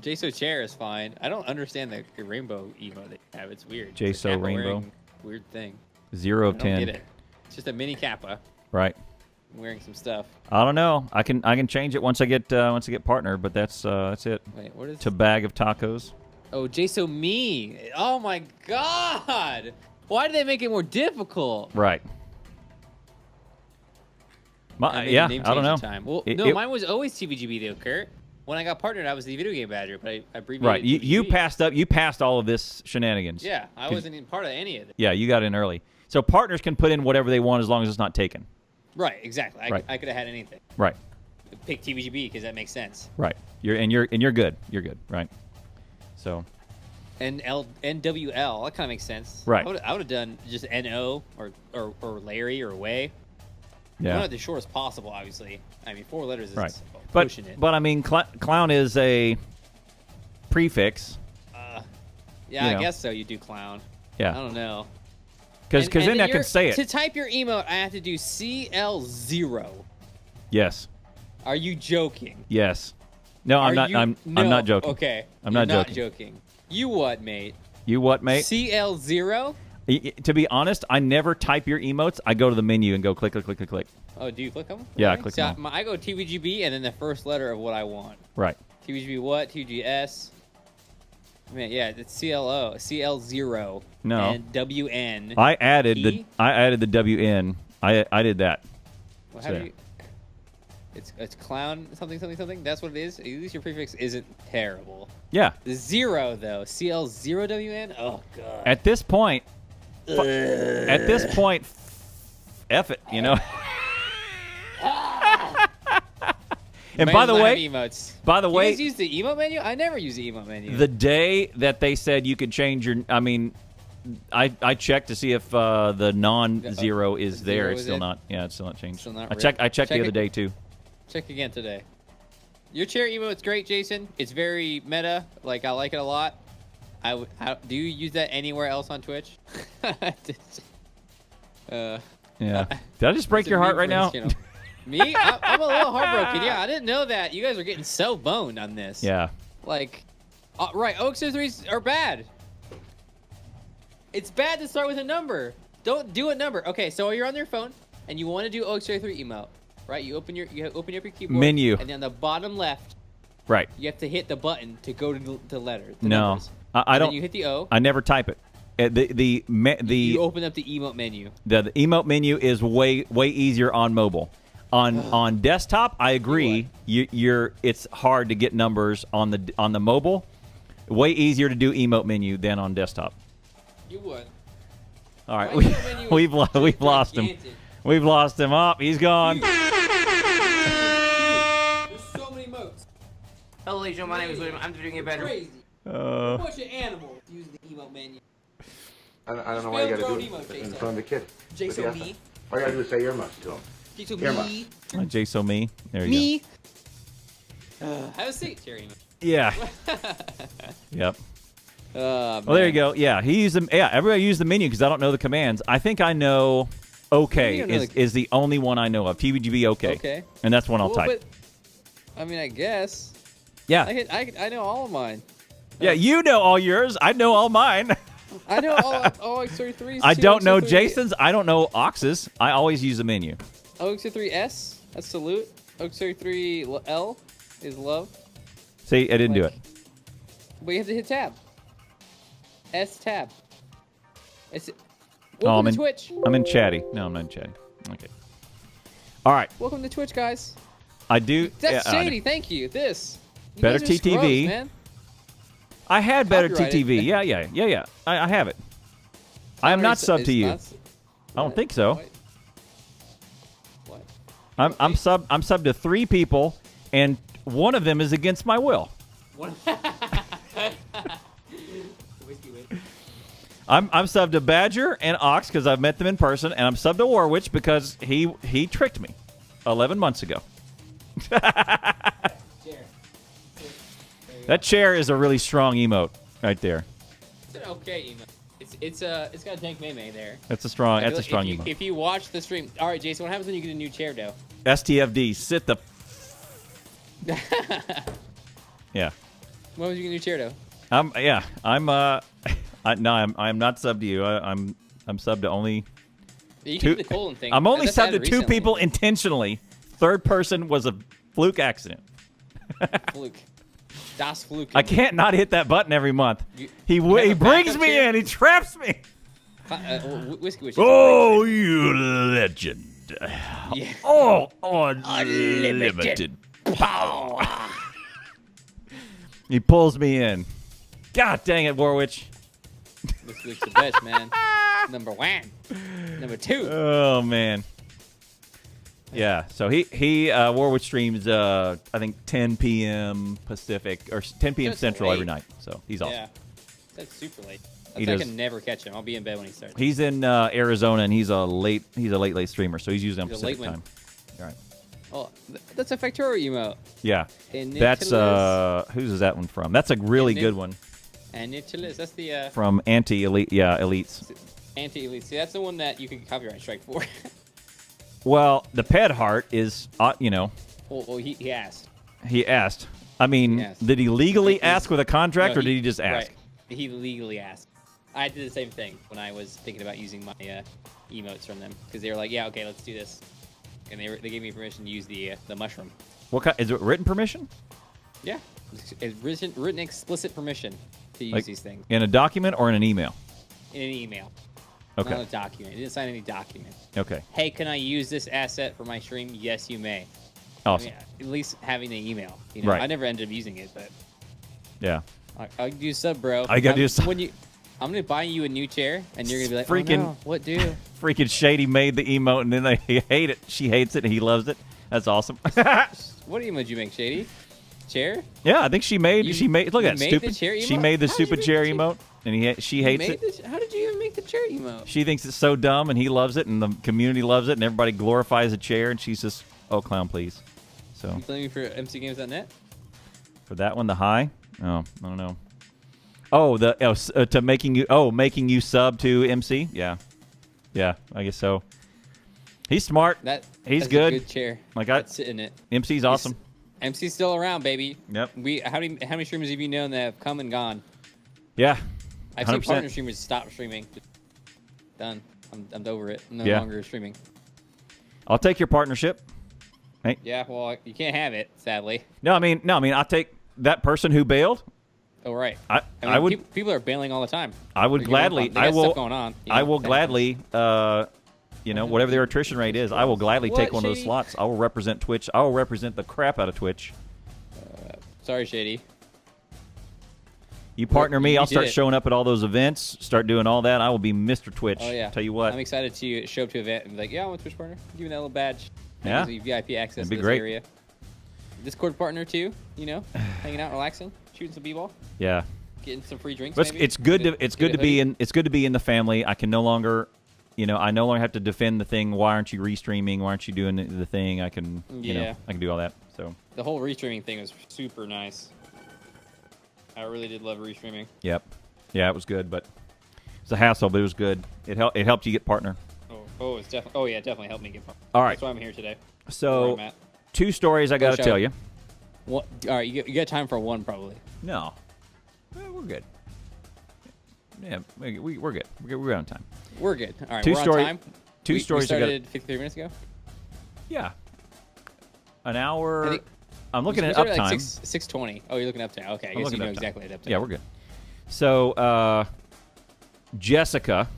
JSO chair is fine. I don't understand the rainbow emo that you have. It's weird. JSO It's a kappa rainbow. wearing Weird thing. 0 of I don't 10. get it. It's just a mini kappa. Right. I'm wearing some stuff. I don't know. I can change it once I get partner, but that's it. Wait, what is? To bag of tacos. Oh, JSO me. Oh my god. Why did they make it more difficult? Right. I made Yeah. the name I don't change know. in Time. Well, It- no, it- mine was always TVGB though, Kurt. When I got partnered, I was the video game badger, but I abbreviated. Right. You TVGB. passed up. You passed all of this shenanigans. Yeah, I wasn't even part of any of it. Yeah. You got in early. So partners can put in whatever they want as long as it's not taken. Right, exactly. Right. I could have had anything. Right. Pick TVGB because that makes sense. Right. You're good. You're good. Right. So. And NWL, that kind of makes sense. Right. I would have done just NO or Larry or Way. Yeah. I wanted the shortest possible, obviously. I mean, 4 letters is Right. pushing it. But I mean, clown is a prefix. Yeah, you I know. guess so. You do clown. I Yeah. don't know. Because And then I can say To it. type your emote, I have to do CL0. Yes. Are you joking? Yes. No, I'm Are not. you- I'm No. not joking. Okay. I'm You're not joking. You what, mate? You what, mate? CL0? To be honest, I never type your emotes. I go to the menu and go click, click, click, click, click. Oh, do you click them? Yeah, I click So them I go TVGB and then the first letter of what I want. Right. TVGB what? TVGS. Man, yeah, it's CL0. No. And WN. I added E? the WN. I did that. Well, how so- do you? It's clown something. That's what it is. At least your prefix isn't terrible. Yeah. The 0 though, CL0WN. Oh god. At this point, F it. You know. And Might by as the well way, have emotes. by the You way, guys use the emote menu? I never use the emote menu. the day that they said you could change your, I mean, I checked to see if the non-zero is there. Zero It's is still in? not. Yeah, it's still not changed. Still not I real. checked. I checked Check the other it. day too. Check again today. Your chair emote's great, Jason. It's very meta. Like I like it a lot. Do you use that anywhere else on Twitch? Yeah. Did I just break It's a your heart meme right for now? this channel. Me? I'm a little heartbroken. Yeah, I didn't know that. You guys are getting so boned on this. Yeah. Like, Right, OX03s are bad. It's bad to start with a number. Don't do a number. Okay, so you're on your phone and you want to do OX03 emote, right? You open up your keyboard menu, and then on the bottom left, right, you have to hit the button to go to the letter. No, numbers. I don't. Then you hit the O. I never type it. You open up the emote menu. The emote menu is way easier on mobile. On desktop, I agree. It's hard to get numbers on the mobile. Way easier to do emote menu than on desktop. You would. All right, we've lost him. We've lost him. Up, he's gone. There's so many emotes. Hello, ladies and gentlemen. My name is William. I'm doing it better. Crazy. A bunch of animals using the emote menu. I don't know why you gotta do it in front of the kid. Jason me. All you gotta do is say Irma to him. Jason Irma. me. J-So me. There you Me. Have a seat, Jerry. go. Yeah. Yep. Well, Well, there you go. Yeah, he used them. Yeah, everybody used the menu because I don't know the commands. I think I know. OK You don't know is the only one I know of. TBGB OK. Okay. And that's one I'll type. But, I mean, I guess. Yeah. I know all of mine. Yeah, you know all yours. I know all mine. I know all OX33s. I don't know Jason's. I don't know Ox's. I always use the menu. OX33S, that's salute. OX33L is love. See, I didn't do it. But you have to hit tab. S tab. Oh, Welcome to Twitch. I'm in chatty. No, I'm not in chatty. Okay. All right. Welcome to Twitch, guys. I do. That's yeah, shady. Thank you. This. You Better guys are TTV. scrubs, man. I had better Copyrighted. TTV. Yeah. I have it. I am not subbed to you. I don't think so. What? I'm subbed to 3 people, and one of them is against my will. What? I'm subbed to Badger and Ox because I've met them in person, and I'm subbed to Warwitch because he tricked me 11 months ago. That chair is a really strong emote right there. It's an okay emote. It's got a dank meme there. That's a strong emote. If you watch the stream, all right, Jason, what happens when you get a new chair, though? STFD, sit the. Yeah. When was you get a new chair, though? I'm not subbed to you. I'm subbed to only. You two. can do the colon thing. I'm only That's subbed to added 2 recently. people intentionally. Third person was a fluke accident. Fluke. Das Fluke. I can't not hit that button every month. He have a brings backup me chair? in. He traps me. Whiskey Witch. Oh, you legend. Yeah. Oh, unlimited power. He pulls me in. God dang it, Warwitch. Whiskey Witch the best, man. Number 1. Number 2. Oh, man. Yeah, so he Warwitch streams, I think, 10 p.m. Pacific, or 10 p.m. That's Central late. every night. So he's awesome. Yeah. That's super late. He I does. can never catch him. I'll be in bed when he starts. He's in Arizona, and he's a late streamer, so he's usually on He's a Pacific late one. time. All right. Oh, that's a Factorio emote. Yeah. And That's whose is that one from? That's a really good one And Nicholas, that's the from Anti-Elite. Yeah, Elites. anti-elite. See, that's the one that you can copyright strike for. Well, the pet heart is, well, he asked. he asked. I mean, Yes. did he legally He's- ask with a contract, No, or did he just ask? Right. He legally asked. I did the same thing when I was thinking about using my emotes from them because they were like, "Yeah, okay, let's do this," and they gave me permission to use the mushroom. What kind? Is it written permission? Yeah, it's written explicit permission to use Like, these things in a document or in an email? in an email. Okay. Not a document. He didn't sign any document. Okay. Hey, can I use this asset for my stream? Yes, you may. Awesome. I mean, at least having the email. You know, Right. I never ended up using it, but Yeah. I'll do sub, bro. I gotta do sub. I'm gonna buy you a new chair, and you're gonna be like, Freaking- "Oh, no, what do?" Freaking Shady made the emote, and then they hate it. She hates it, and he loves it. That's awesome. What emote you make, Shady? Chair? Yeah, I think she made. You- Look you at that made the stupid. chair She emote? made the How did you stupid make chair the chair? emote, and she hates it. How did you even make the chair emote? She thinks it's so dumb, and he loves it, and the community loves it, and everybody glorifies the chair, and she's just, oh, clown, please. So You blaming me for mcgames.net? for that one, the high. Oh, I don't know. Oh, to making you sub to MC. Yeah, I guess so. He's smart. He's that's good. A good chair. Like I'd sit in it. MC's awesome. MC's still around, baby. Yep. How many streamers have you known that have come and gone? Yeah. I've seen 100%. partner streamers stop streaming. Just done. I'm over it. I'm no Yeah. longer streaming. I'll take your partnership. Hey. Yeah, well, you can't have it, sadly. No, I mean, I'll take that person who bailed. Oh, right. I mean, would. People are bailing all the time. I would gladly. They got stuff going on. I will gladly. Whatever their attrition rate is, I will gladly take one of those Shady? slots. I will represent Twitch. I will represent the crap out of Twitch. Sorry, Shady. You partner me, you I'll did start it. showing up at all those events, start doing all that. I will be Mr. Twitch. Oh, yeah. Tell you what. I'm excited to show up to an event and be like, yeah, I'm a Twitch partner. Give me that little badge. That Yeah. gives you VIP access That'd to be this great. area. Discord partner, too. Hanging out, relaxing, shooting some b-ball, Yeah. getting some free drinks. But maybe. it's good to hoodie. it's good to be in the family. I can no longer, I no longer have to defend the thing. Why aren't you restreaming? Why aren't you doing the thing? I can, Yeah. I can do all that. So, The whole restreaming thing was super nice. I really did love restreaming. yep. Yeah, it was good, but it's a hassle, but it was good. It helped you get partner. It's definitely. Oh yeah, it definitely helped me get. All right. That's why I'm here today. So, Where I'm at. 2 stories I got to show. tell you. What? All right, you got time for one probably. No. We're good. Yeah, we're good. We're on time. We're good. All right, 2 we're story- on time. Two we stories I got. started 53 minutes ago. Yeah. An hour. I think- I'm looking We at started uptime. Like 6:20. Oh, you're looking up time. Okay, I I'm guess looking you know at uptime. exactly at uptime. Yeah, we're good. So, Jessica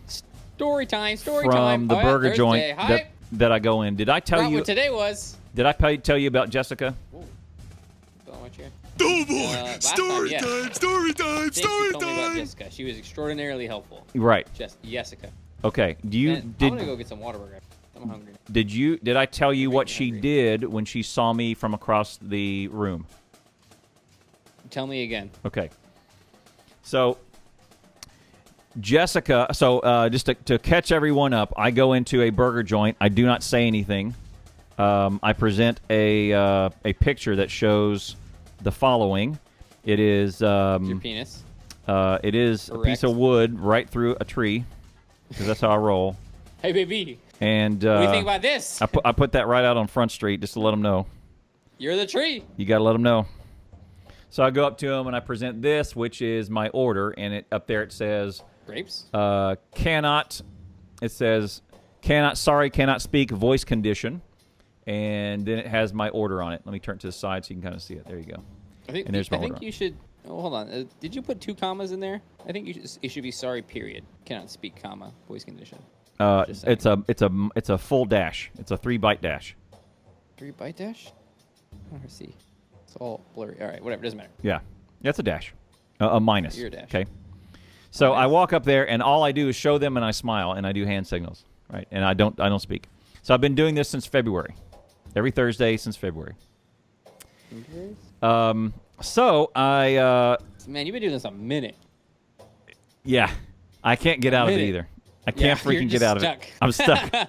Story time. Story from time. the Oh, yeah, burger Thursday. joint Hi. that I go in. Did I tell Forgot you? what today was? Did I tell you about Jessica? Don't want you. Oh boy! last Story time, yeah. time! Story time! Jake, Story you told me about time! Jessica. She was extraordinarily helpful. Right. Jessica. Okay. Man, I'm gonna go get some water. I'm hungry. Did I tell you what me she hungry. did when she saw me from across the room? Tell me again. Okay. So, Jessica, just to catch everyone up, I go into a burger joint. I do not say anything. I present a picture that shows the following. It is Your penis. it is a Correct. piece of wood right through a tree, because that's how I roll. Hey, baby. And What do you think about this? I put that right out on Front Street just to let them know. You're the tree. You got to let them know. So I go up to them and I present this, which is my order, and up there it says Grapes. cannot speak, voice condition, and then it has my order on it. Let me turn it to the side so you can kind of see it. There you go. I think. and there's my I think order. you should. Oh, hold on. Did you put 2 commas in there? I think it should be sorry. Period. Cannot speak, comma, voice condition. Just saying. It's a full dash. It's a 3-byte dash. 3-byte dash. Let's see. It's all blurry. All right, whatever. Doesn't matter. Yeah, that's a dash, a minus. You're a dash. Okay. So Minus. I walk up there and all I do is show them and I smile and I do hand signals, right? And I don't speak. So I've been doing this since February, every Thursday since February. So I Man, you've been doing this a minute. yeah, I can't get out of it minute. either. I can't you're freaking get just out stuck. of it. I'm stuck.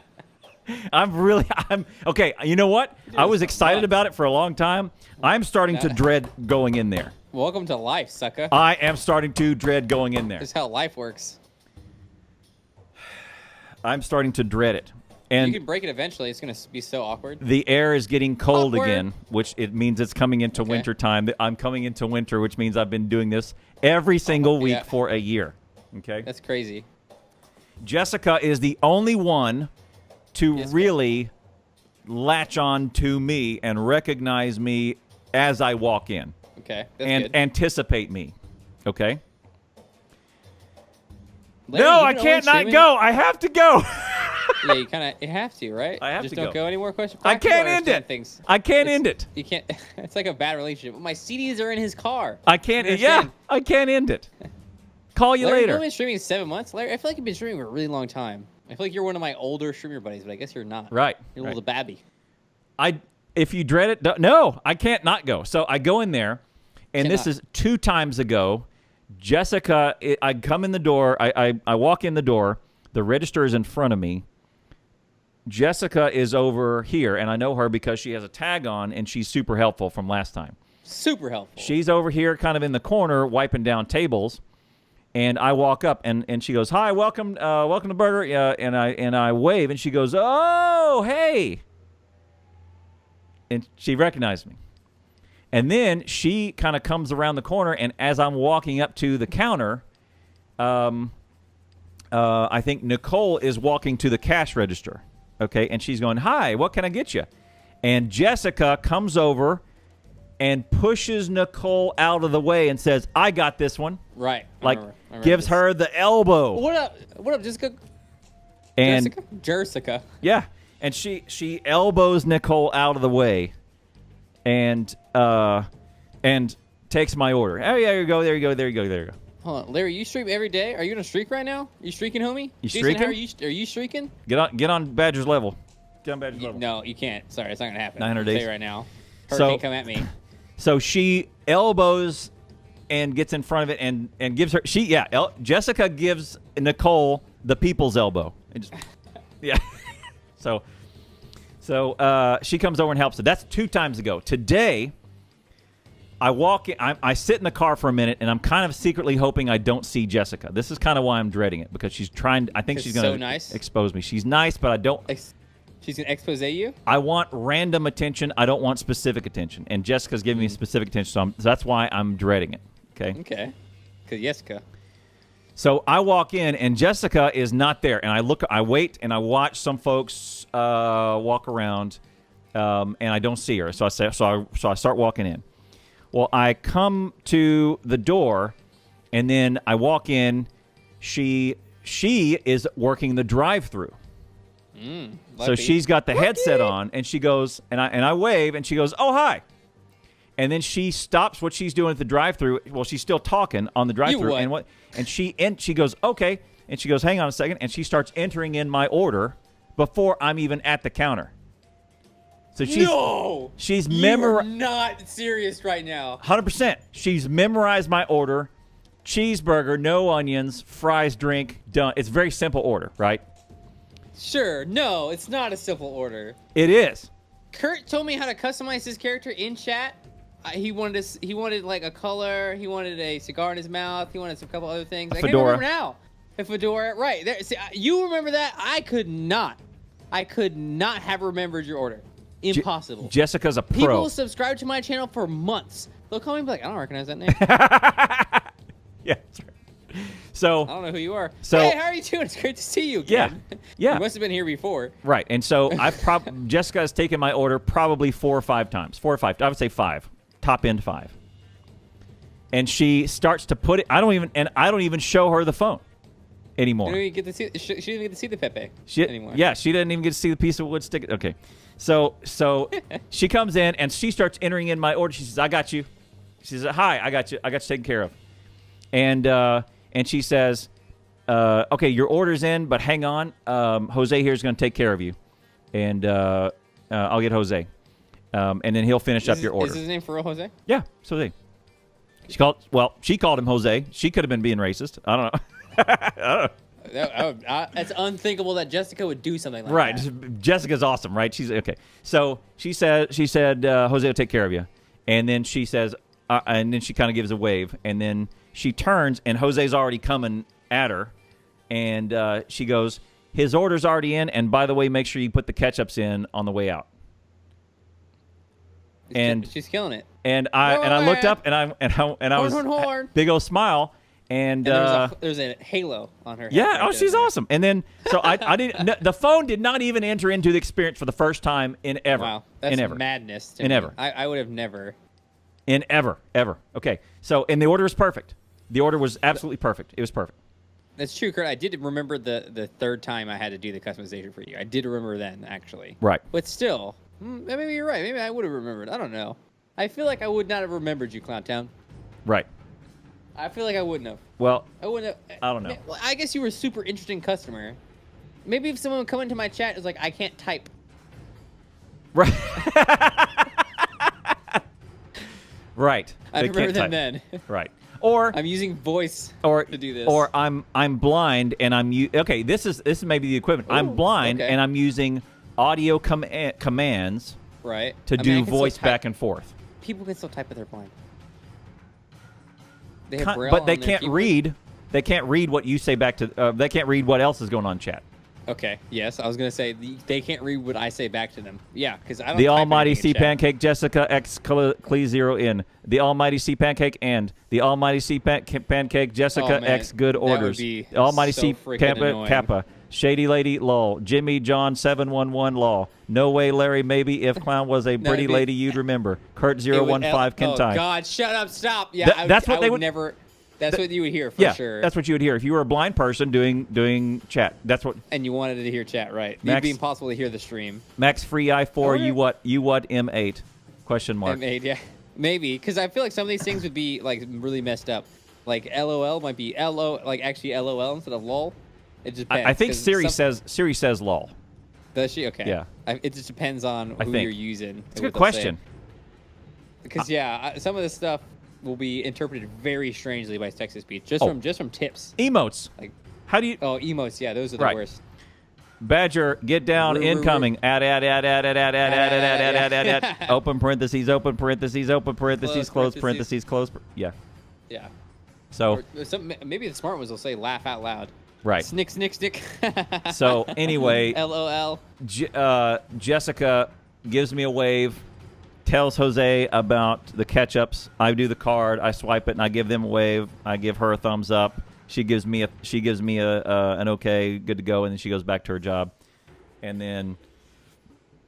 I'm okay. You know what? I was excited about it for a long time. I'm starting to dread going in there. Welcome to life, sucker. I am starting to dread going in there. This is how life works. I'm starting to dread it. You And can break it eventually. It's gonna be so awkward. the air is getting cold Awkward. again, which it means it's coming into Okay. winter time. I'm coming into winter, which means I've been doing this every single week yeah. for a year. Okay. That's crazy. Jessica is the only one to Yes, really latch on to me and recognize me as I walk in Okay, that's and good. anticipate me. Okay. Larry, No, you've I been can't only not streaming- go. I have to go. Yeah, you have to, right? I have Just to don't go. go. Any more questions? I Black people can't end understand it. Things. I can't It's- end it. You can't. It's like a bad relationship. My CDs are in his car. I can't. You Yeah, understand? I can't end it. Call you Larry, later. you've only been streaming 7 months. Larry, I feel like you've been streaming for a really long time. I feel like you're one of my older streamer buddies, but I guess you're not. Right. You're a right. little babby. If you dread it, no, I can't not go. So I go in there, and this Cannot. is 2 times ago. Jessica, I come in the door. I walk in the door. The register is in front of me. Jessica is over here, and I know her because she has a tag on, and she's super helpful from last time. Super helpful. She's over here kind of in the corner wiping down tables, and I walk up, and she goes, "Hi, welcome to Burger," and I wave, and she goes, "Oh, hey," and she recognized me. And then she kind of comes around the corner, and as I'm walking up to the counter, I think Nicole is walking to the cash register, okay? And she's going, "Hi, what can I get you?" And Jessica comes over and pushes Nicole out of the way and says, "I got this one." Right. Like, I remember gives this. her the elbow. What up? What up, Jessica? And Jessica. yeah, and she elbows Nicole out of the way, and takes my order. Oh yeah, there you go, there you go, there you go, there you go. Hold on, Larry. You stream every day? Are you gonna streak right now? You streaking, homie? You Jason, streaking? how are you streaking? Get on Badger's level. Get on Badger's level. No, you can't. Sorry, it's not gonna happen. 900 I'll tell days. you right now. So- Hurricane, come at me. So she elbows and gets in front of it and gives her Jessica gives Nicole the people's elbow. And just, yeah. So she comes over and helps her. That's 2 times ago. Today, I walk in, I sit in the car for a minute, and I'm kind of secretly hoping I don't see Jessica. This is kind of why I'm dreading it, because she's trying. I think It's she's going so to nice. expose me. She's nice, but I don't. She's gonna expose you? I want random attention. I don't want specific attention. And Jessica's giving me specific attention, so that's why I'm dreading it. Okay? Okay. Because Jessica. So I walk in, and Jessica is not there. And I wait, and I watch some folks walk around, and I don't see her. So I start walking in. Well, I come to the door, and then I walk in. She is working the drive-through. So she's got the headset on, and she goes, and I wave, and she goes, "Oh, hi." And then she stops what she's doing at the drive-through. Well, she's still talking on the drive-through, and she goes, "Okay," and she goes, "Hang on a second," and she starts entering in my order before I'm even at the counter. So she's You're not serious right now. 100%. She's memorized my order: cheeseburger, no onions, fries, drink, done. It's a very simple order, right? Sure. No, it's not a simple order. It is. Kurt told me how to customize his character in chat. He wanted like a color. He wanted a cigar in his mouth. He wanted some couple other things. A I can't fedora. remember now. A fedora, right? There, see, you remember that? I could not have remembered your order. Impossible. Jessica's a pro. People subscribe to my channel for months. They'll call me and be like, "I don't recognize that name. Yeah, that's right. So I don't know who you are." So- Hey, how are you doing? It's great to see you again. Yeah. You must have been here before. right, and so Jessica has taken my order probably 4 or 5 times. 4 or 5. I would say 5. Top end 5. And she starts to put it. I don't even show her the phone anymore. You don't even get to see. She didn't even get to see the Pepe anymore. Yeah, she didn't even get to see the piece of wood stick. Okay, so she comes in and she starts entering in my order. She says, "I got you." She says, "Hi, I got you. I got you taken care of." And she says, "Okay, your order's in, but hang on. Jose here is going to take care of you, and I'll get Jose, and then he'll finish up your order." Is his name for real Jose? Yeah, it's Jose. She called him Jose. She could have been being racist. I don't know. I don't know. That's unthinkable that Jessica would do something like Right. that. Jessica's awesome, right? She's okay. So she said Jose will take care of you. And then she says, and then she kind of gives a wave. And then she turns, and Jose's already coming at her. And she goes, "His order's already in. And by the way, make sure you put the ketchups in on the way out." And she's killing it. And I looked up, and I was Horn. big old smile. And there's a halo on her head. yeah, right she's there. awesome. And then, so I didn't. No, the phone did not even enter into the experience for the first time in ever. Wow, that's in ever. madness. To In me. ever. I would have never. In ever. Okay, so and the order is perfect. The order was absolutely perfect. It was perfect. That's true, Kurt. I did remember the third time I had to do the customization for you. I did remember then, actually. Right. But still, maybe you're right. Maybe I would have remembered. I don't know. I feel like I would not have remembered you, Clowntown. Right. I feel like I wouldn't have. Well, I wouldn't have. I don't know. Well, I guess you were a super interesting customer. Maybe if someone would come into my chat and was like, "I can't type." right. Right. I They remember can't them type. then. Right. Or I'm using voice to do this. Or I'm blind and okay. This is maybe the equivalent. I'm Ooh, blind okay. and I'm using audio commands right to I mean, do I can still voice type. back and forth. People can still type with their blind. They have Braille But they on their can't keyboard. read. They can't read what you say back to. They can't read what else is going on in chat. Okay. Yes, I was gonna say they can't read what I say back to them. Yeah, because I don't. The type Almighty anything C in chat. Pancake Jessica X Cle 0 in. The Almighty C Pancake and the Almighty C Pancake Jessica Oh, man. X Good That would Orders. be The Almighty so C freaking annoying. Kappa. Shady Lady Lol. Jimmy John 711 Law. No way Larry maybe if Clown was a pretty it'd be- lady you'd remember. Kurt It 015 would- Oh Kentai. God! Shut up! Stop! Yeah, That's what I they would would- never. That's what you would hear for Yeah, sure. that's what you would hear if you were a blind person doing chat. That's what And you wanted to hear chat, right? It'd Max- be impossible to hear the stream. Max Free I4 wonder- you what M8 question mark. M8, yeah, maybe because I feel like some of these things would be like really messed up. Like LOL might be LO, like actually LOL instead of LOL. It just depends. I think 'cause Siri says lol. Does she? Okay. Yeah. It just depends on I who think. you're using. It's a good question. Because some of this stuff will be interpreted very strangely by text to speech, just Oh. from tips. Emotes. Like, How do you oh, emotes. Yeah, those are the Right. worst. Badger, get down, incoming. Add. Open parentheses, open parentheses, open parentheses, close parentheses, close. Yeah. Yeah. So, Or maybe the smart ones will say laugh out loud. right. Snick, snick, snick. So, anyway, LOL. Jessica gives me a wave, tells Jose about the catch-ups. I do the card, I swipe it, and I give them a wave. I give her a thumbs up. She gives me an okay, good to go, and then she goes back to her job. And then,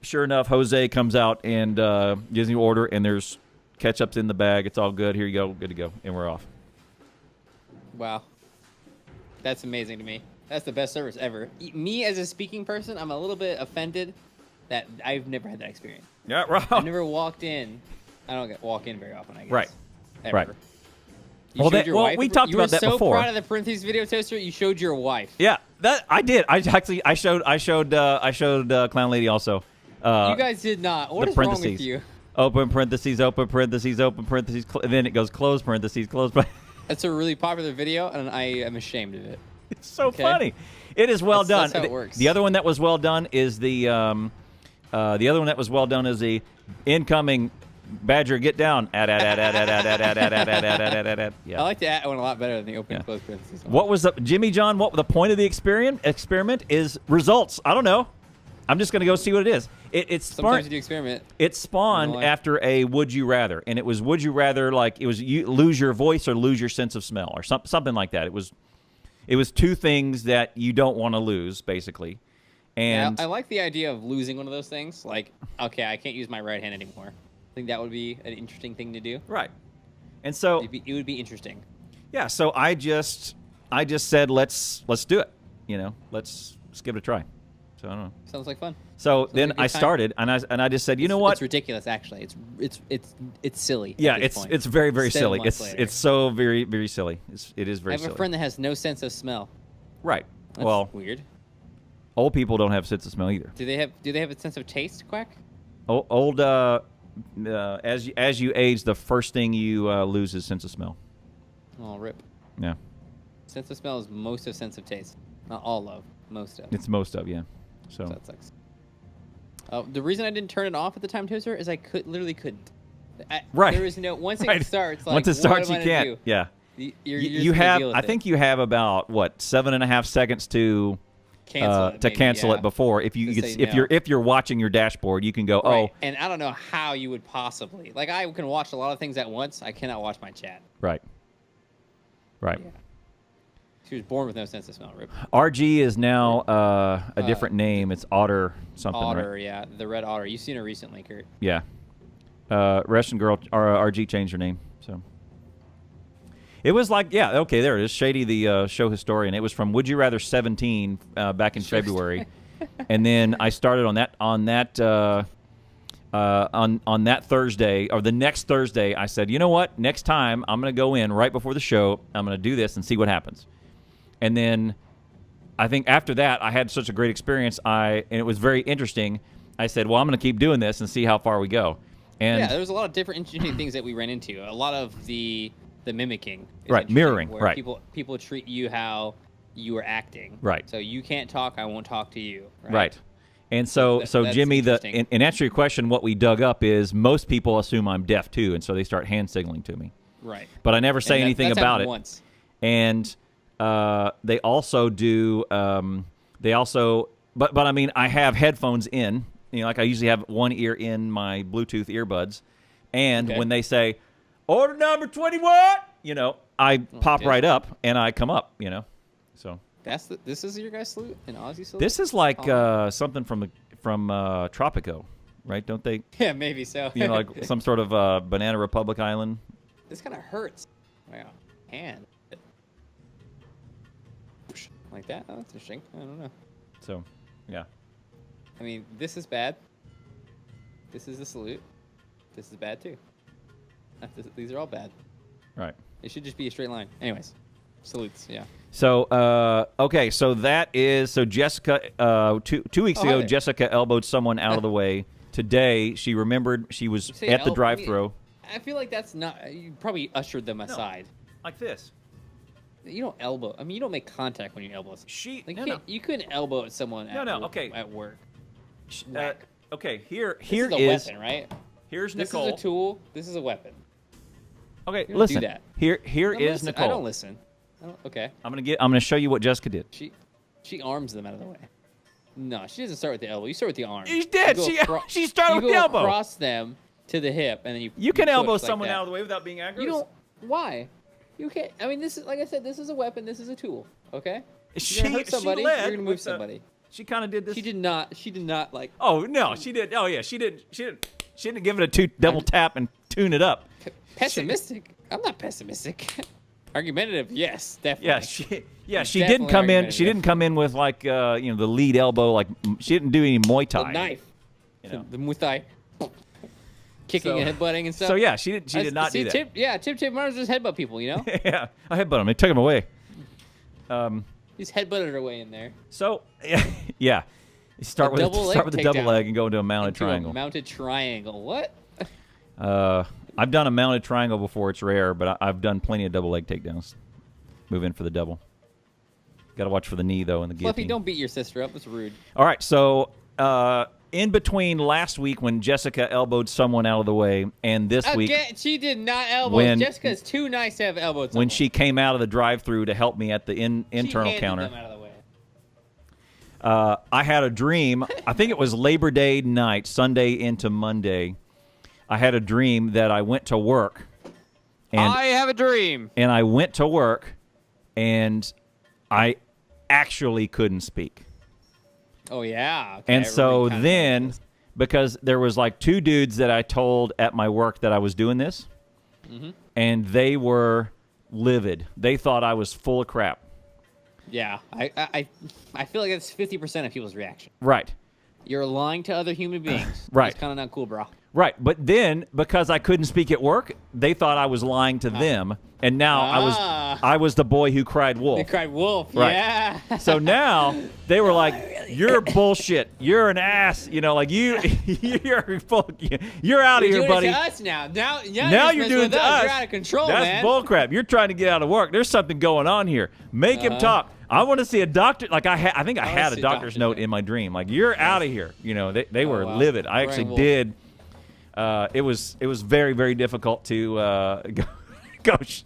sure enough, Jose comes out and gives me an order, and there's ketchups in the bag. It's all good. Here you go, good to go, and we're off. Wow. That's amazing to me. That's the best service ever. Me as a speaking person, I'm a little bit offended that I've never had that experience. Yeah, right. I've never walked in. I don't walk in very often, I guess. Right. Ever. Right. You Well, showed your wife. we talked about that You were so before. proud of the parentheses video toaster. You showed your wife. Yeah, that I did. I showed Clown Lady also. You guys did not. What the is wrong with parentheses. you? Open parentheses, open parentheses, open parentheses, and then it goes close parentheses, close. That's a really popular video, and I am ashamed of it. It's so Okay. funny. It is well done. That's how it works. The other one that was well done is the incoming Badger. Get down. Yeah. I like the at one a lot better than the open Yeah. and close parentheses one. What was the Jimmy John? What the point of the experiment is results. I don't know. I'm just gonna go see what it is. It's Sometimes smart. you do experiment. It spawned Why? after a would you rather, and it was would you rather like it was you lose your voice or lose your sense of smell or something like that. It was two things that you don't want to lose basically, and I like the idea of losing one of those things. Like, okay, I can't use my right hand anymore. I think that would be an interesting thing to do. right, and so It would be interesting. yeah, so I just said let's do it, let's give it a try. So I don't know. Sounds like fun. So like then a good I time. started and I just said you know what. It's ridiculous, actually. It's silly. at Yeah, this it's point. it's very very 7 silly. months later. It's so very very silly. It is I very have silly. a friend that has no sense of smell. Right. That's Well, weird. old people don't have sense of smell either. Do they have a sense of taste, Quack? Old as you age, the first thing you lose is sense of smell. Oh, rip. Yeah, Sense of smell is most of sense of taste. Not all of, most of. it's most of So So that sucks. The reason I didn't turn it off at the time toaster is I literally couldn't. Right. There is no once Right. it starts. Like, once it what starts, am you I gonna can't. do? Yeah, You're you just gonna have. deal with I it. think you have about 7.5 seconds to cancel it, to maybe, cancel yeah. it before. If you To could, say if no. you're watching your dashboard, you can go. Right. Oh, And I don't know how you would possibly. Like, I can watch a lot of things at once. I cannot watch my chat. right. Yeah. She was born with no sense of smell. Rip. RG is now a different name. It's Otter something. Otter, Right? yeah, the red otter. You've seen her recently, Kurt. Yeah. Russian girl RG changed her name. So it was like, yeah, okay, there it is. Shady, the show historian. It was from Would You Rather 17 back in February, and then I started on that Thursday or the next Thursday. I said, you know what? Next time I'm going to go in right before the show. I'm going to do this and see what happens. And then I think after that, I had such a great experience. And it was very interesting. I said, well, I'm going to keep doing this and see how far we go. And Yeah, there was a lot of different interesting things that we ran into. A lot of the mimicking, is Right, interesting, mirroring, where right. People treat you how you are acting. Right. So you can't talk, I won't talk to you. right. And so That's Jimmy, interesting. in answer to your question, what we dug up is most people assume I'm deaf too, and so they start hand signaling to me. Right. But I never say And anything that's about happened it. Once. And they also do They also, but I mean, I have headphones in. You know, like I usually have one ear in my Bluetooth earbuds, and when they say order number 21, you know, I pop right up and I come up. You know, so this is your guys' salute, an Aussie salute. this is like something from Tropico, right? Don't they? Yeah, maybe so. You know, like some sort of Banana Republic island. This kind of hurts. Wow, hand. Like that? Oh, that's interesting. I don't know. So, yeah. I mean, this is bad. This is a salute. This is bad too. These are all bad. Right. It should just be a straight line. Anyways, salutes. Yeah. So, okay. So Jessica, 2 weeks ago, there. Jessica elbowed someone out of the way. Today, she remembered she was at the drive-thru. I feel like that's not. You probably ushered them aside. Like this. You don't elbow. I mean, you don't make contact when you elbow someone. No. You couldn't elbow someone at work. Okay, here this is a weapon, right? Here's this Nicole. This is a tool. This is a weapon. Okay, You listen. do that. Here is listen. Nicole. I don't listen. Okay. I'm gonna show you what Jessica did. She arms them out of the way. No, she doesn't start with the elbow. You start with the arm. She did. She started with the You elbow. go across them to the hip, and then you can elbow push someone like that. out of the way without being aggressive. You don't. Why? You can't. I mean, this is like I said. This is a weapon. This is a tool. Okay. You're gonna hurt somebody. You're gonna move somebody. She kind of did this. She did not. She did not like. Oh no, she did. Oh yeah, she did. She didn't give it a double tap and tune it up. Pessimistic. I'm not pessimistic. Argumentative. Yes, definitely. She didn't come in. She didn't come in with like the lead elbow. Like she didn't do any Muay Thai. The knife. You know. The Muay Thai. Kicking and headbutting and stuff. So yeah, she did not do that. Tip Martin's just headbutt people, you know? Yeah, I headbutt him. They took him away. He's headbutted her way in there. So yeah, you start with a double leg and go into a mounted triangle. Mounted triangle. What? I've done a mounted triangle before. It's rare, but I've done plenty of double leg takedowns. Move in for the double. Got to watch for the knee though and the guillotine. Fluffy, don't beat your sister up. It's rude. All right, so in between last week when Jessica elbowed someone out of the way and this week she did not elbow. Jessica's too nice to have elbowed someone. When she came out of the drive-thru to help me at the internal counter. Them out of the way. I had a dream. I think it was Labor Day night, Sunday into Monday. I had a dream that I went to work. And I have a dream. And I went to work, and I actually couldn't speak. Oh, yeah. Okay, and so then, because there was like 2 dudes that I told at my work that I was doing this, and they were livid. They thought I was full of crap. Yeah. I feel like that's 50% of people's reaction. Right. You're lying to other human beings. Right. It's kind of not cool, bro. Right, but then because I couldn't speak at work, they thought I was lying to them, and now I was the boy who cried wolf. They cried wolf, right. Yeah. So now they were like, "You're bullshit. You're an ass. You know, like you're out of here, buddy. You're doing it to us now. Now you're doing it to us. You're out of control, That's man. bullcrap. You're trying to get out of work. There's something going on here. Make him talk. I want to see a doctor. Like I think I had a doctor's note in my dream. Like you're out of here. You know, they were livid. I actually did. It was very, very difficult to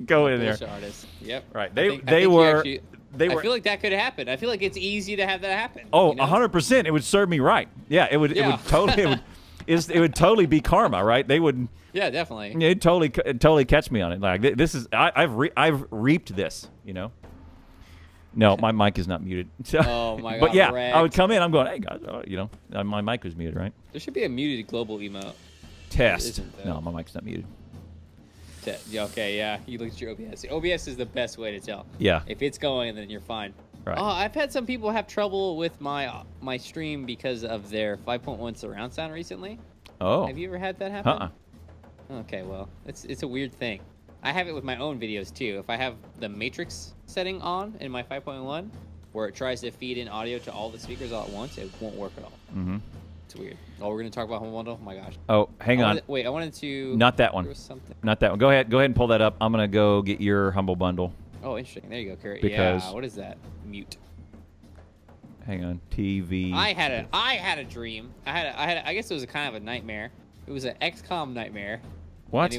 go in there. Artist. Yep. Right. I feel like that could happen. I feel like it's easy to have that happen. Oh, 100%. It would serve me right. Yeah. It would totally be karma. Right. They would. Yeah, definitely. It'd totally catch me on it. Like this is I've reaped this. You know. No, my mic is not muted. Oh my god! But yeah, wrecked. I would come in. I'm going, hey guys, my mic was muted, right? There should be a muted global emote. Test. No, my mic's not muted. Okay, yeah. You looked at your OBS. OBS is the best way to tell. Yeah. If it's going, then you're fine. Right. Oh, I've had some people have trouble with my stream because of their 5.1 surround sound recently. Oh. Have you ever had that happen? Okay, well, it's a weird thing. I have it with my own videos too. If I have the matrix setting on in my 5.1, where it tries to feed in audio to all the speakers all at once, it won't work at all. Mm-hmm. It's weird. Oh, we're gonna talk about Home Bundle. Oh my gosh. Oh, hang on. I wanted to. Not that one. Not that one. Go ahead and pull that up. I'm gonna go get your Humble Bundle. Oh, interesting. There you go, Kurt. Because yeah. What is that? Mute. Hang on. TV. I had a dream. I guess it was a kind of a nightmare. It was an XCOM nightmare. What? And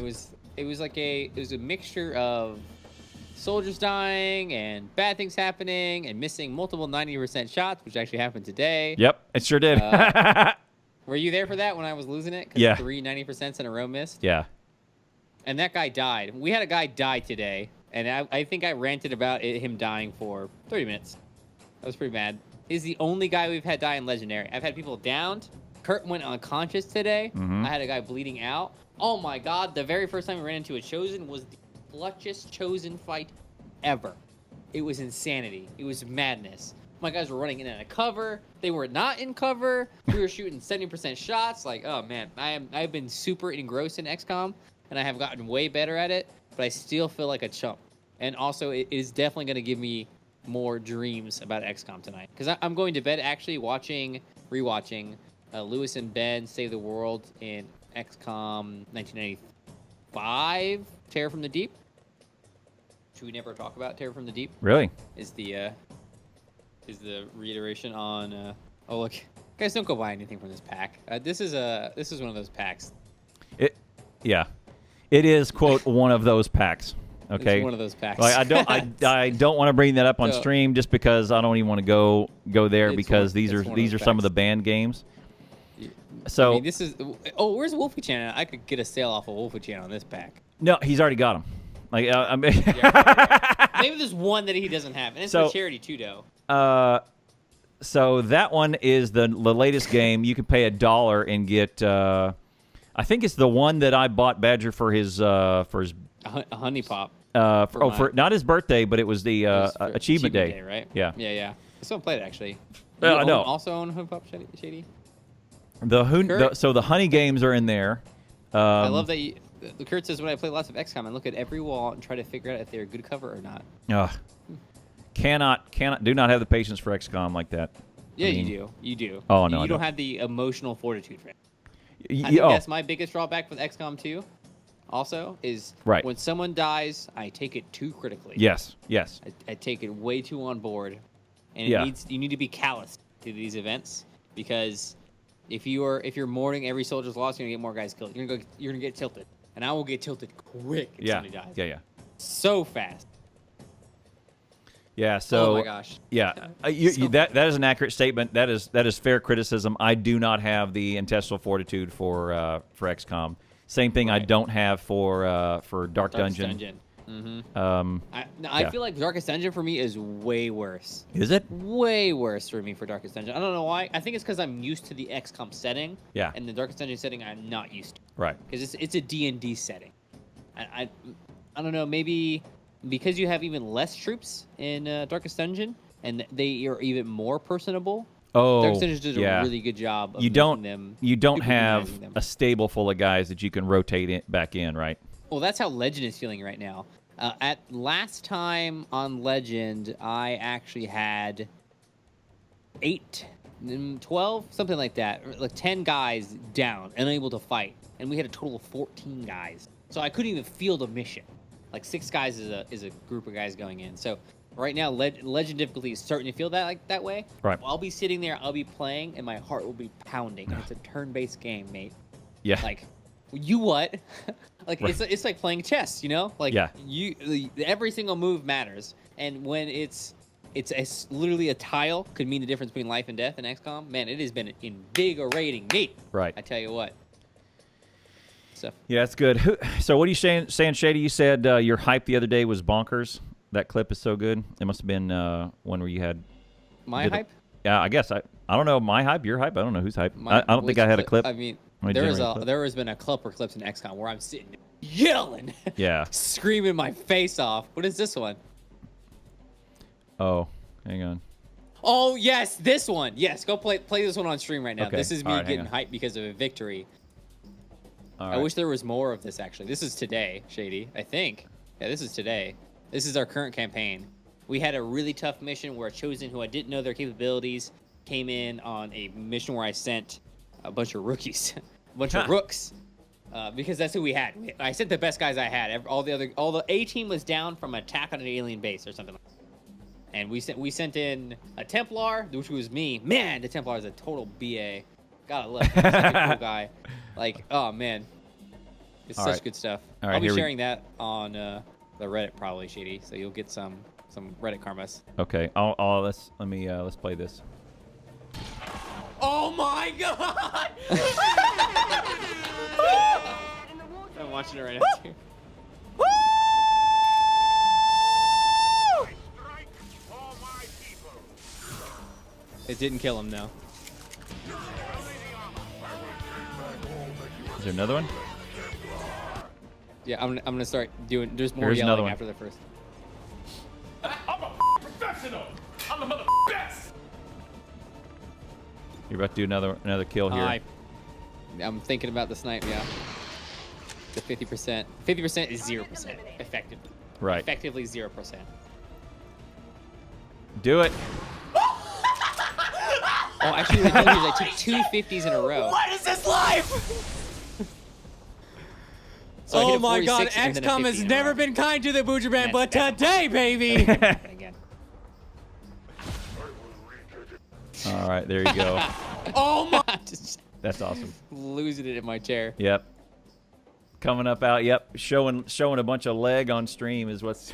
it was a mixture of soldiers dying and bad things happening and missing multiple 90% shots, which actually happened today. Yep, it sure did. Were you there for that when I was losing it? 'Cause Yeah. 3 90% in a row missed. Yeah. And that guy died. We had a guy die today, and I think I ranted about him dying for 30 minutes. That was pretty bad. He's the only guy we've had die in Legendary. I've had people downed. Kurt went unconscious today. Mhm. I had a guy bleeding out. Oh my God, the very first time we ran into a Chosen was the clutchest Chosen fight ever. It was insanity. It was madness. My guys were running in and out of cover. They were not in cover. We were shooting 70% shots. Like, oh man, I've been super engrossed in XCOM, and I have gotten way better at it, but I still feel like a chump. And also, it is definitely going to give me more dreams about XCOM tonight. Because I'm going to bed actually rewatching Lewis and Ben Save the World in XCOM 1995, Terror from the Deep. Should we never talk about Terror from the Deep? Really? Is the reiteration on oh look, guys, don't go buy anything from this pack. This is one of those packs. Yeah. It is, quote, one of those packs. Okay. It's one of those packs. Like, I don't want to bring that up on So- stream just because I don't even want to go there It's because one- these it's one of are those some of packs. the banned games. So I mean, this is. Oh, where's Wolfie Chan? I could get a sale off of Wolfie Chan on this pack. no, he's already got them. Like I mean, Maybe there's one that he doesn't have, and it's So- for charity too, though. so that one is the latest game. You can pay $1 and get. I think it's the one that I bought Badger for his A honey pop. for not his birthday, but it was the It was for achievement day. right? Yeah. Yeah. I still played it actually. Yeah, You I know. Also own Honey Pop Shady. So the honey games are in there. I love that Kurt says when I play lots of XCOM, I look at every wall and try to figure out if they're good cover or not. Do not have the patience for XCOM like that. Yeah, I mean, you do. Oh, no, I You don't don't. have the emotional fortitude for it. I oh, think that's my biggest drawback with XCOM 2. Also, is Right. when someone dies, I take it too critically. yes. I take it way too on board, and Yeah. you need to be callous to these events because if you're mourning every soldier's loss, you're gonna get more guys killed. You're gonna get tilted, and I will get tilted quick if Yeah. somebody dies. Yeah. So fast. Yeah. So. Oh my gosh. Yeah, that is an accurate statement. That is fair criticism. I do not have the intestinal fortitude for XCOM. Same thing I Right. don't have for Dark Dungeon. Mm-hmm. I feel like Darkest Dungeon for me is way worse. Is it? Way worse for me for Darkest Dungeon. I don't know why. I think it's because I'm used to the XCOM setting. Yeah. And the Darkest Dungeon setting I'm not used to. Right. Because it's a D&D setting. I don't know, maybe because you have even less troops in Darkest Dungeon and they are even more personable. Oh, Darkest Dungeon does yeah. a really good job of You making don't them. have humanizing them. a stable full of guys that you can rotate back in, right? Well, that's how Legend is feeling right now. At last time on Legend, I actually had 8, 12, something like that. Like 10 guys down, unable to fight. And we had a total of 14 guys. So I couldn't even field a mission. Like 6 guys is a group of guys going in. So right now, Legend difficulty is starting to feel that way. Right. I'll be sitting there, I'll be playing, and my heart will be pounding. It's a turn-based game, mate. Yeah. Like, you what? Like Right. it's like playing chess, you know? Like Yeah. every single move matters, and when it's literally a tile could mean the difference between life and death in XCOM. Man, it has been invigorating me. Right. I tell you what. So Yeah, that's good. So what are you saying, Shady? You said your hype the other day was bonkers. That clip is so good. It must have been one where you had my did it- hype. Yeah, I guess I don't know my hype, your hype. I don't know whose hype. My- I don't think I had a clip. I mean, Let me generate a clip. there has been a clip or clips in XCOM where I'm sitting yelling, Yeah. screaming my face off. What is this one? Oh, hang on. Oh yes, this one. Yes, go play this one on stream right now. Okay. This is me All right, hang getting on. hyped because of a victory. All I right. wish there was more of this actually. This is today, Shady. I think. Yeah, this is today. This is our current campaign. We had a really tough mission where a Chosen who I didn't know their capabilities came in on a mission where I sent a bunch of rookies, a bunch of rooks, because that's who we had. I sent the best guys I had. All the A team was down from attack on an alien base or something like that. And we sent in a Templar, which was me. Man, the Templar is a total BA. Gotta love him. He's such a cool guy. Like, oh man, it's All such right. good stuff. All right, I'll be here we- sharing that on the Reddit probably shady, so you'll get some Reddit karmas. Okay. Let's play this. Oh my god! I'm watching it right now too. It didn't kill him though. Is there another one? Yeah, I'm gonna start doing. There's more Here's another yelling one. after the first. I'm a professional. I'm the mother best. You're about to do another kill here. I'm thinking about the snipe. Yeah. The 50%. 50% is 0% effective. Right. Effectively 0%. Do it. Oh, actually, the thing is, I took 2 50s in a row. What is this life? So I hit Oh a my God, 46 and then a XCOM 50 has in a never row. been kind to the Booger Band, but That's- today, baby! Again. All right, there you go. Oh my! Just That's awesome. losing it in my chair. Yep. Coming up out. Yep. Showing a bunch of leg on stream is what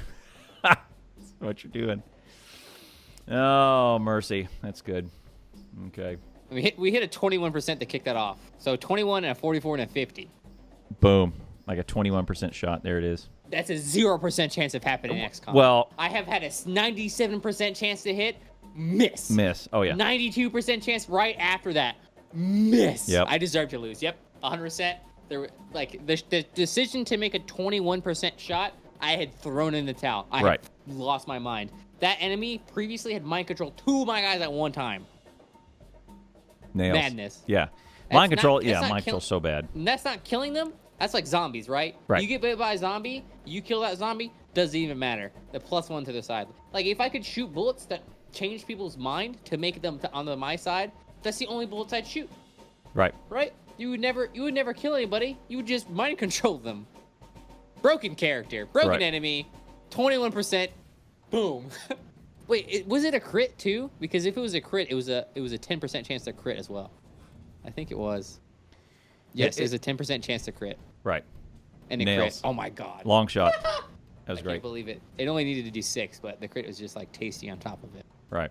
you're doing. Oh mercy, that's good. Okay. We hit a 21% to kick that off. So 21 and a 44 and a 50. Boom. Like a 21% shot. There it is. That's a 0% chance of happening in XCOM. Well, I have had a 97% chance to hit, miss. miss. Oh yeah. 92% chance right after that, miss. Yep. I deserve to lose. Yep, 100%. There were like the decision to make a 21% shot, I had thrown in the towel. I Right. had lost my mind. That enemy previously had mind control 2 of my guys at one time. Nails. Madness. Yeah. That's Mind not- control. that's Yeah, not mind control's so bad. And that's not killing them. That's like zombies, right? Right. You get bit by a zombie, you kill that zombie, doesn't even matter. The +1 to the side. Like if I could shoot bullets that change people's mind to make them onto my side, that's the only bullets I'd shoot, Right. right? You would never kill anybody. You would just mind control them. Broken character, broken Right. enemy, 21%, boom. Wait, was it a crit too? Because if it was a crit, it was a 10% chance to crit as well. I think it was. Yes, It- it was a 10% chance to crit. Right. And it Nails. crit. Oh my god. Long shot. That was I great. can't believe it. It only needed to do 6, but the crit was just like tasty on top of it. Right.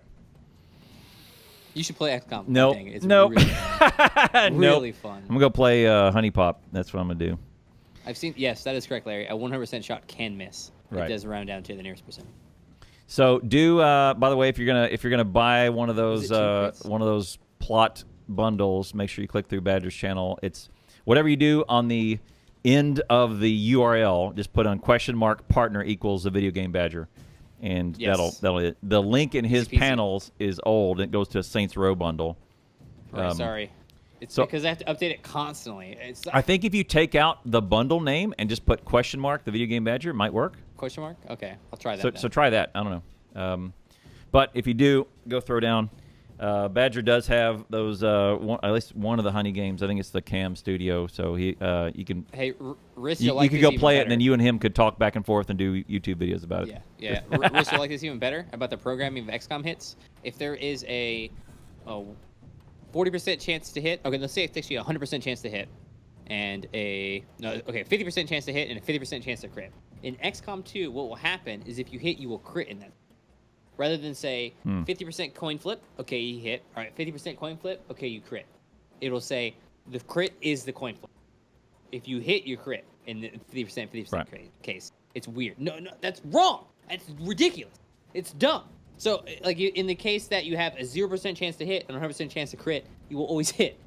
You should play XCOM. Nope. Dang it. It's Nope. really fun. Really Nope. fun. I'm gonna go play Honey Pop. That's what I'm gonna do. I've seen. Yes, that is correct, Larry. A 100% shot can miss. Right. It does round down to the nearest percent. So do by the way, if you're gonna buy one of Is those it 2 crits? plot bundles, make sure you click through Badger's channel. It's whatever you do on the end of the URL, just put on !partner equals the video game Badger, and Yes. that'll the link in his Easy peasy. panels is old. It goes to a Saints Row bundle. Right, sorry. It's so- because I have to update it constantly. It's I think if you take out the bundle name and just put !the video game Badger, it might work. question mark. Okay, I'll try that. So, then. so try that. I don't know. But if you do, go throw down. Badger does have those. At least one of the Honey games. I think it's the Cam Studio. So you can Hey, Riss, you, you'll like you could this go even play it, better. and then you and him could talk back and forth and do YouTube videos about it. Yeah. Riss, you'll like this even better about the programming of XCOM hits. If there is a 40% chance to hit, okay, let's say it's actually a 100% chance to hit, and 50% chance to hit and a 50% chance to crit. In XCOM 2, what will happen is if you hit, you will crit in that. Rather than say 50% coin flip, okay, you hit. All right, 50% coin flip, okay, you crit. It'll say the crit is the coin flip. If you hit, you crit in the 50% Right. case. It's weird. No, that's wrong. That's ridiculous. It's dumb. So, like, in the case that you have a 0% chance to hit and a 100% chance to crit, you will always hit.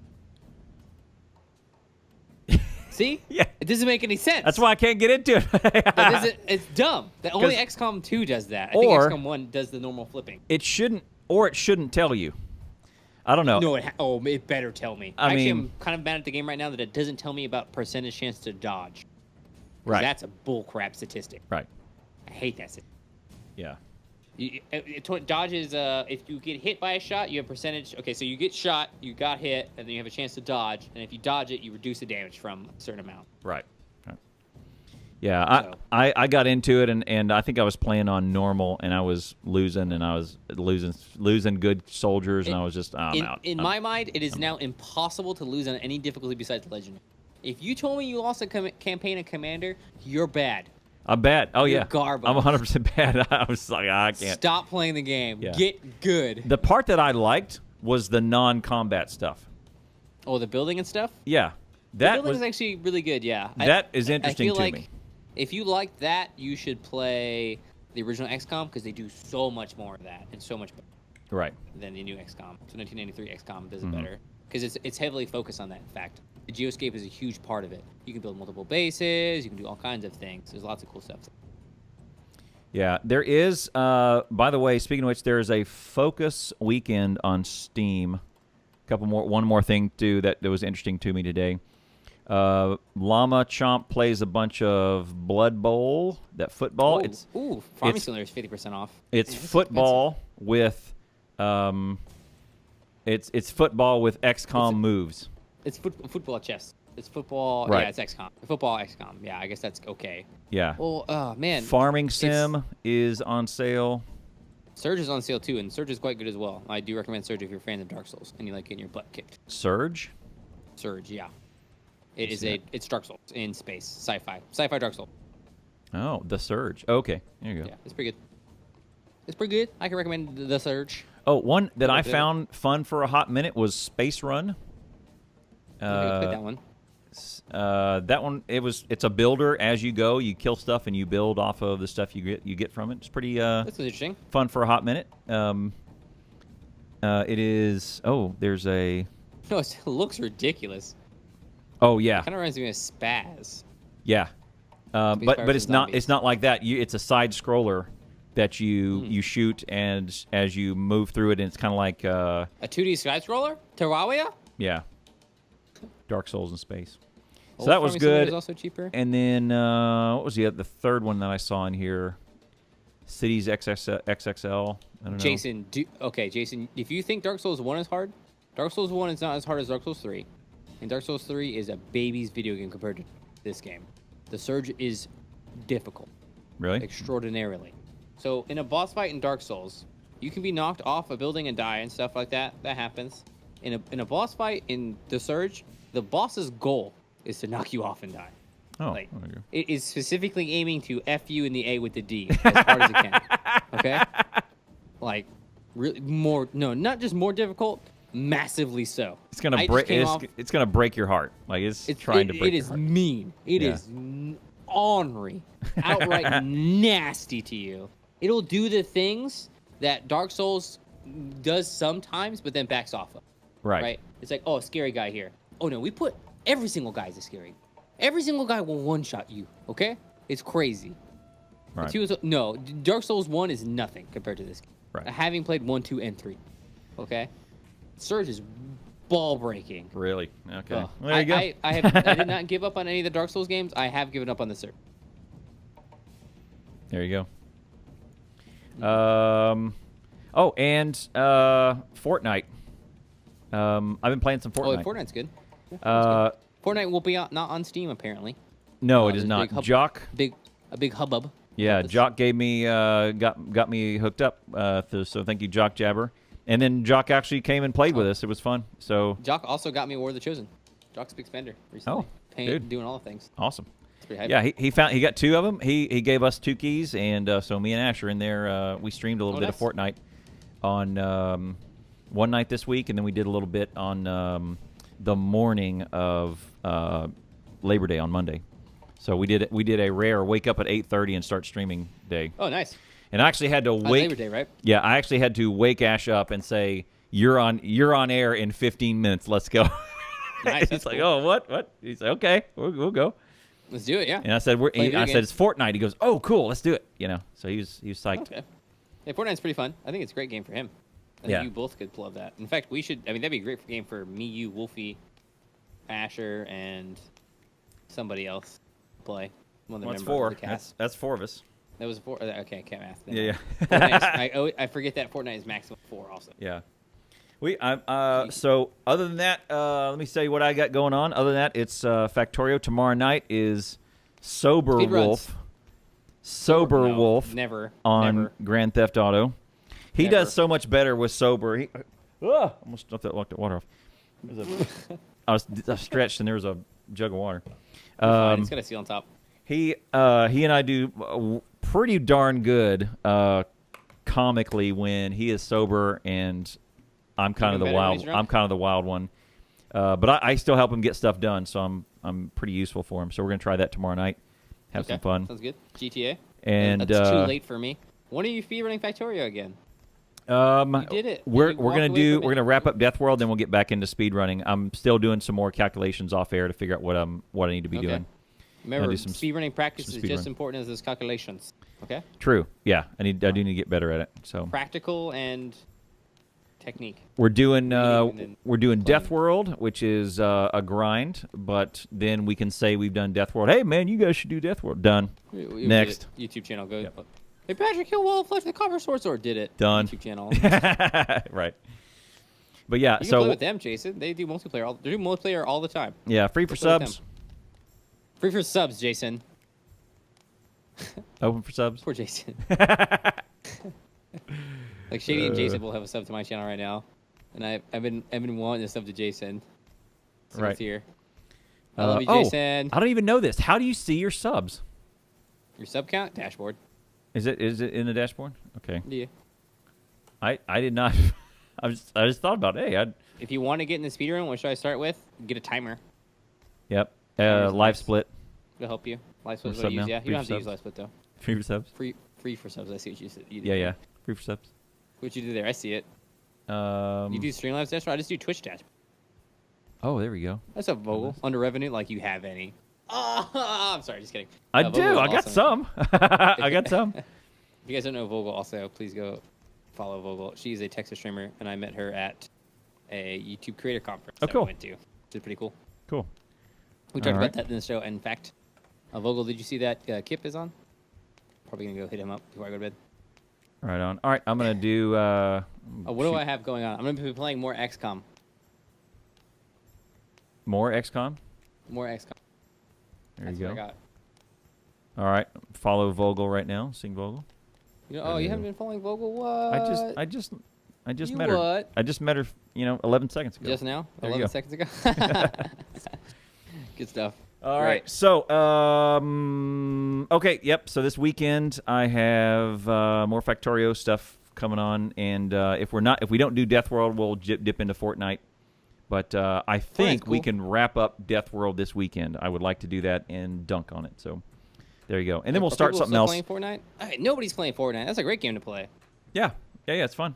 See? Yeah. It doesn't make any sense. That's why I can't get into it. It's dumb. The only 'Cause- XCOM 2 does that. I or- think XCOM 1 does the normal flipping. It shouldn't tell you. I don't know. No, it better tell me. I Actually, mean- I'm kind of mad at the game right now that it doesn't tell me about percentage chance to dodge. 'Cause Right. That's a bullcrap statistic. Right. I hate that statistic. Yeah. Dodge is if you get hit by a shot, you have percentage. Okay, so you get shot, you got hit, and then you have a chance to dodge. And if you dodge it, you reduce the damage from a certain amount. Right. Yeah, So- I got into it, and I think I was playing on normal, and I was losing, and I was losing good soldiers, and I was just I'm out. In my mind, it is now impossible to lose on any difficulty besides legendary. If you told me you lost a campaign and commander, you're bad. I'm bad. Oh, You're yeah. garbage. I'm 100% bad. I was like, I can't. Stop playing the game. Yeah. Get good. The part that I liked was the non-combat stuff. Oh, the building and stuff? Yeah. The That building was is actually really good, yeah. that is interesting I feel to like me. if you like that, you should play the original XCOM because they do so much more of that and so much better Right. than the new XCOM. So 1993 XCOM does Mm-hmm. it better because it's heavily focused on that fact. The geoscape is a huge part of it. You can build multiple bases. You can do all kinds of things. There's lots of cool stuff. Yeah, there is. By the way, speaking of which, there is a Focus weekend on Steam. One more thing too that was interesting to me today. Llama Chomp plays a bunch of Blood Bowl, that football. Farming Simulator is 50% off. It's Man, that's football with, it's football with XCOM moves. It's football chess. It's football. Right. Yeah, it's XCOM. Football XCOM. Yeah, I guess that's okay. Yeah. Well, man. Farming Sim is on sale. Surge is on sale too, and Surge is quite good as well. I do recommend Surge if you're a fan of Dark Souls and you like getting your butt kicked. Surge? Surge, yeah. It's Dark Souls in space, sci-fi Dark Souls. Oh, The Surge. Okay, there you go. Yeah, it's pretty good. It's pretty good. I can recommend the Surge. Oh, one that I Look at it. found fun for a hot minute was Space Run. Okay, click that one. That one, it's a builder as you go. You kill stuff and you build off of the stuff you get from it. It's pretty This is interesting. fun for a hot minute. It is. Oh, there's a. No, it looks ridiculous. Oh yeah, Kind of reminds me of Spaz. yeah. But Pirates it's and not Zombies. it's not like that. It's a side scroller that you shoot, and as you move through it, and it's kind of like A 2D side scroller? Terraria? yeah, Dark Souls in space. So Old that was Farming Simulator good. is also cheaper. And then what was the third one that I saw in here? Cities XXL. I don't know. Jason, Jason, if you think Dark Souls 1 is hard, Dark Souls 1 is not as hard as Dark Souls 3. And Dark Souls 3 is a baby's video game compared to this game. The Surge is difficult. Really? Extraordinarily. So in a boss fight in Dark Souls, you can be knocked off a building and die and stuff like that. That happens. In a boss fight in the Surge, the boss's goal is to knock you off and die. Oh, Like, there you go. it is specifically aiming to F you in the A with the D as hard as it can. Okay? Like, really not just more difficult, massively so. It's gonna I just break. came off- It's gonna break your heart. Like it's trying to break It your is heart. mean. It Yeah. is ornery, outright nasty to you. It'll do the things that Dark Souls does sometimes, but then backs off of. Right. It's like, oh, a scary guy here. Oh no, we put every single guy is a scary. Every single guy will one-shot you. Okay, it's crazy. Right. No, Dark Souls 1 is nothing compared to this game. Right. Having played 1, 2, and 3. Okay? Surge is ball breaking. Really? Okay. Ugh. Well, there you go. I did not give up on any of the Dark Souls games. I have given up on the Surge. There you go. Oh, and Fortnite. I've been playing some Oh, Fortnite. Fortnite's good. Yeah, Uh, Fortnite will be not on Steam apparently. no, it there's is a not. big hub- Jock. A big hubbub. Yeah, about this. Jock gave me got me hooked up. So thank you, Jock Jabber. And then Jock actually came and played with us. It was fun. So Jock also got me War of the Chosen. Jock's a big spender recently. Oh, good. Doing all the things. awesome. It's pretty hype. Yeah, he got 2 of them. He gave us 2 keys, and so me and Ash are in there. We streamed a little bit nice. of Fortnite on one night this week, and then we did a little bit on the morning of Labor Day on Monday. So we did a rare wake up at 8:30 and start streaming day. Oh, nice. And I actually had to On wake. Labor Day, right? Yeah, I actually had to wake Ash up and say, "You're on air in 15 minutes. Let's go." Nice, He's that's like, cool. "Oh, what?" He's like, "Okay, we'll go." Let's do it, yeah. And I said, Play video I said games. it's Fortnite. He goes, "Oh, cool, let's do it." So he was psyched. Okay. Yeah, Fortnite's pretty fun. I think it's a great game for him. I think Yeah. you both could love that. In fact, that'd be a great game for me, you, Wolfie, Asher, and somebody else to play. One of the Well, it's members 4. of the cast. That's 4 of us. That was 4. Okay, I can't math. Yeah. I forget that Fortnite is maximum 4 also. Yeah. So other than that, let me say what I got going on. Other than that, it's Factorio. Tomorrow night is Sober Speed runs. Wolf. Sober No, Wolf Never. on Never. Grand Theft Auto. He Never. does so much better with Sober. Almost knocked that water off. I was stretched and there was a jug of water. Fine, it's got a seal on top. He and I do pretty darn good comically when he is sober and I'm kind of the Even better when he's wild. drunk? I'm kind of the wild one. But I still help him get stuff done, so I'm pretty useful for him. So we're gonna try that tomorrow night. Have Okay, some fun. Sounds good. GTA. And that's too late for me. When are you speedrunning Factorio again? You did it. We're You gonna walked away from it. we're gonna wrap up Death World, then we'll get back into speed running. I'm still doing some more calculations off air to figure out what I need to be Okay. doing. Remember, do some speedrunning practice some is speed just running. important as those calculations. Okay. True. Yeah, I do need to get better at it. So Practical and technique. we're doing and then Death World, which is a grind, but then we can say we've done Death World. Hey man, you guys should do Death World. Done. We Next. did it. YouTube channel. Go. Yep. Hey, Patrick Hillwell, Flex the Copper Sword did it. Done. YouTube channel. Right. But yeah, You can so play with them, Jason. They do multiplayer. They do multiplayer all the time. yeah, free for Play with subs. them. Free for subs, Jason. Open for subs. Poor Jason. Like Shady and Jason will have a sub to my channel right now, and I've been wanting to sub to Jason. So Right. it's here. I love you, oh, Jason. I don't even know this. How do you see your subs? Your sub count dashboard. Is it in the dashboard? Okay. Yeah. I did not. I just thought about it. Hey, If you want to get in the speedrun, what should I start with? Get a timer. yep. Timer's Live nice. split. It'll help you. Live split For is what I sub use. now? Yeah, Free you don't have for to use subs? live split though. Free for subs. Free for subs. I see what you said. You did. Yeah. Free for subs. What you did there, I see it. Um. You do Streamlabs dashboard. I just do Twitch dashboard. Oh, there we go. That's a Vogel under revenue, like you have any. Oh, I'm sorry, just kidding. I Vogel do. is I got awesome. some. I got some. If you guys don't know Vogel, also please go follow Vogel. She's a Texas streamer, and I met her at a YouTube creator conference Oh, that cool. we went to. Which is pretty cool. Cool. We talked All right. about that in the show. In fact, Vogel, did you see that Kip is on? Probably gonna go hit him up before I go to bed. Right on. All right, I'm gonna do. What do I have going on? I'm gonna be playing more XCOM. More XCOM. More XCOM. There That's you what go. I got. All right, follow Vogel right now. Sing Vogel. Oh, you haven't been following Vogel? What? I just You met her. what? I just met her. 11 seconds ago. Just now? There you 11 go. seconds ago? Good stuff. All Great. right. So, okay. Yep. So this weekend I have more Factorio stuff coming on, and if we don't do Death World, we'll dip into Fortnite. But I think we cool. can wrap up Death World this weekend. I would like to do that and dunk on it. So there you go. And then we'll Are start people something still else. Playing Fortnite? Hey, nobody's playing Fortnite. That's a great game to play. Yeah. It's fun.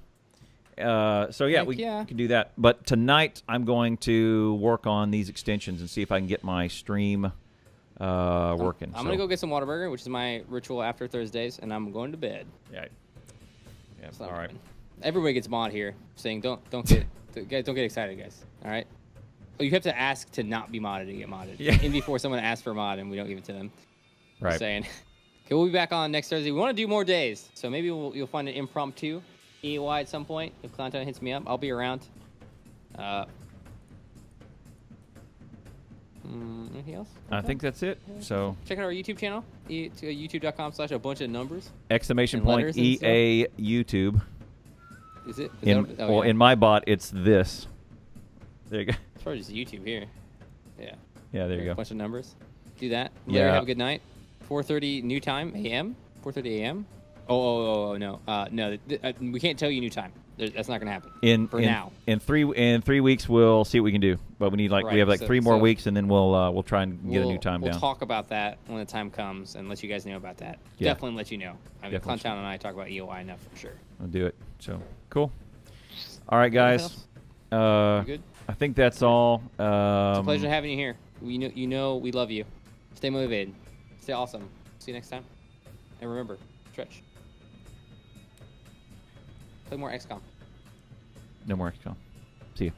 So yeah, Heck we yeah. can do that. But tonight I'm going to work on these extensions and see if I can get my stream working. I'm going to go get some Whataburger, which is my ritual after Thursdays, and I'm going to bed. Yeah. Yeah. That's not All right. happening. Everybody gets mod here, saying don't get guys, don't get excited, guys. All right. Oh, you have to ask to not be modded to get modded. Yeah. In before someone asks for a mod and we don't give it to them. Right. Just saying. Okay, we'll be back on next Thursday. We want to do more days, so maybe you'll find an impromptu EAY at some point. If Clowntown hits me up, I'll be around. Anything else? I think that's it. So Check out our YouTube channel, youtube.com/a bunch of numbers. exclamation And point letters and stuff. EA YouTube. Is it? In my bot, it's this. There you go. It's probably just YouTube here. Yeah. Yeah, there you A go. bunch of numbers. Do that. Yeah. Later, have a good night. 4:30 new time a.m. 4:30 a.m. Oh no. No, we can't tell you new time. That's not gonna happen. Now. In 3 weeks, we'll see what we can do. But we need we have so- 3 more so weeks, and then we'll try and get a new time We'll down. talk about that when the time comes and let you guys know about that. Yeah. Definitely let you know. I mean, Definitely. Clowntown and I talk about EOI enough for sure. We'll do it. So cool. All right, guys. You good? I think that's all. It's a pleasure having you here. You know we love you. Stay motivated. Stay awesome. See you next time. And remember, stretch. Play more XCOM. No more XCOM. See you.